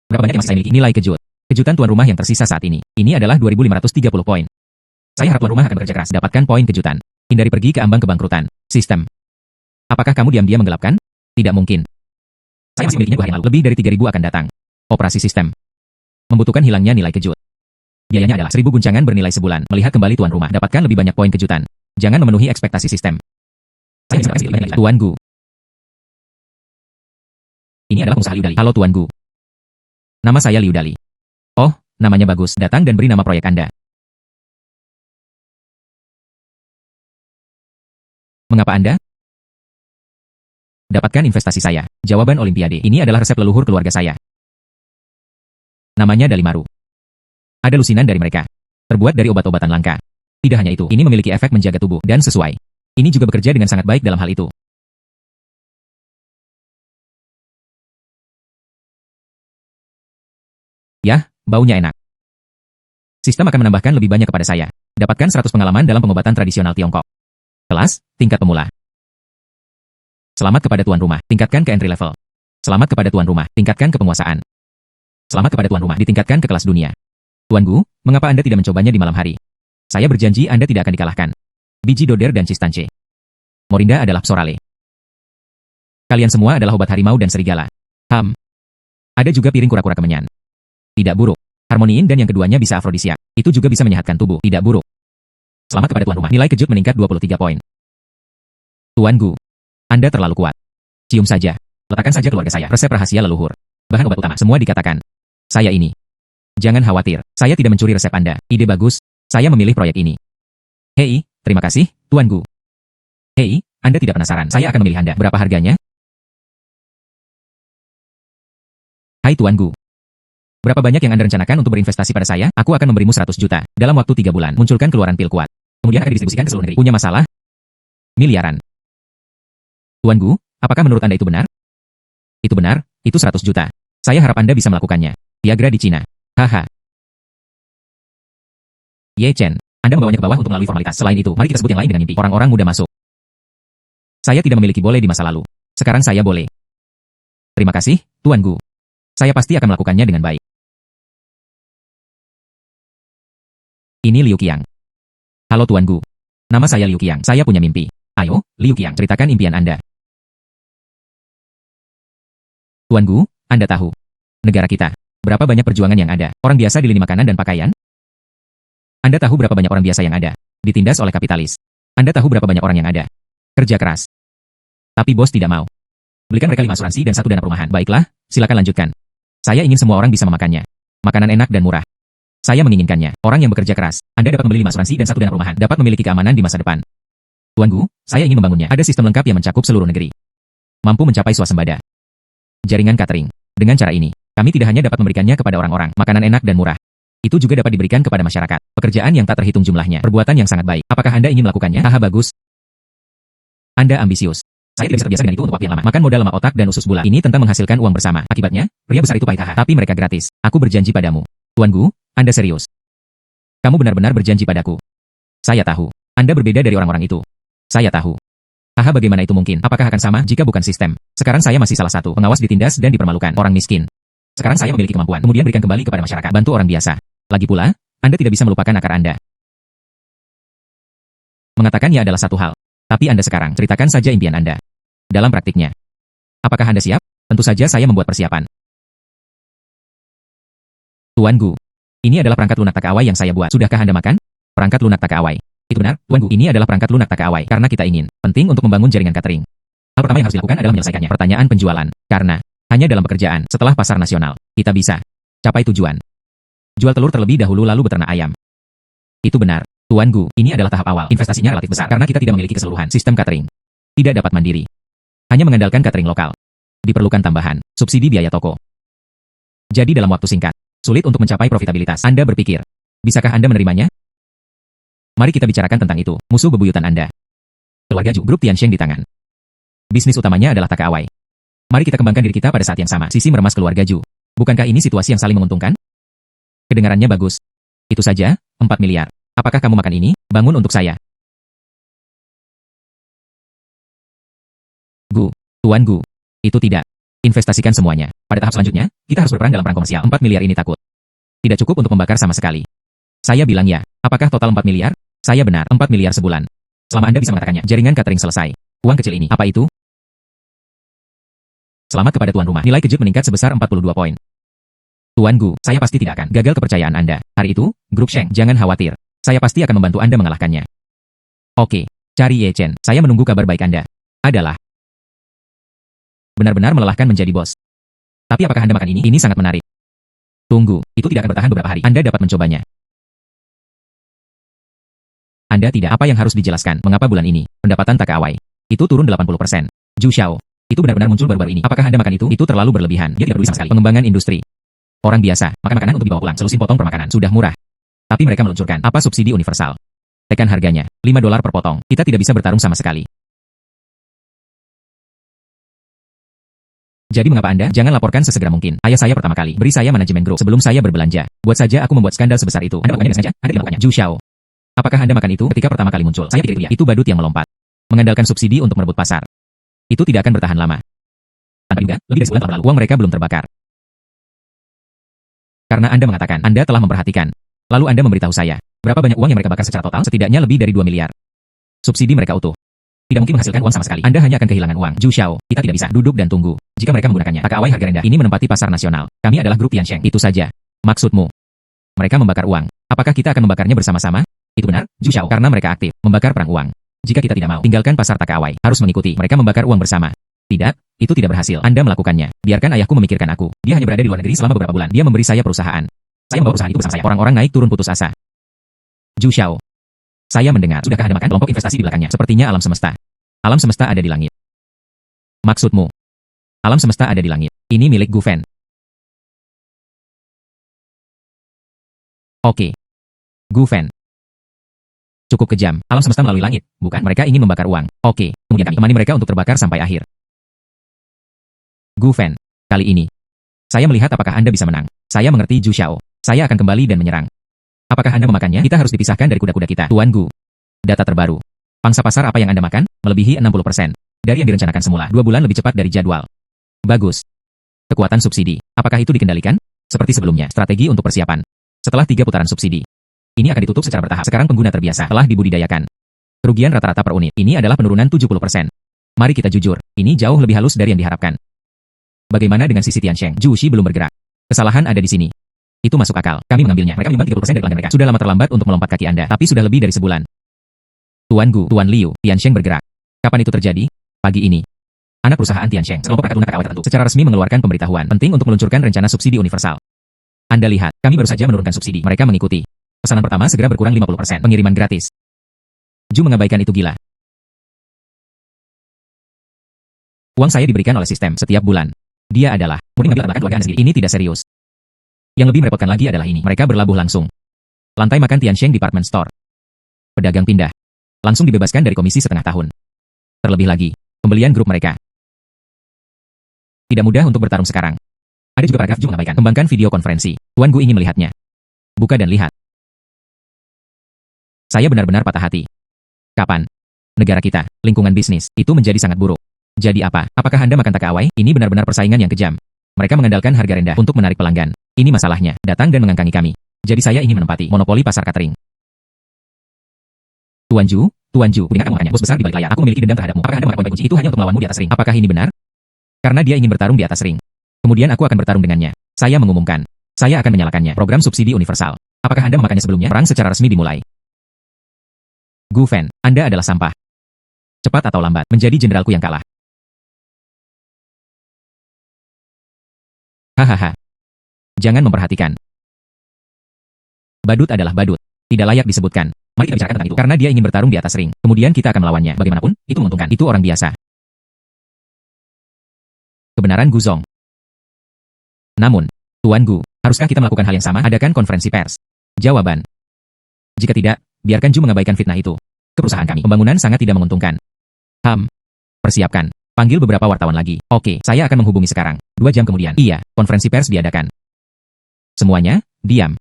Berapa banyak yang masih saya miliki? Nilai kejut. Kejutan tuan rumah yang tersisa saat ini. Ini adalah 2.530 poin. Saya harap tuan rumah akan bekerja keras. Dapatkan poin kejutan. Hindari pergi ke ambang kebangkrutan. Sistem. Apakah kamu diam-diam menggelapkan? Tidak mungkin. Saya masih memilikinya 2 hari yang lalu. Lebih dari 3.000 akan datang. Operasi sistem. Membutuhkan hilangnya nilai kejut. Biayanya adalah 1.000 guncangan bernilai sebulan. Melihat kembali tuan rumah. Dapatkan lebih banyak poin kejutan. Jangan memenuhi ekspektasi sistem. Saya bisa kasih lebih banyak. Tuan Gu. Ini adalah pengusaha Liu Dali. Halo Tuan Gu. Nama saya Liu Dali. Oh, namanya bagus. Datang dan beri nama proyek Anda. Mengapa Anda? Dapatkan investasi saya. Jawaban Olimpiade. Ini adalah resep leluhur keluarga saya. Namanya Dalimaru. Ada lusinan dari mereka. Terbuat dari obat-obatan langka. Tidak hanya itu, ini memiliki efek menjaga tubuh, dan sesuai. Ini juga bekerja dengan sangat baik dalam hal itu. Yah, baunya enak. Sistem akan menambahkan lebih banyak kepada saya. Dapatkan 100 pengalaman dalam pengobatan tradisional Tiongkok. Kelas, tingkat pemula. Selamat kepada tuan rumah, tingkatkan ke entry level. Selamat kepada tuan rumah, tingkatkan ke penguasaan. Selamat kepada tuan rumah, ditingkatkan ke kelas dunia. Tuan Gu, mengapa Anda tidak mencobanya di malam hari? Saya berjanji Anda tidak akan dikalahkan. Biji Doder dan Cistanche. Morinda adalah Psorale. Kalian semua adalah obat harimau dan serigala. Ada juga piring kura-kura kemenyan. Tidak buruk. Harmoniin dan yang keduanya bisa afrodisiak. Itu juga bisa menyehatkan tubuh. Tidak buruk. Selamat kepada tuan rumah. Nilai kejut meningkat 23 poin. Tuan Gu. Anda terlalu kuat. Cium saja. Letakkan saja keluarga saya. Resep rahasia leluhur. Bahan obat utama. Semua dikatakan. Saya ini. Jangan khawatir. Saya tidak mencuri resep Anda. Ide bagus. Saya memilih proyek ini. Hei, terima kasih, Tuan Gu. Hei, Anda tidak penasaran. Saya akan memilih Anda. Berapa harganya? Hai Tuan Gu. Berapa banyak yang Anda rencanakan untuk berinvestasi pada saya? Aku akan memberimu 100 juta. Dalam waktu 3 bulan, munculkan keluaran pil kuat. Kemudian akan didistribusikan ke seluruh negeri. Punya masalah? Miliaran. Tuan Gu, apakah menurut Anda itu benar? Itu benar, itu 100 juta. Saya harap Anda bisa melakukannya. Viagra di Cina. Haha. Ye Chen, Anda membawanya ke bawah untuk melalui formalitas. Selain itu, mari kita sebut yang lain dengan mimpi. Orang-orang muda masuk. Saya tidak memiliki boleh di masa lalu. Sekarang saya boleh. Terima kasih, Tuan Gu. Saya pasti akan melakukannya dengan baik. Ini Liu Qiang. Halo Tuan Gu. Nama saya Liu Qiang. Saya punya mimpi. Ayo, Liu Qiang, ceritakan impian Anda. Tuan Gu, Anda tahu. Negara kita. Berapa banyak perjuangan yang ada? Orang biasa di lini makanan dan pakaian? Anda tahu berapa banyak orang biasa yang ada? Ditindas oleh kapitalis. Anda tahu berapa banyak orang yang ada? Kerja keras. Tapi bos tidak mau. Belikan mereka 5 asuransi dan 1 dana perumahan. Baiklah, silakan lanjutkan. Saya ingin semua orang bisa memakannya. Makanan enak dan murah. Saya menginginkannya. Orang yang bekerja keras. Anda dapat membeli 5 asuransi dan 1 dana perumahan. Dapat memiliki keamanan di masa depan. Tuan Gu, saya ingin membangunnya. Ada sistem lengkap yang mencakup seluruh negeri. Mampu mencapai swasembada. Jaringan catering. Dengan cara ini, kami tidak hanya dapat memberikannya kepada orang-orang makanan enak dan murah. Itu juga dapat diberikan kepada masyarakat. Pekerjaan yang tak terhitung jumlahnya. Perbuatan yang sangat baik. Apakah Anda ingin melakukannya? Haha, bagus. Anda ambisius. Saya tidak bisa terbiasa dengan itu untuk waktu yang lama. Makan modal lama otak dan usus bola. Ini tentang menghasilkan uang bersama. Akibatnya, pria besar itu pahit haha. Tapi mereka gratis. Aku berjanji padamu. Tuan Gu, Anda serius. Kamu benar-benar berjanji padaku. Saya tahu. Anda berbeda dari orang-orang itu. Saya tahu. Haha, bagaimana itu mungkin? Apakah akan sama jika bukan sistem? Sekarang saya masih salah satu pengawas ditindas dan dipermalukan. Orang miskin. Sekarang saya memiliki kemampuan. Kemudian berikan kembali kepada masyarakat. Bantu orang biasa. Lagi pula, Anda tidak bisa melupakan akar Anda. Mengatakannya adalah satu hal. Tapi Anda sekarang, ceritakan saja impian Anda. Dalam praktiknya. Apakah Anda siap? Tentu saja saya membuat persiapan. Tuan Gu. Ini adalah perangkat lunak tak awai yang saya buat. Sudahkah Anda makan? Perangkat lunak tak awai. Itu benar, Tuan Gu. Ini adalah perangkat lunak tak awai. Karena kita ingin. Penting untuk membangun jaringan catering. Hal pertama yang harus dilakukan adalah menyelesaikannya. Pertanyaan penjualan. Karena, hanya dalam pekerjaan, setelah pasar nasional, kita bisa capai tujuan. Jual telur terlebih dahulu lalu beternak ayam. Itu benar, Tuan Gu. Ini adalah tahap awal. Investasinya relatif besar. Karena kita tidak memiliki keseluruhan sistem catering. Tidak dapat mandiri. Hanya mengandalkan catering lokal. Diperlukan tambahan, subsidi biaya toko. Jadi dalam waktu singkat, sulit untuk mencapai profitabilitas. Anda berpikir, bisakah Anda menerimanya? Mari kita bicarakan tentang itu, musuh bebuyutan Anda. Keluarga Ju, grup Tiansheng di tangan. Bisnis utamanya adalah Takawai. Mari kita kembangkan diri kita pada saat yang sama. Sisi meremas keluarga Ju. Bukankah ini situasi yang saling menguntungkan? Kedengarannya bagus. Itu saja, 4 miliar. Apakah kamu makan ini? Bangun untuk saya. Gu, Tuan Gu. Itu tidak. Investasikan semuanya. Pada tahap selanjutnya, kita harus berperan dalam perang komersial. 4 miliar ini takut. Tidak cukup untuk membakar sama sekali. Saya bilang ya. Apakah total 4 miliar? Saya benar, 4 miliar sebulan. Selama Anda bisa mengatakannya, jaringan catering selesai. Uang kecil ini, apa itu? Selamat kepada tuan rumah. Nilai kejut meningkat sebesar 42 poin. Tuan Gu, saya pasti tidak akan gagal kepercayaan Anda. Hari itu, grup Sheng, jangan khawatir. Saya pasti akan membantu Anda mengalahkannya. Oke, cari Ye Chen. Saya menunggu kabar baik Anda. Adalah benar-benar melelahkan menjadi bos. Tapi apakah Anda makan ini? Ini sangat menarik. Tunggu, itu tidak akan bertahan beberapa hari. Anda dapat mencobanya. Anda tidak. Apa yang harus dijelaskan? Mengapa bulan ini, pendapatan Takawai itu turun 80%? Zhu Xiao, itu benar-benar muncul baru-baru ini. Apakah Anda makan itu? Itu terlalu berlebihan. Dia tidak peduli sama sekali. Pengembangan industri. Orang biasa, makan makanan untuk dibawa pulang. Selusin potong per makanan. Sudah murah. Tapi mereka meluncurkan. Apa subsidi universal? Tekan harganya. $5 per potong. Kita tidak bisa bertarung sama sekali. Jadi mengapa Anda jangan laporkan sesegera mungkin? Ayah saya pertama kali beri saya manajemen grup sebelum saya berbelanja. Buat saja aku membuat skandal sebesar itu. Anda melakukannya dengan sengaja? Anda tidak melakukannya. Zhu Xiao. Apakah Anda makan itu ketika pertama kali muncul? Saya pikir itu ya. Itu badut yang melompat. Mengandalkan subsidi untuk merebut pasar. Itu tidak akan bertahan lama. Tanpa juga, lebih dari sebulan tahun lalu, uang mereka belum terbakar. Karena Anda mengatakan, Anda telah memperhatikan. Lalu Anda memberitahu saya, berapa banyak uang yang mereka bakar secara total? Setidaknya lebih dari 2 miliar. Subsidi mereka utuh. Tidak mungkin menghasilkan uang sama sekali. Anda hanya akan kehilangan uang. Zhu Xiao, kita tidak bisa duduk dan tunggu. Jika mereka menggunakannya, Takawai harga rendah ini menempati pasar nasional. Kami adalah grup Tiansheng. Itu saja. Maksudmu? Mereka membakar uang. Apakah kita akan membakarnya bersama-sama? Itu benar, Zhu Xiao, karena mereka aktif membakar perang uang. Jika kita tidak mau tinggalkan pasar Takawai, harus mengikuti. Mereka membakar uang bersama. Tidak, itu tidak berhasil. Anda melakukannya. Biarkan ayahku memikirkan aku. Dia hanya berada di luar negeri selama beberapa bulan. Dia memberi saya perusahaan. Saya membawa perusahaan itu bersama saya. Orang-orang naik turun putus asa. Zhu Xiao. Saya mendengar. Sudahkah Anda makan kelompok investasi di belakangnya? Sepertinya alam semesta. Alam semesta ada di langit. Maksudmu? Alam semesta ada di langit. Ini milik Gu Fen. Oke. Gu Fan. Cukup kejam. Alam semesta melalui langit, bukan? Mereka ingin membakar uang. Oke. Kemudian kami temani mereka untuk terbakar sampai akhir. Gu Fan. Kali ini, saya melihat apakah Anda bisa menang. Saya mengerti Zhu Xiao. Saya akan kembali dan menyerang. Apakah Anda memakannya? Kita harus dipisahkan dari kuda-kuda kita. Tuan Gu. Data terbaru. Pangsa pasar apa yang Anda makan? Melebihi 60%. Dari yang direncanakan semula. 2 bulan lebih cepat dari jadwal. Bagus. Kekuatan subsidi. Apakah itu dikendalikan? Seperti sebelumnya. Strategi untuk persiapan. Setelah 3 putaran subsidi. Ini akan ditutup secara bertahap. Sekarang pengguna terbiasa telah dibudidayakan. Kerugian rata-rata per unit. Ini adalah penurunan 70%. Mari kita jujur. Ini jauh lebih halus dari yang diharapkan. Bagaimana dengan sisi Tiansheng? Zhu Xi belum bergerak. Kesalahan ada di sini. Itu masuk akal. Kami mengambilnya. Mereka menyumbang 30% dari pelanggan mereka. Sudah lama terlambat untuk melompat kaki Anda. Tapi sudah lebih dari sebulan. Tuan Gu, Tuan Liu, Tiansheng bergerak. Kapan itu terjadi? Pagi ini. Anak perusahaan Tiansheng, sekelompok perangkat lunak KW tertentu, secara resmi mengeluarkan pemberitahuan penting untuk meluncurkan rencana subsidi universal. Anda lihat, kami baru saja menurunkan subsidi. Mereka mengikuti. Pesanan pertama segera berkurang 50%. Pengiriman gratis. Zhu mengabaikan itu gila. Uang saya diberikan oleh sistem setiap bulan. Dia adalah murni mengambil latar belakang keluarga Anda sendiri. Ini tidak serius. Yang lebih merepotkan lagi adalah ini. Mereka berlabuh langsung. Lantai makan Tiansheng Department Store. Pedagang pindah. Langsung dibebaskan dari komisi setengah tahun. Terlebih lagi, pembelian grup mereka. Tidak mudah untuk bertarung sekarang. Ada juga paragraf Zhu mengabaikan. Kembangkan video konferensi. Tuan Gu ingin melihatnya. Buka dan lihat. Saya benar-benar patah hati. Kapan? Negara kita, lingkungan bisnis, itu menjadi sangat buruk. Jadi apa? Apakah Anda makan takawai? Ini benar-benar persaingan yang kejam. Mereka mengandalkan harga rendah untuk menarik pelanggan. Ini masalahnya, datang dan mengangkangi kami. Jadi saya ingin menempati monopoli pasar catering. Tuan Zhu, dengarkan makanya, bos besar di balik layar. Aku memiliki dendam terhadapmu. Apakah Anda mengakui kunci itu hanya untuk melawanmu di atas ring? Apakah ini benar? Karena dia ingin bertarung di atas ring. Kemudian aku akan bertarung dengannya. Saya mengumumkan. Saya akan menyalakannya. Program subsidi universal. Apakah Anda memakannya sebelumnya? Perang secara resmi dimulai. Gu Fan, Anda adalah sampah. Cepat atau lambat, menjadi jenderalku yang kalah. Hahaha. Jangan memperhatikan. Badut adalah badut. Tidak layak disebutkan. Mari kita bicarakan tentang itu. Karena dia ingin bertarung di atas ring. Kemudian kita akan melawannya. Bagaimanapun, itu menguntungkan. Itu orang biasa. Kebenaran Guzong. Namun, Tuan Gu, haruskah kita melakukan hal yang sama? Adakan konferensi pers. Jawaban. Jika tidak, biarkan Zhu mengabaikan fitnah itu. Ke perusahaan kami, pembangunan sangat tidak menguntungkan. Persiapkan. Panggil beberapa wartawan lagi. Oke, saya akan menghubungi sekarang. 2 jam kemudian. Iya, konferensi pers diadakan. Semuanya, diam.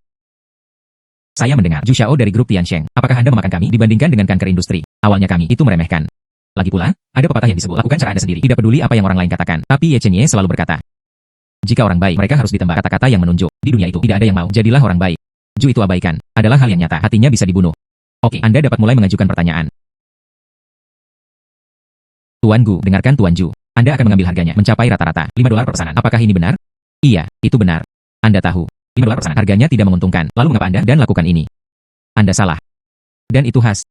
Saya mendengar Zhu Xiao dari grup Tiansheng. Apakah Anda memakan kami dibandingkan dengan kanker industri? Awalnya kami itu meremehkan. Lagi pula, ada pepatah yang disebut, lakukan cara Anda sendiri. Tidak peduli apa yang orang lain katakan. Tapi Ye Chen Ye selalu berkata, jika orang baik, mereka harus ditembak. Kata-kata yang menunjuk. Di dunia itu, tidak ada yang mau. Jadilah orang baik. Zhu itu abaikan. Adalah hal yang nyata. Hatinya bisa dibunuh. Oke, Anda dapat mulai mengajukan pertanyaan. Tuan Gu, dengarkan Tuan Zhu. Anda akan mengambil harganya, mencapai rata-rata $5 per pesanan. Apakah ini benar? Iya, itu benar. Anda tahu. $5 per pesanan. Harganya tidak menguntungkan. Lalu mengapa Anda dan lakukan ini? Anda salah. Dan itu khas.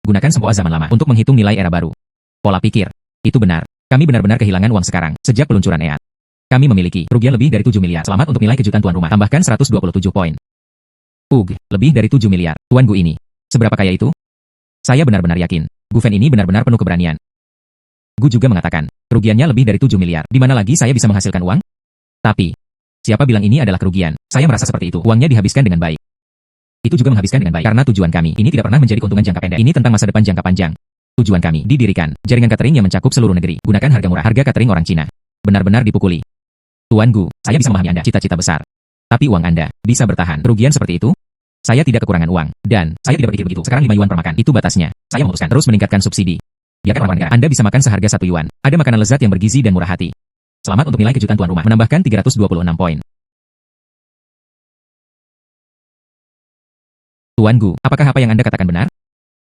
Gunakan semua zaman lama untuk menghitung nilai era baru. Pola pikir. Itu benar. Kami benar-benar kehilangan uang sekarang, sejak peluncuran EA. Kami memiliki kerugian lebih dari 7 miliar. Selamat untuk nilai kejutan tuan rumah. Tambahkan 127 poin. Lebih dari 7 miliar. Tuan Gu ini. Seberapa kaya itu? Saya benar-benar yakin. Gu Fan ini benar-benar penuh keberanian. Gu juga mengatakan, kerugiannya lebih dari 7 miliar. Di mana lagi saya bisa menghasilkan uang? Tapi, siapa bilang ini adalah kerugian? Saya merasa seperti itu. Uangnya dihabiskan dengan baik. Itu juga menghabiskan dengan baik. Karena tujuan kami ini tidak pernah menjadi keuntungan jangka pendek. Ini tentang masa depan jangka panjang. Tujuan kami didirikan jaringan catering yang mencakup seluruh negeri. Gunakan harga murah. Harga catering orang Cina benar-benar dipukuli. Tuan Gu, saya bisa memahami Anda cita-cita besar. Tapi uang Anda bisa bertahan. Kerugian seperti itu? Saya tidak kekurangan uang. Dan saya tidak berpikir begitu. Sekarang 5 yuan per makan. Itu batasnya. Saya memutuskan terus meningkatkan subsidi. Biarkan orang negara Anda bisa makan seharga 1 yuan. Ada makanan lezat yang bergizi dan murah hati. Selamat untuk nilai kejutan tuan rumah. Menambahkan 326 poin. Tuan Gu, apakah apa yang Anda katakan benar?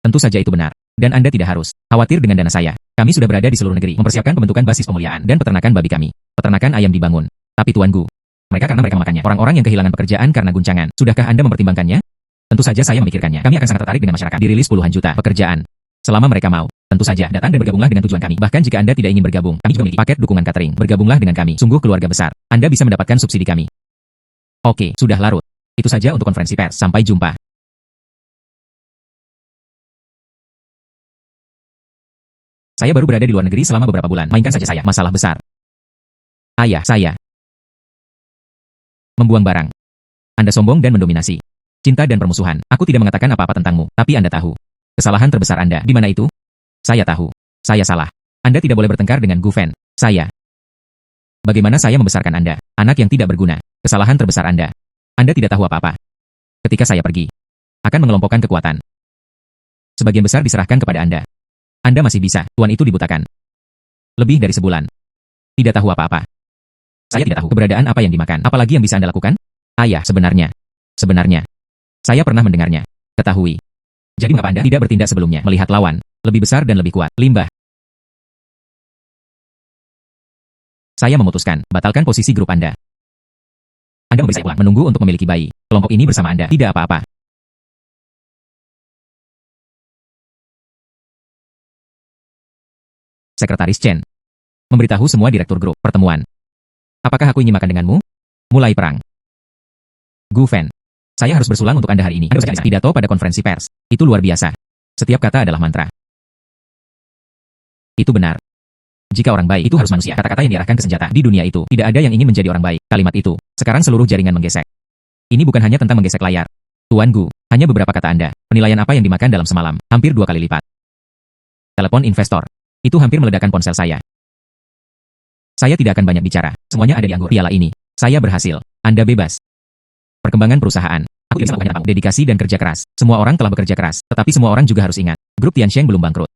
Tentu saja itu benar. Dan Anda tidak harus khawatir dengan dana saya. Kami sudah berada di seluruh negeri, mempersiapkan pembentukan basis pemuliaan dan peternakan babi kami. Peternakan ayam dibangun. Tapi Tuan Gu, karena mereka makannya. Orang-orang yang kehilangan pekerjaan karena guncangan. Sudahkah Anda mempertimbangkannya? Tentu saja saya memikirkannya. Kami akan sangat tertarik dengan masyarakat. Dirilis puluhan juta pekerjaan. Selama mereka mau. Tentu saja, datang dan bergabunglah dengan tujuan kami. Bahkan jika Anda tidak ingin bergabung, kami juga memiliki paket dukungan catering. Bergabunglah dengan kami. Sungguh keluarga besar. Anda bisa mendapatkan subsidi kami. Oke, sudah larut. Itu saja untuk konferensi pers. Sampai jumpa. Saya baru berada di luar negeri selama beberapa bulan. Mainkan saja saya. Masalah besar. Ayah saya membuang barang. Anda sombong dan mendominasi. Cinta dan permusuhan. Aku tidak mengatakan apa-apa tentangmu, tapi Anda tahu. Kesalahan terbesar Anda. Di mana itu? Saya tahu. Saya salah. Anda tidak boleh bertengkar dengan Gu Fen. Saya. Bagaimana saya membesarkan Anda? Anak yang tidak berguna. Kesalahan terbesar Anda. Anda tidak tahu apa-apa. Ketika saya pergi, akan mengelompokkan kekuatan. Sebagian besar diserahkan kepada Anda. Anda masih bisa. Tuan itu dibutakan. Lebih dari sebulan. Tidak tahu apa-apa. Saya tidak tahu keberadaan apa yang dimakan. Apalagi yang bisa Anda lakukan? Ayah, sebenarnya. Saya pernah mendengarnya. Ketahui. Jadi mengapa Anda tidak bertindak sebelumnya? Melihat lawan. Lebih besar dan lebih kuat. Limbah. Saya memutuskan. Batalkan posisi grup Anda. Anda memberi saya uang. Menunggu untuk memiliki bayi. Kelompok ini bersama Anda. Tidak apa-apa. Sekretaris Chen. Memberitahu semua direktur grup. Pertemuan. Apakah aku ingin makan denganmu? Mulai perang. Gu Fen. Saya harus bersulang untuk Anda hari ini. Anda pidato pada konferensi pers. Itu luar biasa. Setiap kata adalah mantra. Itu benar. Jika orang baik itu harus manusia. Kata-kata yang diarahkan ke senjata. Di dunia itu, tidak ada yang ingin menjadi orang baik. Kalimat itu. Sekarang seluruh jaringan menggesek. Ini bukan hanya tentang menggesek layar. Tuan Gu, hanya beberapa kata Anda. Penilaian apa yang dimakan dalam semalam? Hampir 2 kali lipat. Telepon investor. Itu hampir meledakkan ponsel saya. Saya tidak akan banyak bicara. Semuanya ada di anggur piala ini. Saya berhasil. Anda bebas. Perkembangan perusahaan. Aku tidak melakukan apa. Dedikasi dan kerja keras. Semua orang telah bekerja keras. Tetapi semua orang juga harus ingat. Grup Tiansheng belum bangkrut.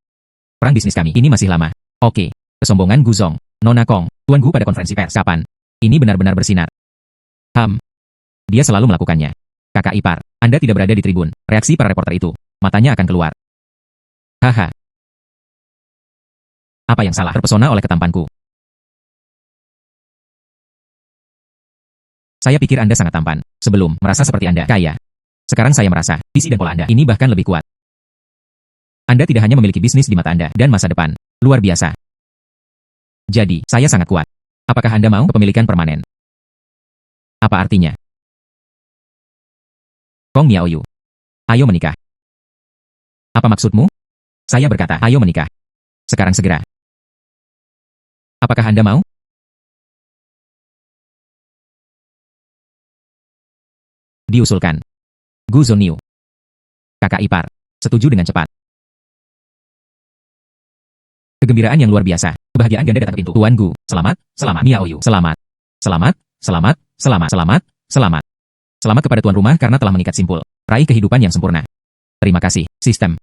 Perang bisnis kami. Ini masih lama. Oke. Kesombongan Guzong. Nona Kong. Tuan Gu pada konferensi pers. Kapan? Ini benar-benar bersinar. Dia selalu melakukannya. Kakak ipar. Anda tidak berada di tribun. Reaksi para reporter itu. Matanya akan keluar. Haha. Apa yang salah? Terpesona oleh ketampanku. Saya pikir Anda sangat tampan. Sebelum, merasa seperti Anda kaya. Sekarang saya merasa, visi dan pola Anda ini bahkan lebih kuat. Anda tidak hanya memiliki bisnis di mata Anda dan masa depan. Luar biasa. Jadi, saya sangat kuat. Apakah Anda mau kepemilikan permanen? Apa artinya? Kong Miaoyu. Ayo menikah. Apa maksudmu? Saya berkata, ayo menikah. Sekarang segera. Apakah Anda mau? Diusulkan. Gu Zoniu. Kakak ipar. Setuju dengan cepat. Kegembiraan yang luar biasa. Kebahagiaan ganda datang ke pintu. Tuan Gu. Selamat. Miaoyu. Selamat. Selamat kepada tuan rumah karena telah mengikat simpul. Raih kehidupan yang sempurna. Terima kasih, sistem.